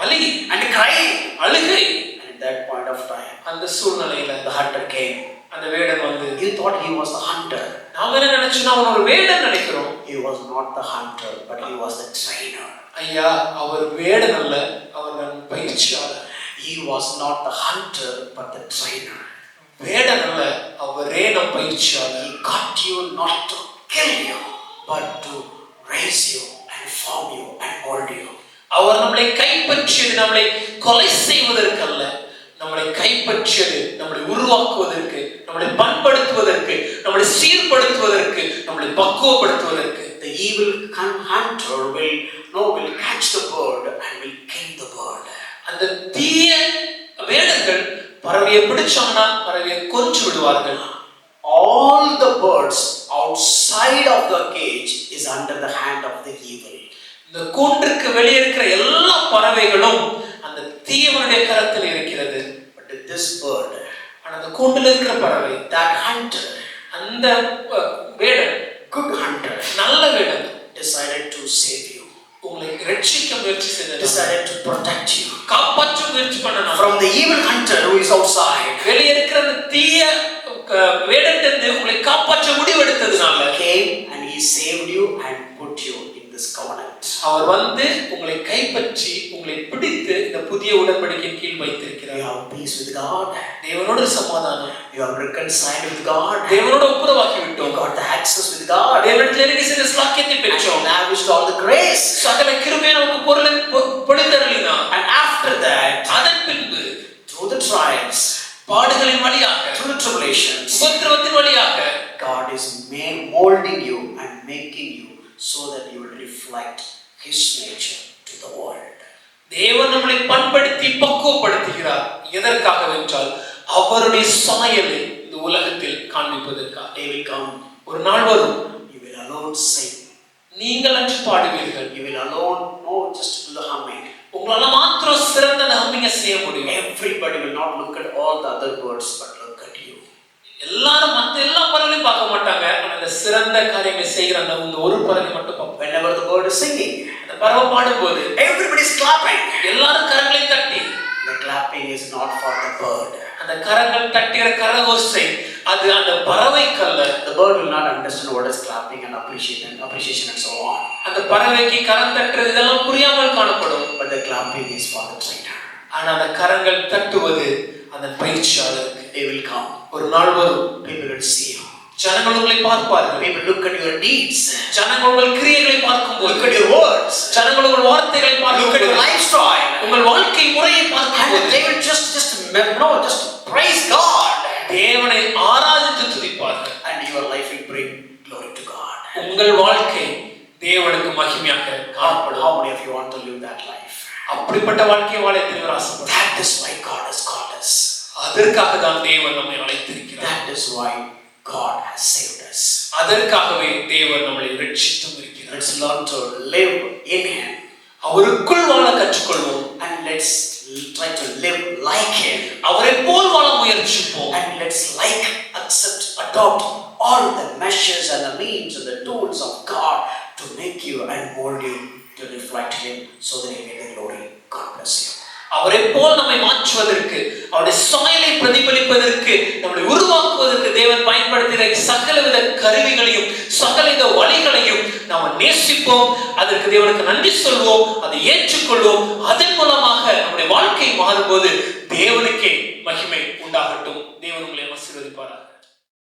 வலி and crying. அழுகை. And at that point of time, அந்த சூழ்நிலையில the hunter came. அந்த வேடன் வந்து, You thought he was the hunter. நாம என்ன நினைச்சோம், அவன் ஒரு வேடன் நினைக்கிறோம். He was not the hunter, but he was the trainer. ஐயா, அவர் வேடன் அல்ல, அவர் நம் பயிற்சியாளர். He was not the hunter, but the trainer. வேடன் அல்ல, அவரே நம் பயிற்சியாளர். He got you not to kill you, but to raise you and form you and mold you. அவர் நம்மளை கைப்பற்றியது நம்மளை கொலை செய்வதற்கல்ல, நம்மளை கைப்பற்றியது நம்மளை உருவாக்குவதற்கு, நம்மளை பண்படுத்துவதற்கு, நம்மளை சீர்படுத்துவதற்கு, நம்மளை பக்குவப்படுத்துவதற்கு. The evil hunter will catch the bird and will kill the bird. அந்த தீய வேடர்கள் பறவையை பிடிச்சாங்கன்னா பறவையை கொன்று விடுவார்கள். All the birds outside of the cage is under the hand of the evil. இந்த கூண்டுக்கு வெளியே இருக்கிற எல்லா பறவைகளும் அந்த தீயவனுடைய கரத்தில் இருக்கிறது. But this bird, ஆனா அந்த கூண்டுல இருக்கிற பறவை, that hunter, அந்த வேடன், good hunter, நல்ல வேடன், decided to save you, உங்களை ரட்சிக்க முயற்சி செய்தது, decided to protect you காப்பாற்ற முயற்சி பண்ணணும். from the evil hunter who is outside. வெளியே இருக்கிற அந்த தீய வேடத்திலிருந்து உங்களை காப்பாற்ற முடிவெடுத்ததுனால Came and he saved you and put you in this covenant. அவர் வந்து உங்களை கைப்பற்றி உங்களை பிடித்து இந்த புதிய உடன்படிக்கையின் கீழ் You வைத்திருக்கிறார். have peace with God. தேவனோடு சமாதானம், You have reconciled with God. தேவனோடு ஒப்புரவாக்கி You விட்டோம், got the access with God. தேவனிடத்தில் இறங்கி சென்ற ஸ்லாக்கியத்தை And பெற்றோம், lavished all the grace. சகல கிருபையை நமக்கு பொழிந்தருளினார். And after that, அதன் பின்பு through the trials, பாடுகளின் வழியாக, through the tribulations, உபத்திரவத்தின் வழியாக God is molding you and making you so that you will reflect His nature to the world. தேவன் நம்மளை பண்படுத்தி பக்குவப்படுத்துகிறார். எதற்காக என்றால் அவருடைய சாயலை இந்த உலகத்தில் காண்பிப்பதற்காக. Day will come, ஒரு நாள் வரும், you will alone sing. நீங்கள் அன்று பாடுவீர்கள். You will alone know just to do the humming. உங்களால மாத்திரம் சிறந்த ஹம்மிங்க செய்ய முடியும். Everybody will not look at all the other birds but look at you. எல்லாரும் மற்ற எல்லா பறவையும் பார்க்க மாட்டாங்க, ஆனா இந்த சிறந்த காரியங்களை செய்கிற அந்த ஒரு பறவை மட்டும் பார்ப்போம். Whenever the bird is singing, அந்த பறவை பாடும்போது everybody is clapping. எல்லாரும் கரங்களை தட்டி, The clapping is not for the bird. அந்த கரங்கள் தட்டுகிற கரகோசை அது அந்த பறவைக்கல்ல. The bird will not understand what is clapping and appreciation and so on. அந்த பறவைக்கு கரம் தட்டுறது இதெல்லாம் புரியாமல் காணப்படும். But the clapping is for the trainer. ஆனா அந்த கரங்கள் தட்டுவது அந்த பயிற்சியாளருக்கு. They will come. ஒரு நாள் வரும், People will see you. ஜனங்கள் உங்களை பார்ப்பார்கள். People look at your deeds. ஜனங்கள் உங்கள் கிரியைகளை பார்க்கும்போது, Look at your words. ஜனங்கள் உங்கள் வார்த்தைகளை Look at your பார்க்கும்போது, lifestyle. உங்கள் வாழ்க்கை முறையை And பார்க்கும்போது they will just praise God. தேவனை ஆராதித்து துதிப்பார்கள். And your life will bring glory to God. உங்கள் வாழ்க்கை தேவனுக்கு மகிமையாக காணப்படும். How many of you want to live that life? அப்படிப்பட்ட வாழ்க்கையை வாழ தேவன் ஆசைப்படுகிறார். That is why God has called us. அதற்காக தான் தேவன் நம்மை அழைத்திருக்கிறார். That is why God has saved us. அதற்காகவே தேவன் நம்மை ரட்சித்தும் இருக்கிறார். Let's learn to live in Him. அவருக்குள் வாழ கற்றுக்கொள்வோம். And let's try to live like him. அவரை போல் வாழ முயற்சிப்போம். And let's accept, adopt all the measures and the means and the tools of God to make you and mold you to reflect him so that he may get glory. God bless you. அவரை போல் நம்மை மாற்றுவதற்கு, அவருடைய சாயலை பிரதிபலிப்பதற்கு, நம்மை உருவாக்குவதற்கு தேவன் பயன்படுத்துகிற சகலவித கருவிகளையும் சகலவித வழிகளையும் நாம் நேசிப்போம். அதற்கு தேவனுக்கு நன்றி சொல்வோம், அதை ஏற்றுக்கொள்வோம். அதன் மூலமாக நம்முடைய வாழ்க்கை மாறும்போது தேவனுக்கே மகிமை உண்டாகட்டும். தேவன் உங்களை ஆசீர்வதிப்பாராக.